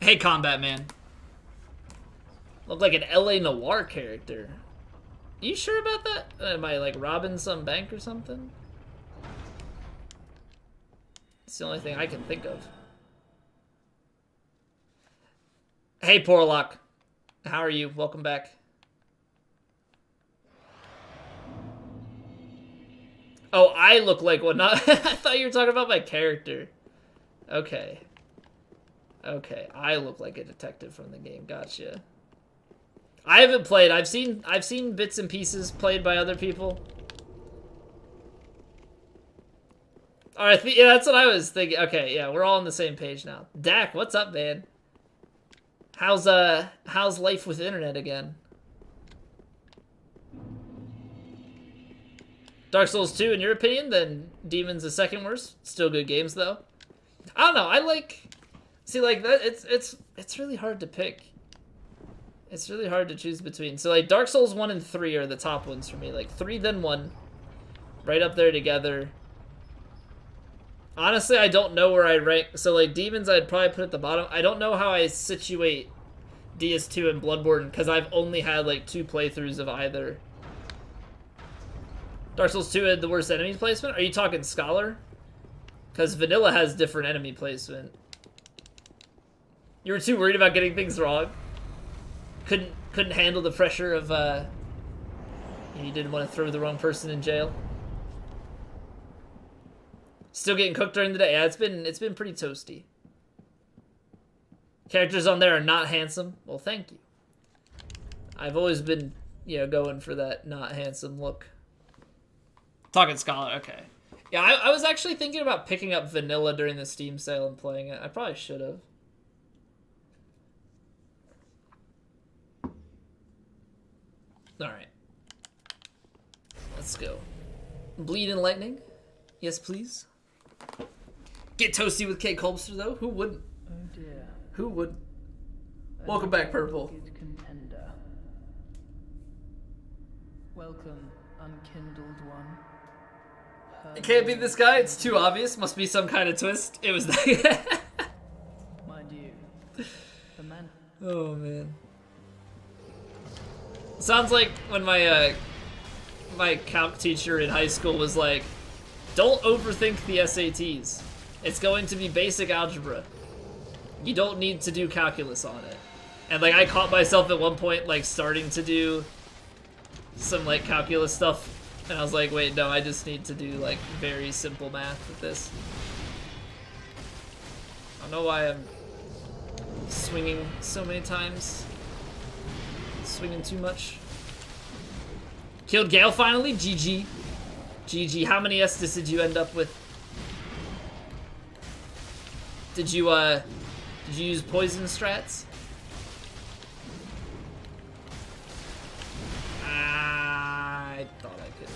A: Hey, Combat Man. Look like an LA Noire character. You sure about that? Am I like robbing some bank or something? It's the only thing I can think of. Hey, Porlock. How are you? Welcome back. Oh, I look like one. Not I thought you were talking about my character. Okay. Okay, I look like a detective from the game. Gotcha. I haven't played. I've seen bits and pieces played by other people. All right, yeah, that's what I was thinking. Okay, yeah, we're all on the same page now. Dak, what's up, man? How's life with internet again? Dark Souls 2, in your opinion, then Demon's the second worst. Still good games though. I don't know. I like. See, like that. It's really hard to pick. It's really hard to choose between. So like Dark Souls 1 and 3 are the top ones for me. Like 3 then 1, right up there together. Honestly, I don't know where I rank. So like Demons, I'd probably put at the bottom. I don't know how I situate DS2 and Bloodborne because I've only had like 2 playthroughs of either. Dark Souls 2 had the worst enemy placement. Are you talking Scholar? Because Vanilla has different enemy placement. You were too worried about getting things wrong. Couldn't handle the pressure of you didn't want to throw the wrong person in jail. Still getting cooked during the day. Yeah, it's been pretty toasty. Characters on there are not handsome. Well, thank you. I've always been, going for that not handsome look. Talking Scholar, okay. Yeah, I was actually thinking about picking up Vanilla during the Steam sale and playing it. I probably should have. Alright. Let's go. Bleed and Lightning. Yes, please. Get toasty with Kate Colbster, though. Who wouldn't?
G: Oh dear.
A: Who would? Welcome back, Purple.
G: Good contender. Welcome, unkindled one.
A: It can't be this guy. It's too obvious. Must be some kind of twist. It was that.
G: Mind you, the man.
A: Oh man. Sounds like when my my calc teacher in high school was like, "Don't overthink the SATs. It's going to be basic algebra. You don't need to do calculus on it." And like I caught myself at one point like starting to do some like calculus stuff, and I was like, "Wait, no, I just need to do like very simple math with this." I don't know why I'm swinging so many times. Swinging too much. Killed Gale finally. GG. GG. How many Estus did you end up with? Did you use poison strats? I thought I could.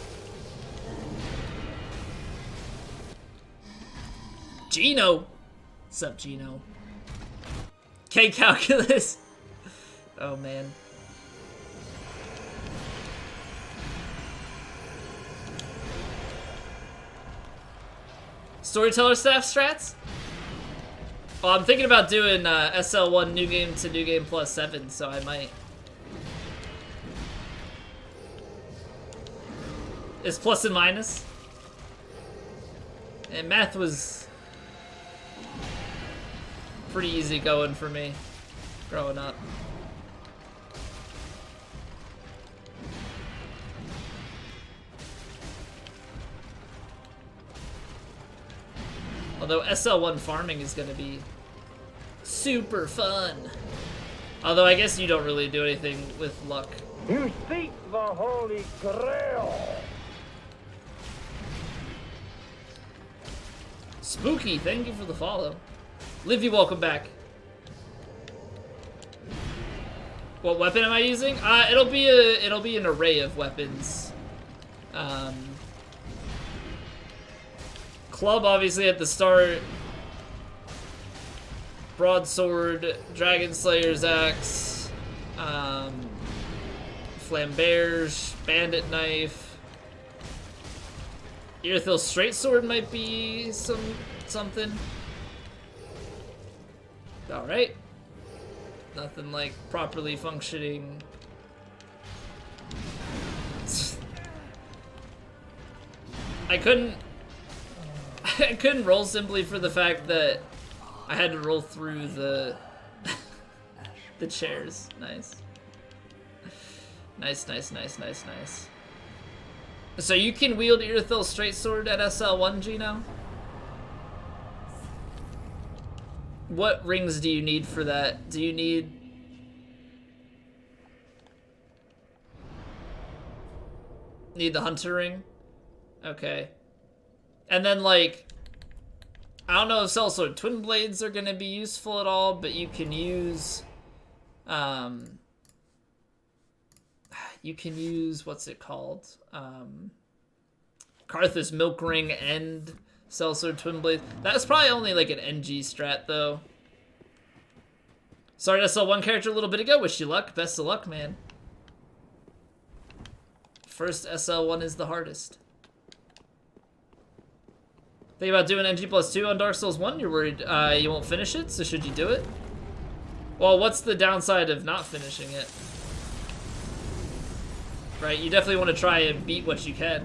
A: Gino. What's up, Gino? K calculus. Oh man. Storyteller staff strats? Well, I'm thinking about doing SL1 new game to new game plus 7, so I might. Is plus and minus? And math was pretty easy going for me growing up. Although SL1 farming is going to be super fun. Although I guess you don't really do anything with luck.
B: You seek the Holy Grail.
A: Spooky, thank you for the follow. Livy, welcome back. What weapon am I using? It'll be an array of weapons. Club obviously at the start. Broadsword, Dragon Slayer's Axe, Flamberge, Bandit Knife. Irithil's Straight Sword might be something. Alright. Nothing like properly functioning. I couldn't roll simply for the fact that I had to roll through the the chairs. Nice. Nice. So you can wield Irithil's Straight Sword at SL1G now? What rings do you need for that? Do you need... Need the Hunter ring? Okay. And then, like... I don't know if Sellsword Twin Blades are gonna be useful at all, but you can use... You can use... What's it called? Karthus Milk Ring and... Sellsword Twin Blades. That's probably only like an NG strat, though. Sorry to sell one character a little bit ago. Wish you luck. Best of luck, man. First SL1 is the hardest. Think about doing NG+2 on Dark Souls 1? You're worried you won't finish it, so should you do it? Well, what's the downside of not finishing it? Right, you definitely want to try and beat what you can.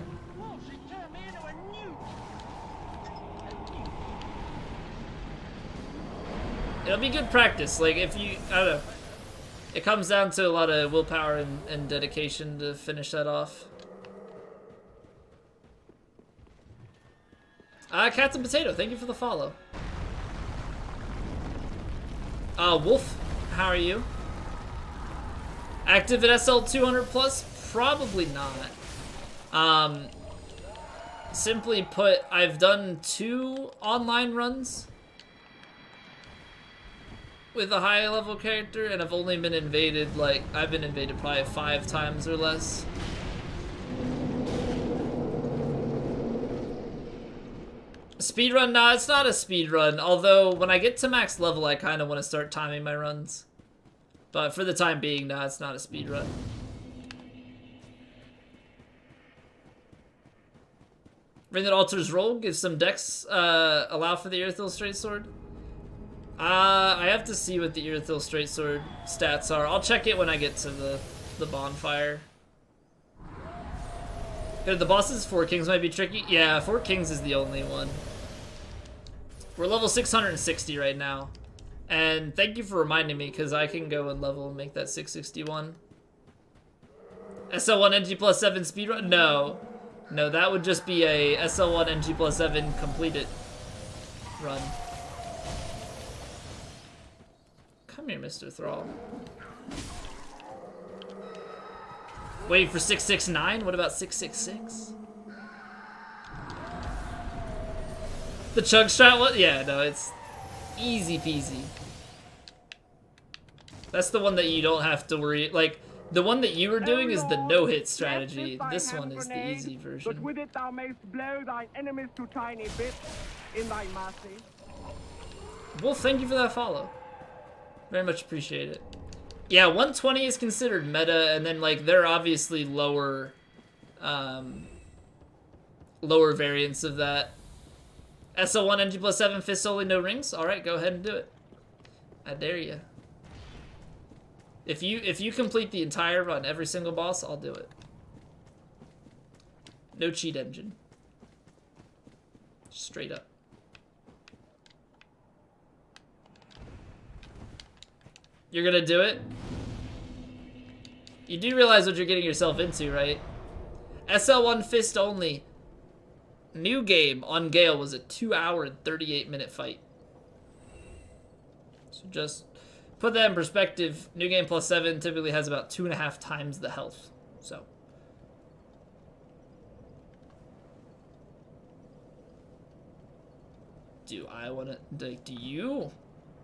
A: It'll be good practice. Like, if you... I don't know. It comes down to a lot of willpower and dedication to finish that off. Captain Potato, thank you for the follow. Wolf, how are you? Active at SL 200 plus? Probably not. Simply put, I've done 2 online runs with a high level character, and I've only been invaded, like, I've been invaded probably 5 times or less. Speedrun? Nah, it's not a speedrun, although when I get to max level, I kind of want to start timing my runs. But for the time being, nah, it's not a speedrun. Ring that alters roll, gives some dex, allow for the Irithil Straight Sword. I have to see what the Irithil Straight Sword stats are. I'll check it when I get to the bonfire. Good, the bosses, 4 Kings might be tricky. Yeah, 4 Kings is the only one. We're level 660 right now. And thank you for reminding me, because I can go and level and make that 661. SL1 NG plus 7 speedrun? No. No, that would just be a SL1 NG plus 7 completed run. Come here, Mr. Thrall. Waiting for 669? What about 666? The chug strat? What? Yeah, no, it's easy peasy. That's the one that you don't have to worry. Like, the one that you were doing is the no-hit strategy. This one is the easy version.
B: But with it thou mayst blow thine enemies to tiny bits in thy mercy.
A: Wolf, thank you for that follow. Very much appreciate it. Yeah, 120 is considered meta, and then, like, there are obviously lower, lower variants of that. SL1 NG plus 7, fist only, no rings? Alright, go ahead and do it. I dare you. If you complete the entire run, every single boss, I'll do it. No cheat engine. Straight up. You're gonna do it? You do realize what you're getting yourself into, right? SL1 fist only. New game on Gale was a 2-hour and 38-minute fight. So just put that in perspective. New game plus 7 typically has about 2.5 times the health. So. Do I want to, like, do you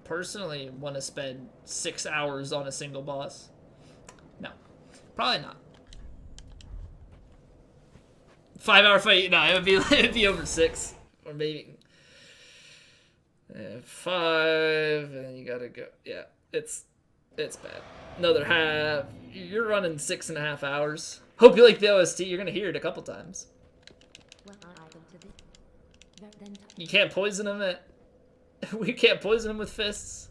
A: personally want to spend 6 hours on a single boss? No, probably not. 5-hour fight? No, it'd be over 6, or maybe 5, and then you gotta go. Yeah, it's bad. Another half. You're running 6.5 hours. Hope you like the OST. You're gonna hear it a couple times. You can't poison him at. We can't poison him with fists.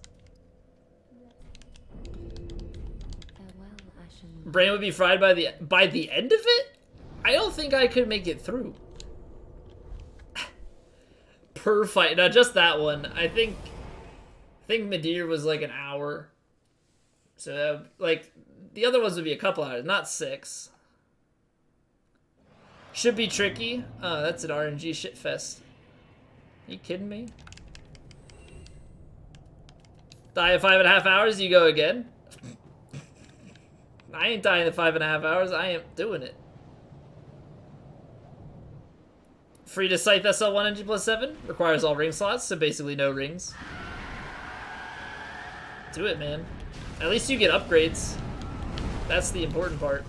A: Brain would be fried by the end of it. I don't think I could make it through. Per fight. Now just that one. I think Midir was like an hour. So like the other ones would be a couple hours, not 6. Should be tricky. Oh, that's an RNG shitfest. You kidding me? Die in 5.5 hours, you go again? I ain't dying in 5.5 hours, I am doing it. Free to Scythe SL1 NG plus 7. Requires all ring slots, so basically no rings. Do it, man. At least you get upgrades. That's the important part.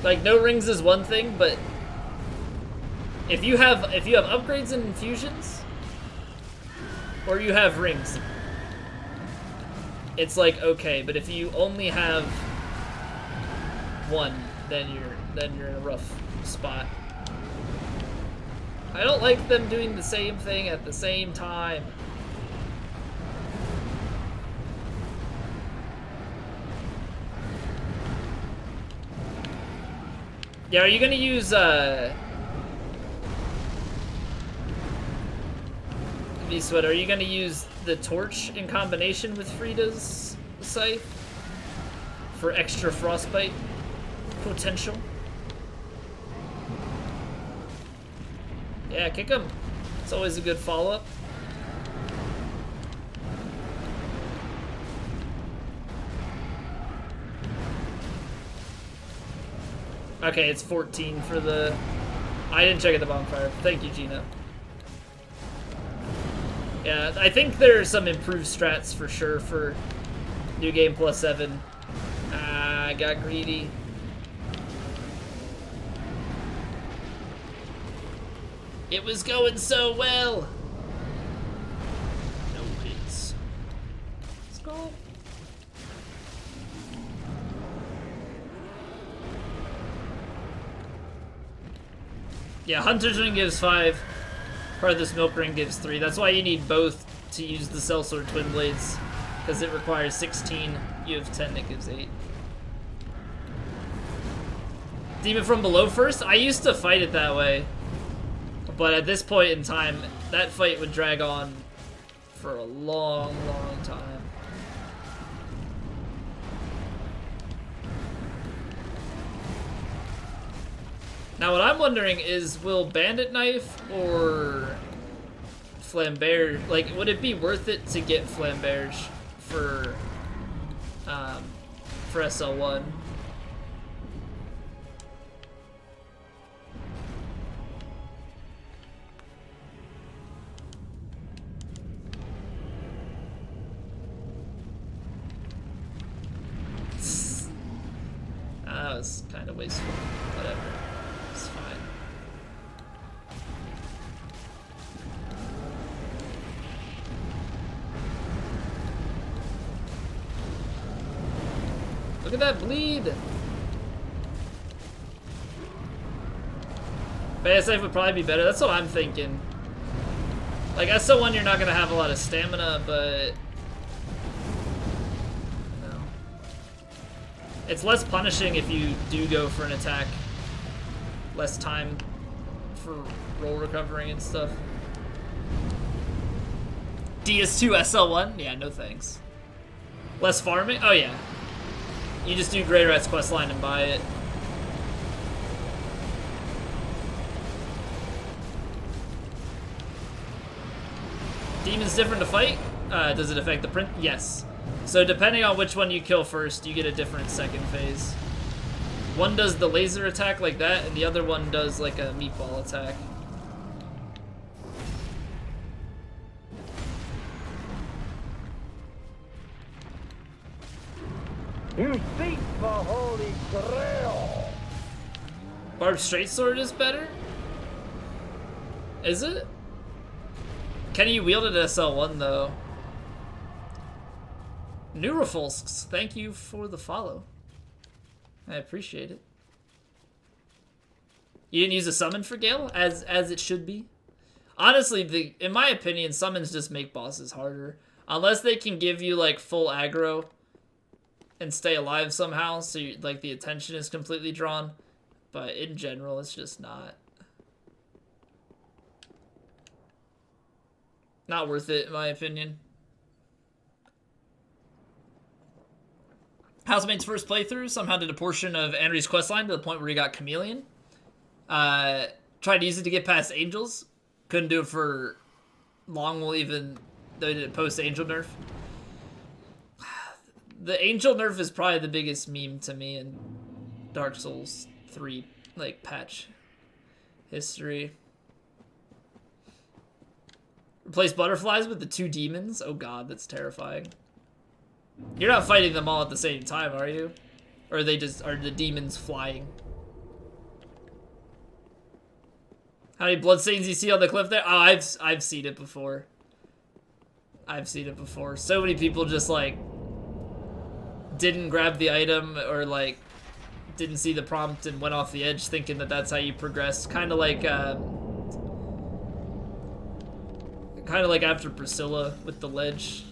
A: Like, no rings is one thing, but if you have upgrades and infusions, or you have rings, it's like okay. But if you only have one, then you're in a rough spot. I don't like them doing the same thing at the same time. Yeah, are you gonna use V-Sweat, are you gonna use the torch in combination with Frida's scythe for extra frostbite potential? Yeah, kick him. It's always a good follow-up. Okay, it's 14 for the... I didn't check at the bonfire. Thank you, Gina. Yeah, I think there are some improved strats for sure for New Game Plus 7. I got greedy. It was going so well. No hits. Let's go. Yeah, Hunter's Ring gives 5. Part of this Milk Ring gives 3. That's why you need both to use the Sellsword Twin Blades, because it requires 16. You have 10, it gives 8. Demon from Below first? I used to fight it that way, but at this point in time, that fight would drag on for a long, long time. Now what I'm wondering is, will Bandit Knife or Flamberge, like, would it be worth it to get Flamberge for SL1? That was kind of wasteful. Whatever. It's fine. Look at that bleed! BSF would probably be better. That's what I'm thinking. Like, SO1, you're not going to have a lot of stamina, but... It's less punishing if you do go for an attack. Less time for roll recovering and stuff. DS2 SL1? Yeah, no thanks. Less farming? Oh yeah. You just do Greirat's questline and buy it. Demon's different to fight? Does it affect the print? Yes. So depending on which one you kill first, you get a different second phase. One does the laser attack like that, and the other one does like a meatball attack.
B: You seek the Holy Grail!
A: Barbed Straight Sword is better? Is it? Can you wield it at SL1 though? Neurofolsks, thank you for the follow. I appreciate it. You didn't use a summon for Gale, as it should be. Honestly, in my opinion, summons just make bosses harder. Unless they can give you like full aggro and stay alive somehow, so like the attention is completely drawn. But in general, it's just not worth it, in my opinion. Housemate's first playthrough somehow did a portion of Henry's questline to the point where he got Chameleon. Tried to use it to get past Angels. Couldn't do it for long, even though he did it post Angel nerf. The Angel nerf is probably the biggest meme to me in Dark Souls 3 like patch history. Replace butterflies with the 2 demons? Oh god, that's terrifying. You're not fighting them all at the same time, are you? Or are the demons flying? How many bloodstains you see on the cliff there? Oh, I've seen it before. I've seen it before. So many people just like didn't grab the item or like didn't see the prompt and went off the edge thinking that that's how you progress. Kind of like after Priscilla with the ledge.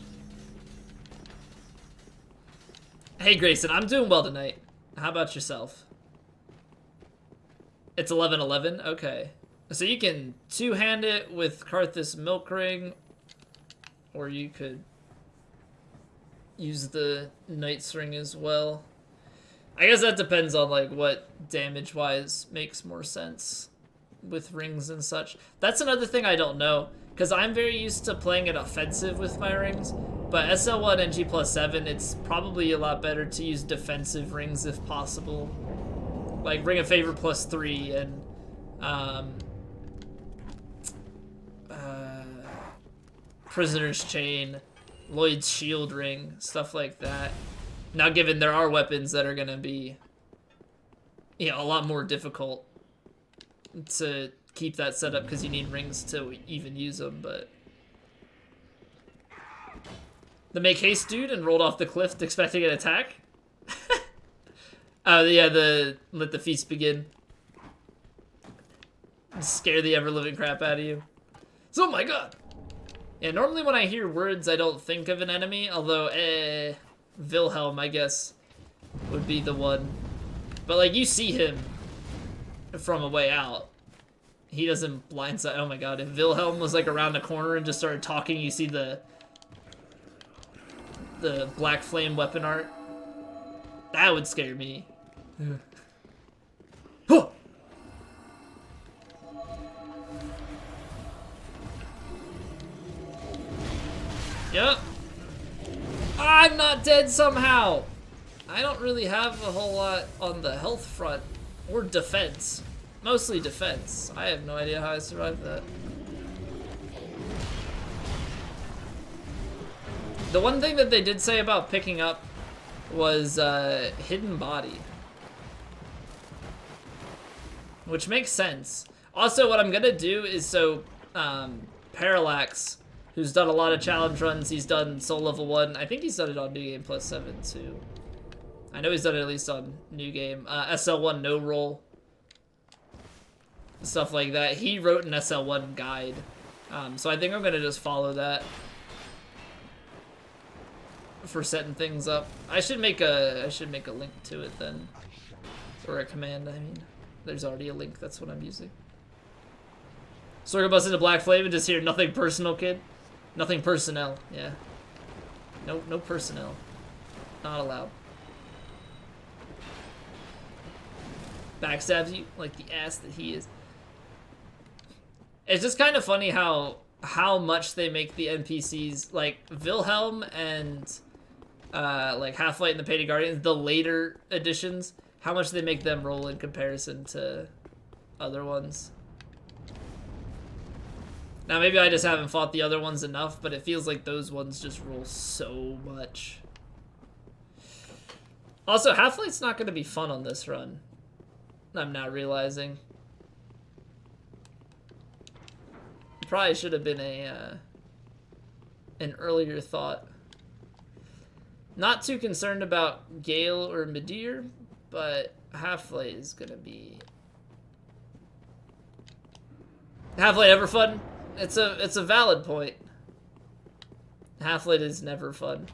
A: Hey Grayson, I'm doing well tonight. How about yourself? It's 11:11. Okay. So you can two-hand it with Karthus Milk Ring, or you could use the Knight's Ring as well. I guess that depends on like what damage-wise makes more sense with rings and such. That's another thing I don't know, because I'm very used to playing it offensive with my rings, but SL1 and G+7, it's probably a lot better to use defensive rings if possible. Like Ring of Favor +3 and Prisoner's Chain, Lloyd's Shield Ring, stuff like that. Now, given there are weapons that are going to be, you know, a lot more difficult to keep that set up because you need rings to even use them, but... The make haste dude and rolled off the cliff expecting an attack? Oh, yeah, let the feast begin. Scare the ever-living crap out of you. So, oh my god! Yeah, normally when I hear words, I don't think of an enemy, although, Wilhelm, I guess, would be the one. But, like, you see him from a way out. He doesn't blindside. Oh my god, if Wilhelm was, like, around the corner and just started talking, you see the black flame weapon art. That would scare me. Huh! Yep. I'm not dead somehow. I don't really have a whole lot on the health front or defense. Mostly defense. I have no idea how I survived that. The one thing that they did say about picking up was hidden body. Which makes sense. Also, what I'm gonna do is so Parallax, who's done a lot of challenge runs, he's done Soul Level 1. I think he's done it on New Game +7 too. I know he's done it at least on New Game. SL1 no roll. Stuff like that. He wrote an SL1 guide. So I think I'm gonna just follow that for setting things up. I should make a link to it then. Or a command, I mean. There's already a link, that's what I'm using. Circle bust into Black Flame and just hear nothing personal, kid. Nothing personnel, yeah. No personnel. Not allowed. Backstabs you like the ass that he is. It's just kind of funny how much they make the NPCs, like Wilhelm and like Half-Light and the Painted Guardians, the later editions, how much they make them roll in comparison to other ones. Now, maybe I just haven't fought the other ones enough, but it feels like those ones just roll so much. Also, Half-Light's not going to be fun on this run. I'm now realizing. probably should have been a an earlier thought. Not too concerned about Gale or Midir, but Half-Light is gonna be... Half-Light ever fun? It's a valid point. Half-Light is never fun.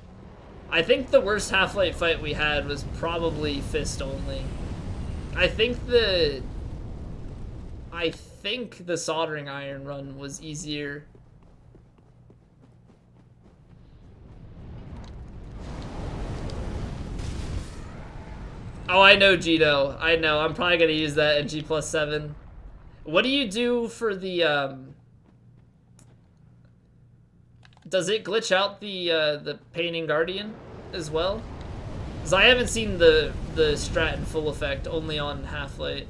A: I think the worst Half-Light fight we had was probably Fist only. I think the soldering iron run was easier. Oh, I know, Gito. I know. I'm probably gonna use that in G+7. What do you do for the does it glitch out the painting guardian as well? Because I haven't seen the strat in full effect, only on Half-Light.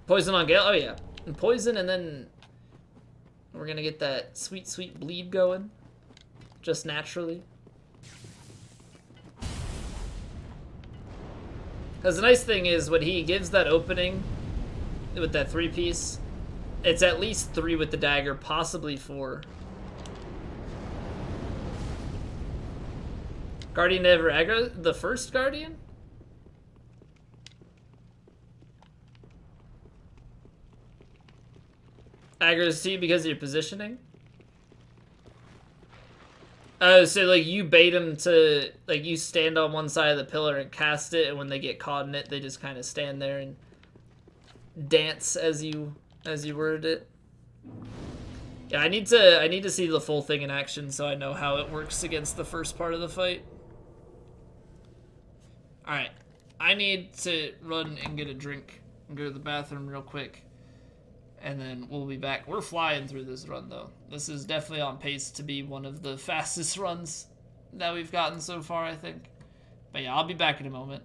A: Poison on Gale? Oh yeah. And poison, and then we're gonna get that sweet, sweet bleed going. Just naturally. Because the nice thing is, when he gives that opening with that 3-piece, it's at least 3 with the dagger, possibly 4. Guardian never aggro? The first Guardian? Aggro's to you because of your positioning? Oh, so like you bait them to, like you stand on one side of the pillar and cast it, and when they get caught in it, they just kind of stand there and dance as you worded it. Yeah, I need to see the full thing in action so I know how it works against the first part of the fight. All right, I need to run and get a drink and go to the bathroom real quick. And then we'll be back. We're flying through this run, though. This is definitely on pace to be one of the fastest runs that we've gotten so far, I think. But yeah, I'll be back in a moment.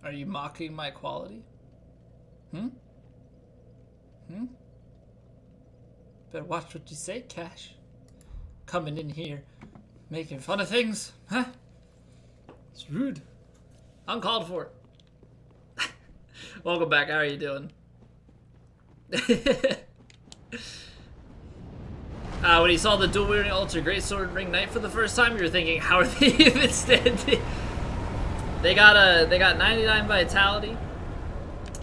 A: Are you mocking my quality? Hmm? Hmm? Better watch what you say, Cash. Coming in here, making fun of things, huh? It's rude. Uncalled for. Welcome back, how are you doing? When you saw the dual-wielding Ultra Greatsword Ring Knight for the first time, you were thinking, how are they even standing? They got 99 vitality,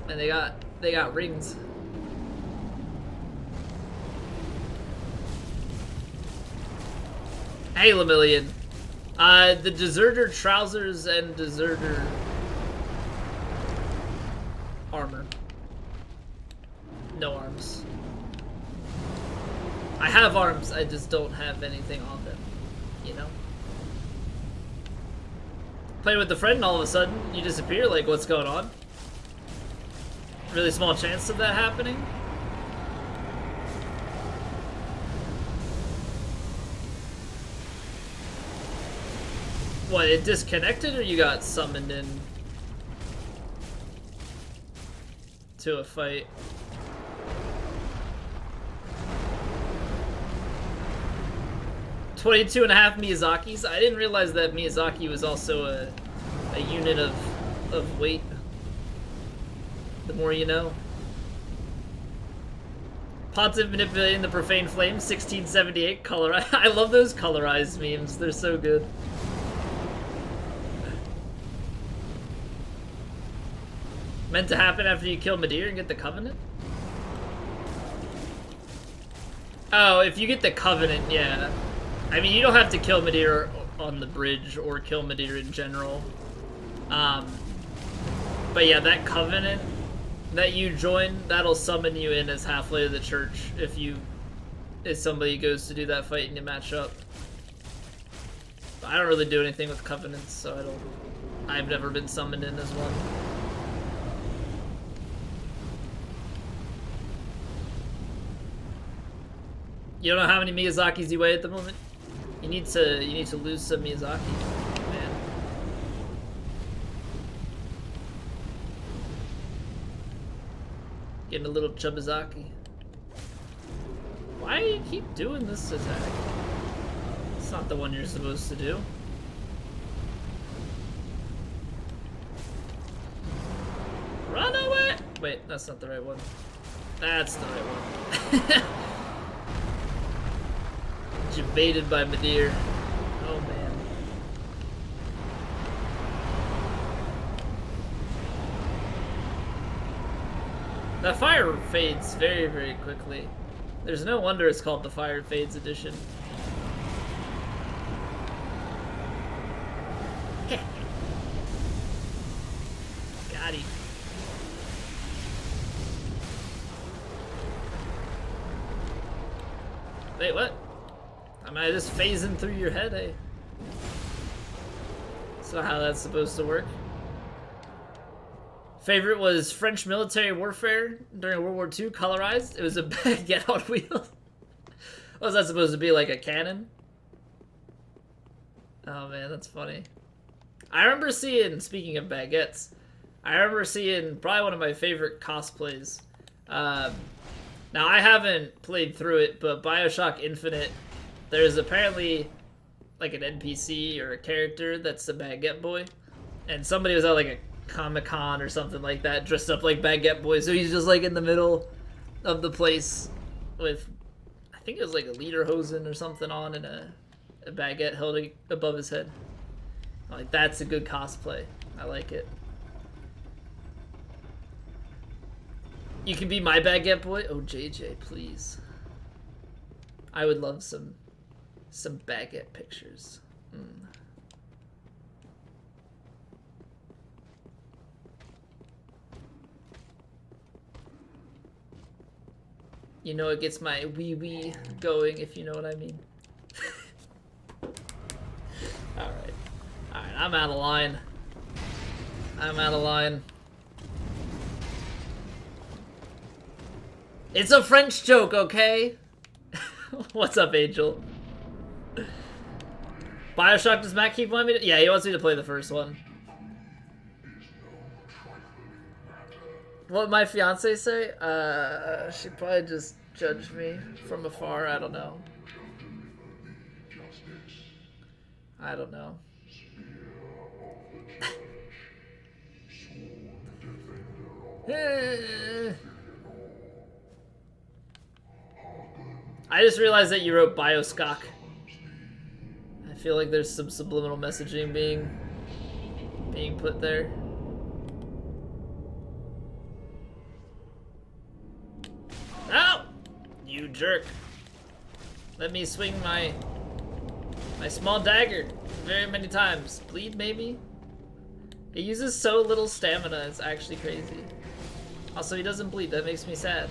A: and they got rings. Hey, Lemillion. The Deserter trousers and Deserter armor. No arms. I have arms, I just don't have anything on them, you know? Play with a friend and all of a sudden you disappear, like what's going on? Really small chance of that happening? What, it disconnected or you got summoned in to a fight? $22.5 Miyazakis? I didn't realize that Miyazaki was also a unit of weight. The more you know. Positive manipulating the profane flame, 1678 color. I love those colorized memes. They're so good. Meant to happen after you kill Midir and get the Covenant? Oh, if you get the Covenant, yeah. I mean, you don't have to kill Midir on the bridge or kill Midir in general. But yeah, that Covenant that you join, that'll summon you in as halfway to the church if somebody goes to do that fight and you match up. But I don't really do anything with Covenants, so I've never been summoned in as one. You don't know how many Miyazakis you weigh at the moment? You need to lose some Miyazaki, man. Getting a little Chubazaki. Why do you keep doing this attack? It's not the one you're supposed to do. Run away! Wait, that's not the right one. That's the right one. Evaded by Midir. Oh man. That fire fades very, very quickly. There's no wonder it's called the Fire Fades Edition. Got him. Wait, what? Am I just phasing through your head, eh? That's not how that's supposed to work. Favorite was French military warfare during World War II, colorized. It was a baguette on wheels. What was that supposed to be, like a cannon? Oh man, that's funny. I remember seeing, speaking of baguettes, I remember seeing probably one of my favorite cosplays. Now I haven't played through it, but BioShock Infinite, there's apparently like an NPC or a character that's a Baguette Boy, and somebody was at like a Comic-Con or something like that dressed up like Baguette Boy, so he's just like in the middle of the place with, I think it was like a lederhosen or something on and a baguette held above his head. I'm like, that's a good cosplay. I like it. You can be my Baguette Boy? Oh, JJ, please. I would love some baguette pictures. You know, it gets my wee going, if you know what I mean. Alright. Alright, I'm out of line. I'm out of line. It's a French joke, okay? What's up, Angel? BioShock, does Matt keep wanting me to? Yeah, he wants me to play the first one. What my fiance say? She'd probably just judge me from afar. I don't know. I don't know. I just realized that you wrote Bioscock. I feel like there's some subliminal messaging being put there. No! You jerk. Let me swing my small dagger very many times. Bleed, maybe? He uses so little stamina, it's actually crazy. Also, he doesn't bleed. That makes me sad.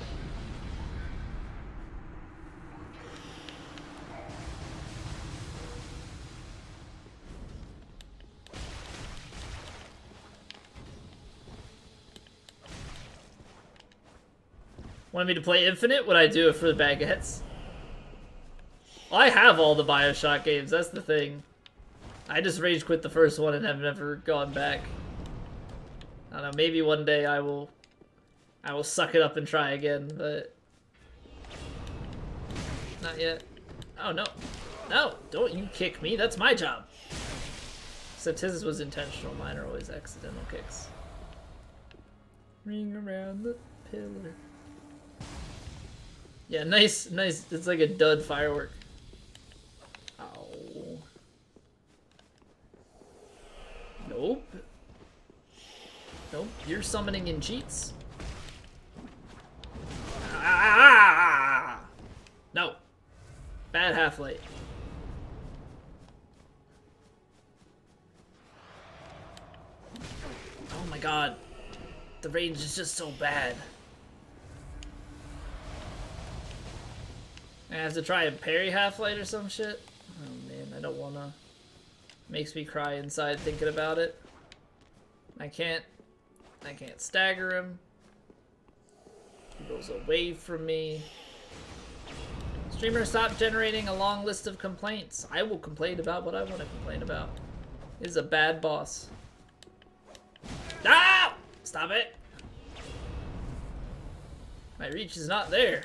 A: Want me to play Infinite? Would I do it for the baguettes? Well, I have all the Bioshock games, that's the thing. I just rage quit the first one and have never gone back. I don't know, maybe one day I will suck it up and try again, but not yet. Oh no. No, don't you kick me, that's my job. Except his was intentional, mine are always accidental kicks. Ring around the pillar. Yeah, nice, it's like a dud firework. Ow. Nope. Nope, you're summoning in cheats. Ah! No. Bad half-light. Oh my god. The range is just so bad. I have to try and parry half-light or some shit? Oh man, I don't wanna. Makes me cry inside thinking about it. I can't stagger him. He goes away from me. Streamer, stop generating a long list of complaints. I will complain about what I want to complain about. This is a bad boss. Ah! Stop it! My reach is not there.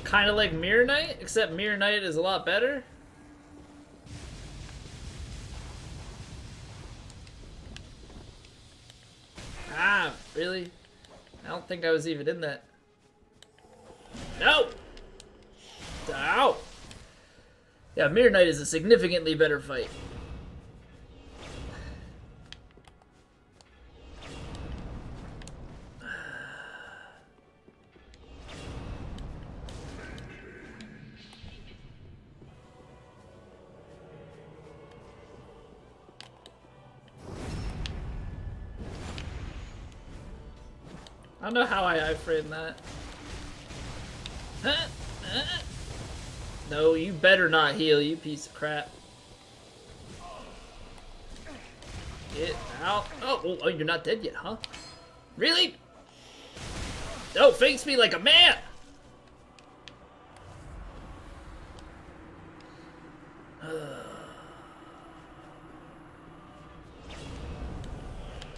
A: Kind of like Mirror Knight, except Mirror Knight is a lot better. Ah, really? I don't think I was even in that. No! Ow! Yeah, Mirror Knight is a significantly better fight. I don't know how I iframe that. No, you better not heal, you piece of crap. Get out. Oh, you're not dead yet, huh? Really? No, face me like a man!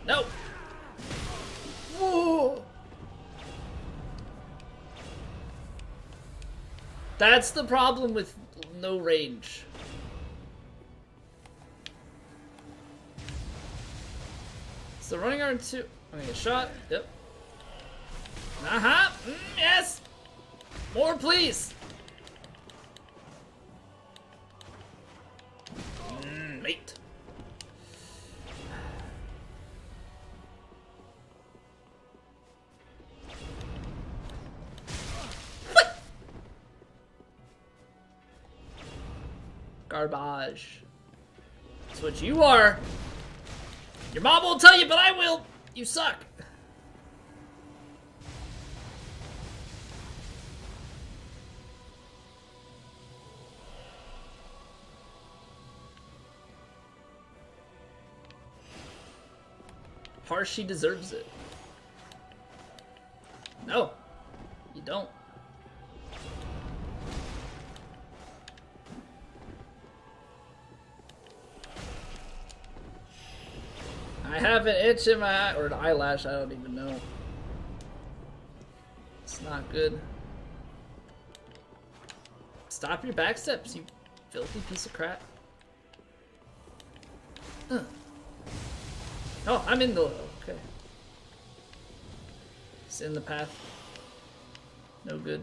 A: No! Whoa! That's the problem with no range. So running R2. I'm gonna get shot. Yep. Yes! More, please! Mate. Garbage. That's what you are. Your mom won't tell you, but I will. You suck. Harsh, she deserves it. No, you don't. I have an itch in my eye, or an eyelash, I don't even know. It's not good. Stop your backsteps, you filthy piece of crap. Oh, I'm in the... okay. It's in the path. No good.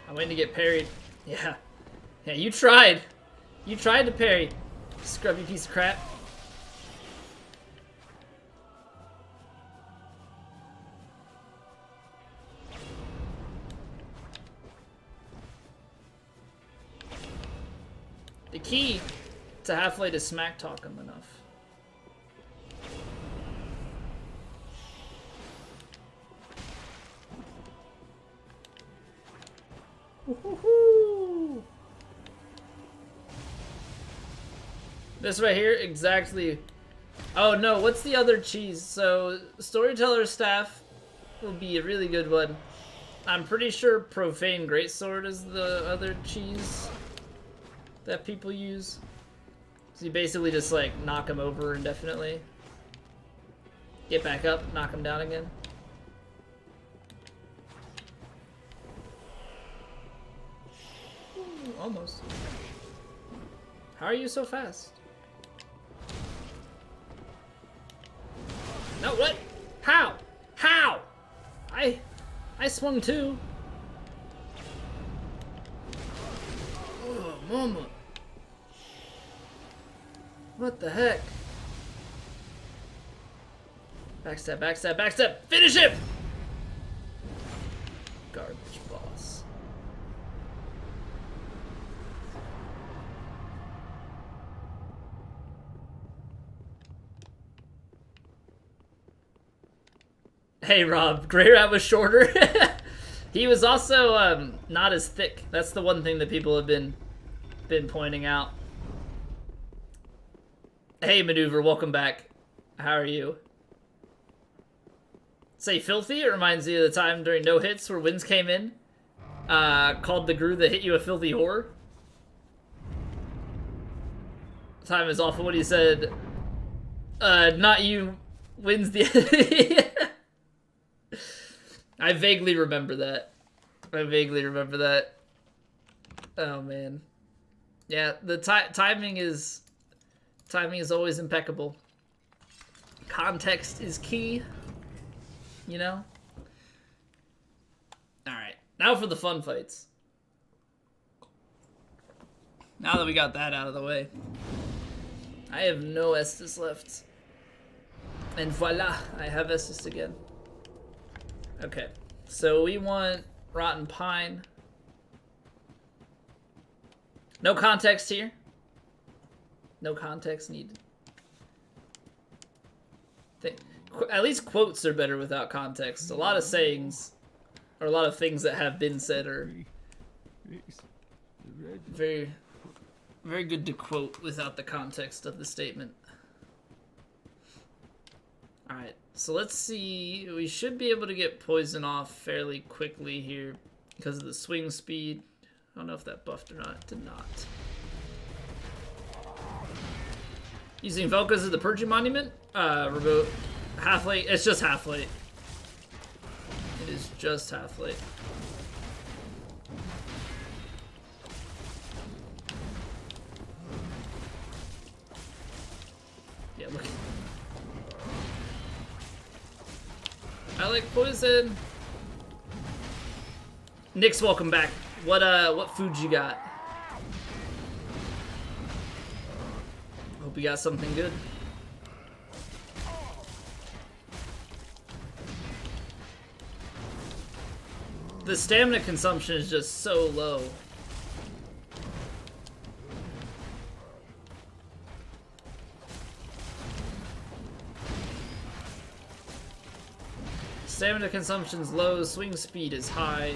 A: I'm waiting to get parried. Yeah. Yeah, you tried. You tried to parry. Scrubby piece of crap. The key to Half-Light is smack talk him enough. Woo-hoo-hoo. This right here, exactly. Oh no, what's the other cheese? So, Storyteller Staff will be a really good one. I'm pretty sure Profane Greatsword is the other cheese that people use. So you basically just like knock them over indefinitely. Get back up, knock them down again. Ooh, almost. How are you so fast? No, what? How? How? I swung too. Oh, mama. What the heck? Backstab, backstab, backstab! Finish him! Garbage boss. Hey Rob, Greirat was shorter. He was also not as thick. That's the one thing that people have been pointing out. Hey Maneuver, welcome back. How are you? Say filthy? It reminds me of the time during no hits where Wins came in. Called the Gru that hit you a filthy whore. Time is awful when he said, not you, Wins the enemy. I vaguely remember that. Oh man. Yeah, the timing is always impeccable. Context is key, you know? Alright, now for the fun fights. Now that we got that out of the way. I have no Estus left. And voila, I have Estus again. Okay, so we want Rotten Pine. No context here. No context needed. At least quotes are better without context. A lot of sayings, or a lot of things that have been said are very, very good to quote without the context of the statement. Alright, so let's see. We should be able to get poison off fairly quickly here because of the swing speed. I don't know if that buffed or not. It did not. Using Velkas as the Purging Monument? Remote. Half-Light. It's just Half-Light. It is just Half-Light. Yeah, look. I like poison. Nick's welcome back. What food you got? Hope you got something good. The stamina consumption is just so low. Stamina consumption's low, swing speed is high.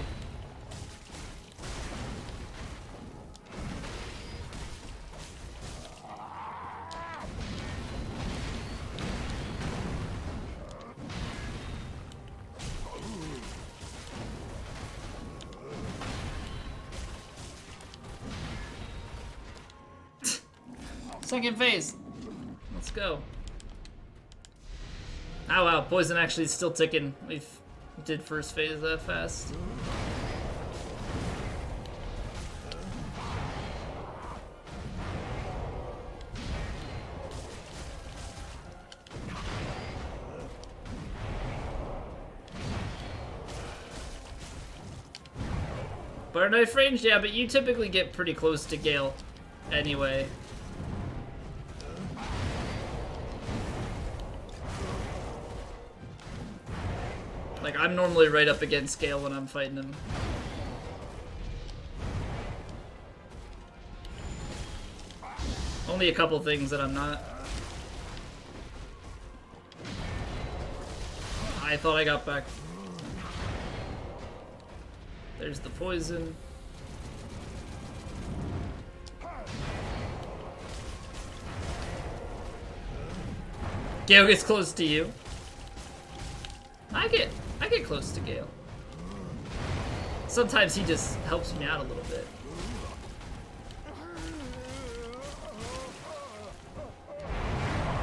A: Second phase. Let's go. Oh wow, poison actually is still ticking. We did first phase that fast. Butter knife range, yeah, but you typically get pretty close to Gale anyway. Like, I'm normally right up against Gale when I'm fighting him. Only a couple things that I'm not. I thought I got back. There's the poison. Gale gets close to you. I get close to Gale. Sometimes he just helps me out a little bit.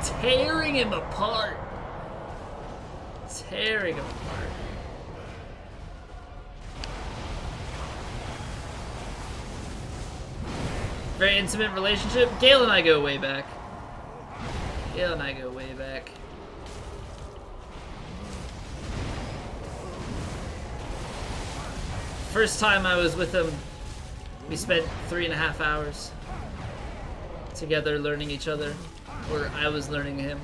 A: Tearing him apart. Tearing him apart. Very intimate relationship. Gale and I go way back. Gale and I go way back. First time I was with him, we spent 3.5 hours together learning each other, or I was learning him.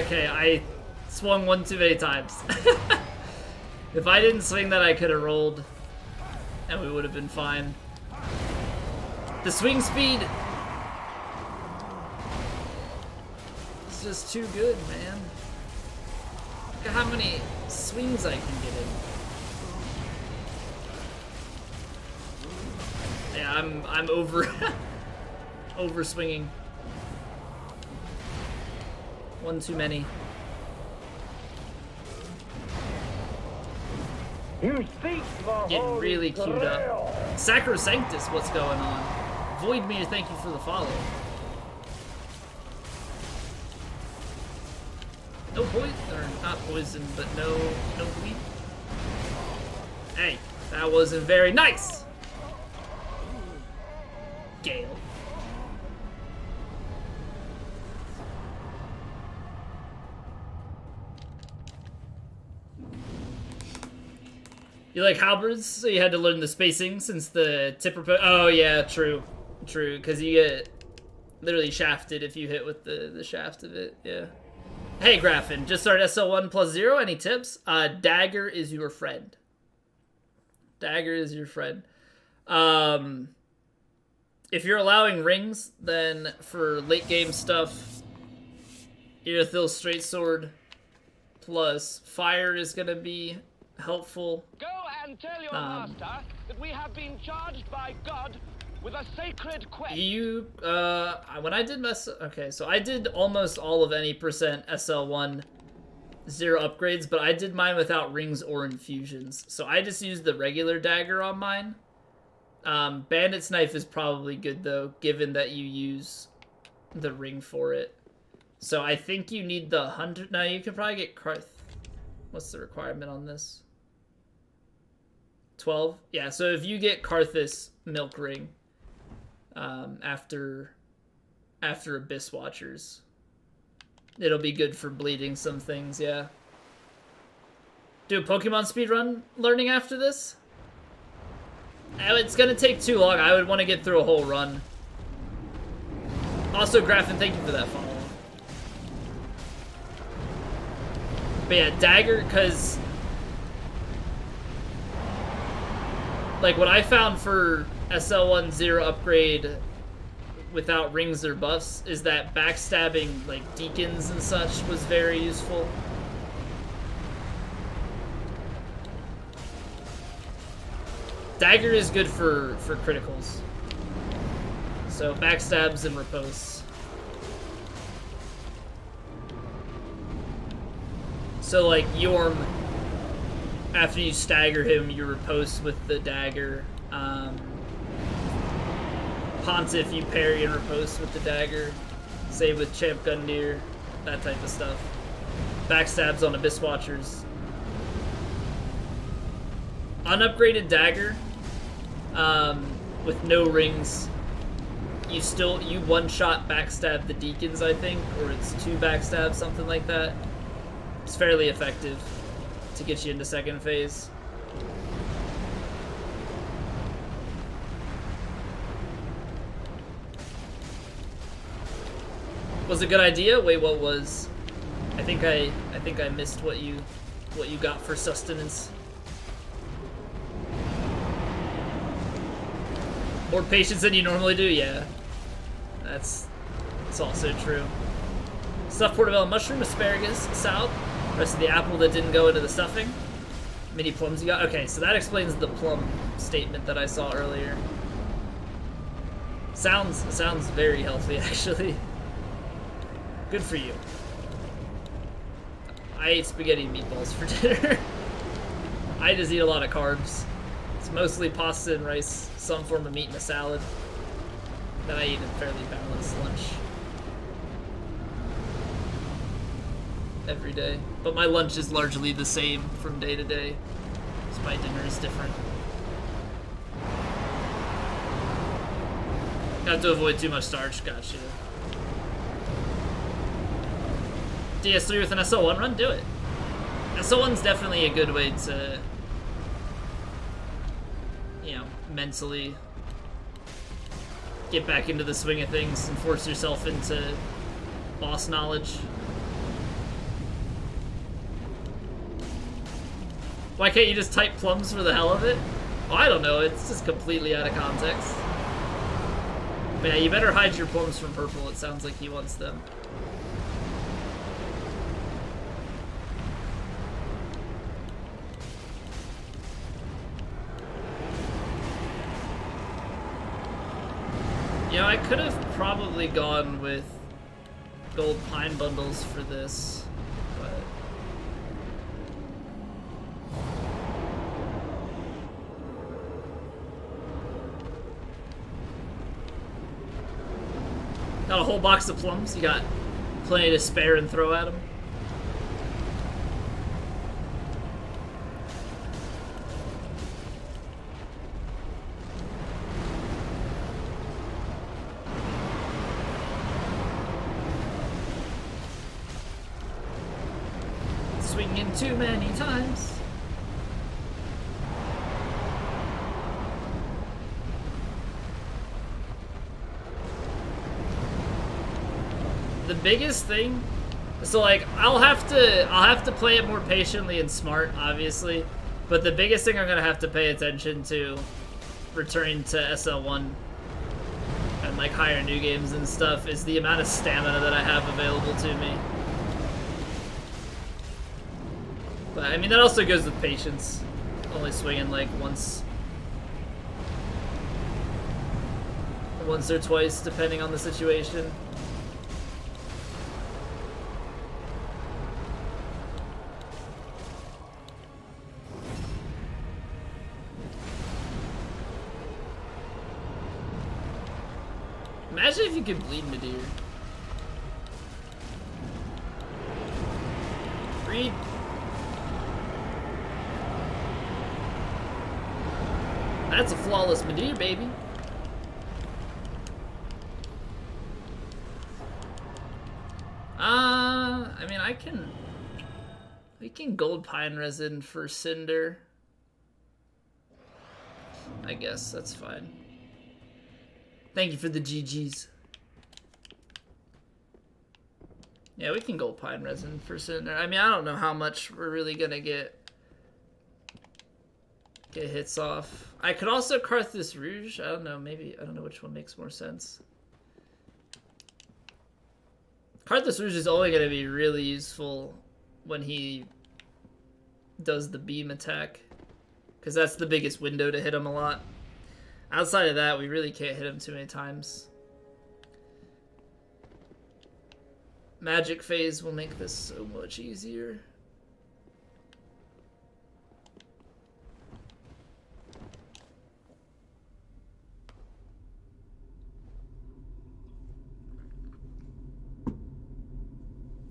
A: Okay, I swung one too many times. If I didn't swing that, I could have rolled, and we would have been fine. The swing speed is just too good, man. Look at how many swings I can get in. Yeah, I'm over over swinging. One too many.
B: You seek the
A: Getting really queued up. Sacrosanctus, what's going on? Voidmere, thank you for the follow. No poison, or not poison, but no bleed. Hey, that wasn't very nice. Gale. You like halberds, so you had to learn the spacing since the tipper oh yeah, true. True, because you get literally shafted if you hit with the shaft of it, yeah. Hey Graffin, just started SL1 plus 0, any tips? Dagger is your friend. Dagger is your friend. If you're allowing rings, then for late game stuff, Irithil's straight sword plus fire is gonna be helpful.
F: Go and tell your master that we have been charged by God with a sacred quest.
A: You, when I did okay, so I did almost all of any percent SL1 0 upgrades, but I did mine without rings or infusions. So I just used the regular dagger on mine. Bandit's knife is probably good though, given that you use the ring for it. So I think you need the 100, no, you can probably get Karth. What's the requirement on this? 12? Yeah, so if you get Karthus Milk Ring after Abyss Watchers, it'll be good for bleeding some things, yeah. Do a Pokemon speedrun learning after this? It's gonna take too long. I would want to get through a whole run. Also, Graffin, thank you for that follow. But yeah, Dagger, because like what I found for SL1 0 upgrade without rings or buffs is that backstabbing like deacons and such was very useful. Dagger is good for criticals. So backstabs and riposts. So like Yorm, after you stagger him, you riposte with the dagger. Pontiff, you parry and riposte with the dagger. Same with Champ Gundyr, that type of stuff. Backstabs on Abyss Watchers. Unupgraded dagger, with no rings, you one-shot backstab the deacons, I think, or it's 2 backstabs, something like that. It's fairly effective to get you into second phase. Was it a good idea? Wait, what was? I think I missed what you got for sustenance. More patience than you normally do, yeah. That's also true. Stuffed portobello mushroom, asparagus, salad. Rest of the apple that didn't go into the stuffing. Mini plums you got. Okay, so that explains the plum statement that I saw earlier. Sounds very healthy, actually. Good for you. I ate spaghetti and meatballs for dinner. I just eat a lot of carbs. It's mostly pasta and rice, some form of meat and a salad. Then I eat a fairly balanced lunch every day. But my lunch is largely the same from day to day. So my dinner is different. Have to avoid too much starch, gotcha. DS3 with an SO1 run? Do it. SO1's definitely a good way to, you know, mentally get back into the swing of things and force yourself into boss knowledge. Why can't you just type plums for the hell of it? Oh, I don't know, it's just completely out of context. But yeah, you better hide your plums from purple, it sounds like he wants them. You know, I could have probably gone with gold pine bundles for this, but got a whole box of plums. You got plenty to spare and throw at them. Swinging too many times. The biggest thing, so like I'll have to play it more patiently and smart, obviously, but the biggest thing I'm gonna have to pay attention to returning to SL1 and like higher new games and stuff is the amount of stamina that I have available to me. But I mean, that also goes with patience. Only swinging like once or twice, depending on the situation. Imagine if you could bleed Nadir. Read. That's a flawless Nadir, baby. I mean, we can gold pine resin for Cinder. I guess that's fine. Thank you for the GGs. Yeah, we can gold pine resin for Cinder. I mean, I don't know how much we're really gonna get hits off. I could also Carthus Rouge. I don't know, maybe, I don't know which one makes more sense. Carthus Rouge is only gonna be really useful when he does the beam attack, because that's the biggest window to hit him a lot. Outside of that, we really can't hit him too many times. Magic phase will make this so much easier.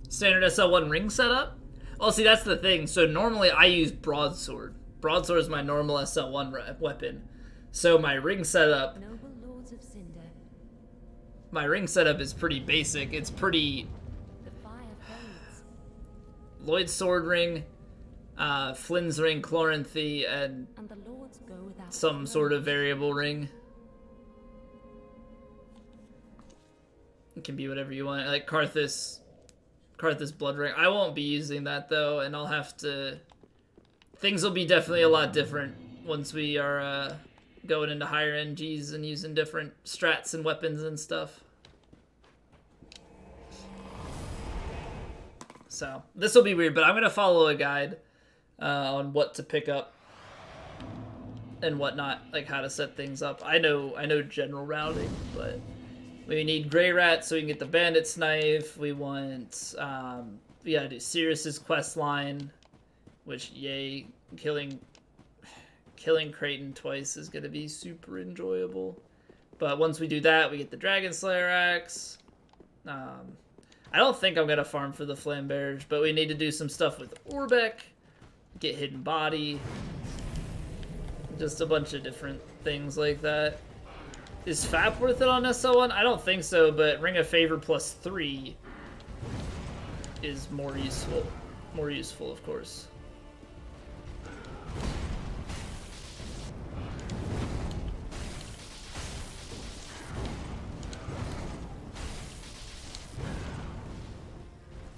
A: Standard SL1 ring setup? Well, see, that's the thing. So normally I use broadsword. Broadsword is my normal SL1 weapon. So my ring setup...
D: Noble lords of Cinder,
A: My ring setup is pretty basic. It's pretty...
D: the fire fades.
A: Lloyd's sword ring, Flynn's ring, Chloranthy, and
D: And the lords go without
A: some sort of
D: throne.
A: variable ring. It can be whatever you want. Like Karthus blood ring. I won't be using that though, and I'll have to... Things will be definitely a lot different once we are going into higher NGs and using different strats and weapons and stuff. So, this will be weird, but I'm going to follow a guide on what to pick up and whatnot, like how to set things up. I know general routing, but we need Greirat so we can get the Bandit's Knife. We want, we gotta do Sirius's quest line, which, yay, killing Creighton twice is gonna be super enjoyable. But once we do that, we get the Dragon Slayer axe. I don't think I'm gonna farm for the Flambearers, but we need to do some stuff with Orbeck, get Hidden Body, just a bunch of different things like that. Is FAP worth it on SL1? I don't think so, but Ring of Favor plus 3 is more useful. More useful, of course.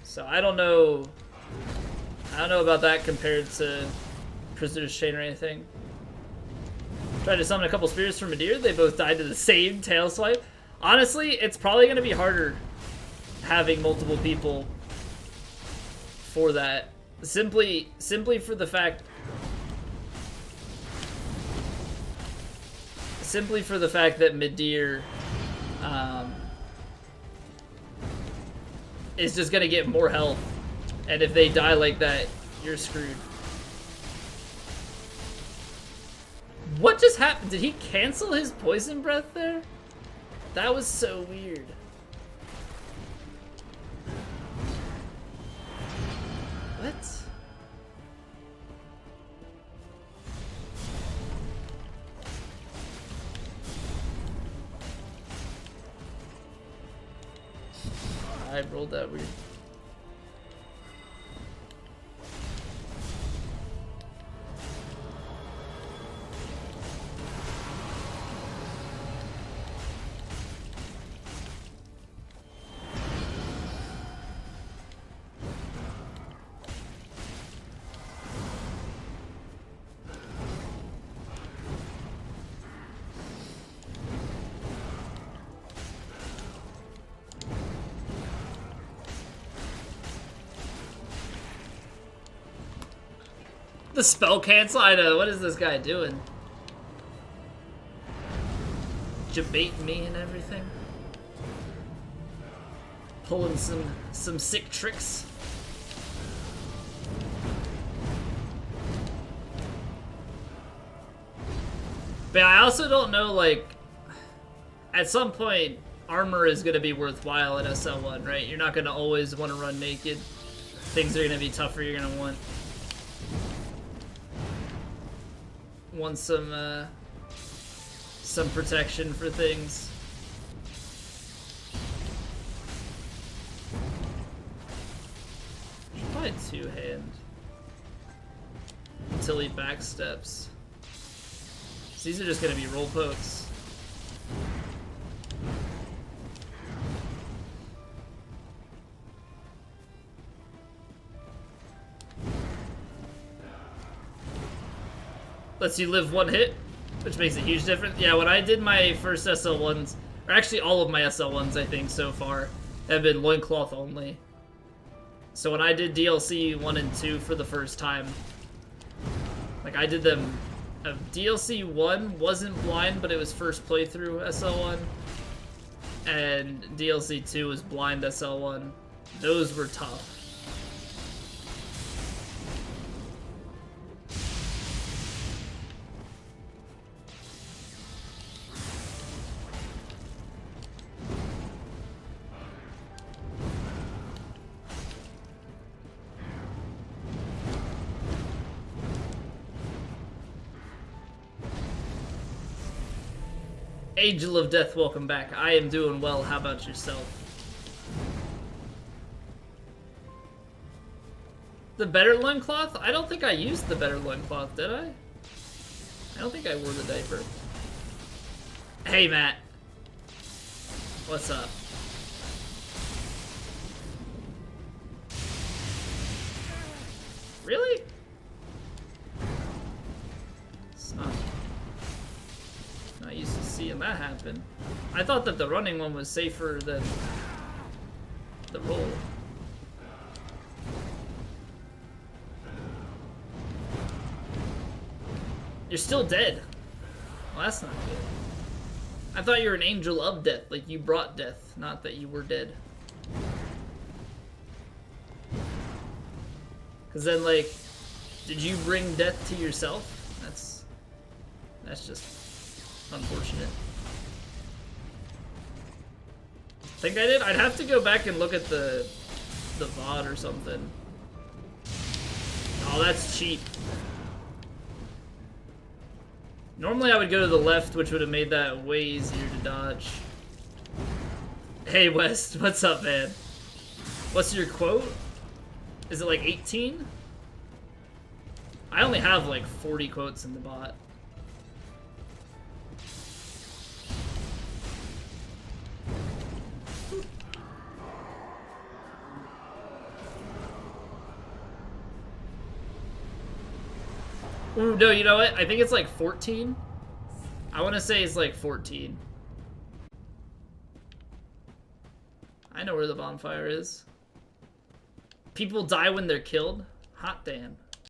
A: So I don't know about that compared to Prisoner's Chain or anything. Tried to summon a couple spirits from Midir. They both died to the same tail swipe. Honestly, it's probably going to be harder having multiple people for that. Simply for the fact that Midir is just going to get more health. And if they die like that, you're screwed. What just happened? Did he cancel his poison breath there? That was so weird. What? I rolled that weird. The spell cancel? I know. What is this guy doing? Debating me and everything. Pulling some sick tricks. But I also don't know, like, at some point, armor is going to be worthwhile at SL1, right? You're not going to always want to run naked. Things are going to be tougher. You're going to want some protection for things. Should probably two-hand until he backsteps. So these are just gonna be roll pokes. Lets you live one hit, which makes a huge difference. Yeah, when I did my first SL1s, or actually all of my SL1s, I think, so far, have been loincloth only. So when I did DLC 1 and 2 for the first time, like, I did them DLC 1 wasn't blind, but it was first playthrough SL1. And DLC 2 was blind SL1. Those were tough. Angel of Death, welcome back. I am doing well. How about yourself? The better loincloth? I don't think I used the better loincloth, did I? I don't think I wore the diaper. Hey, Matt. What's up? Really? It's not used to seeing that happen. I thought that the running one was safer than the roll. You're still dead. Well, that's not good. I thought you were an angel of death, like you brought death, not that you were dead. Cause then, like, did you bring death to yourself? That's just unfortunate. Think I did? I'd have to go back and look at the VOD or something. Oh, that's cheap. Normally I would go to the left, which would have made that way easier to dodge. Hey West, what's up, man? What's your quote? Is it like 18? I only have like 40 quotes in the bot. Ooh, no, you know what? I think it's like 14. I want to say it's like 14. I know where the bonfire is. People die when they're killed? Hot damn.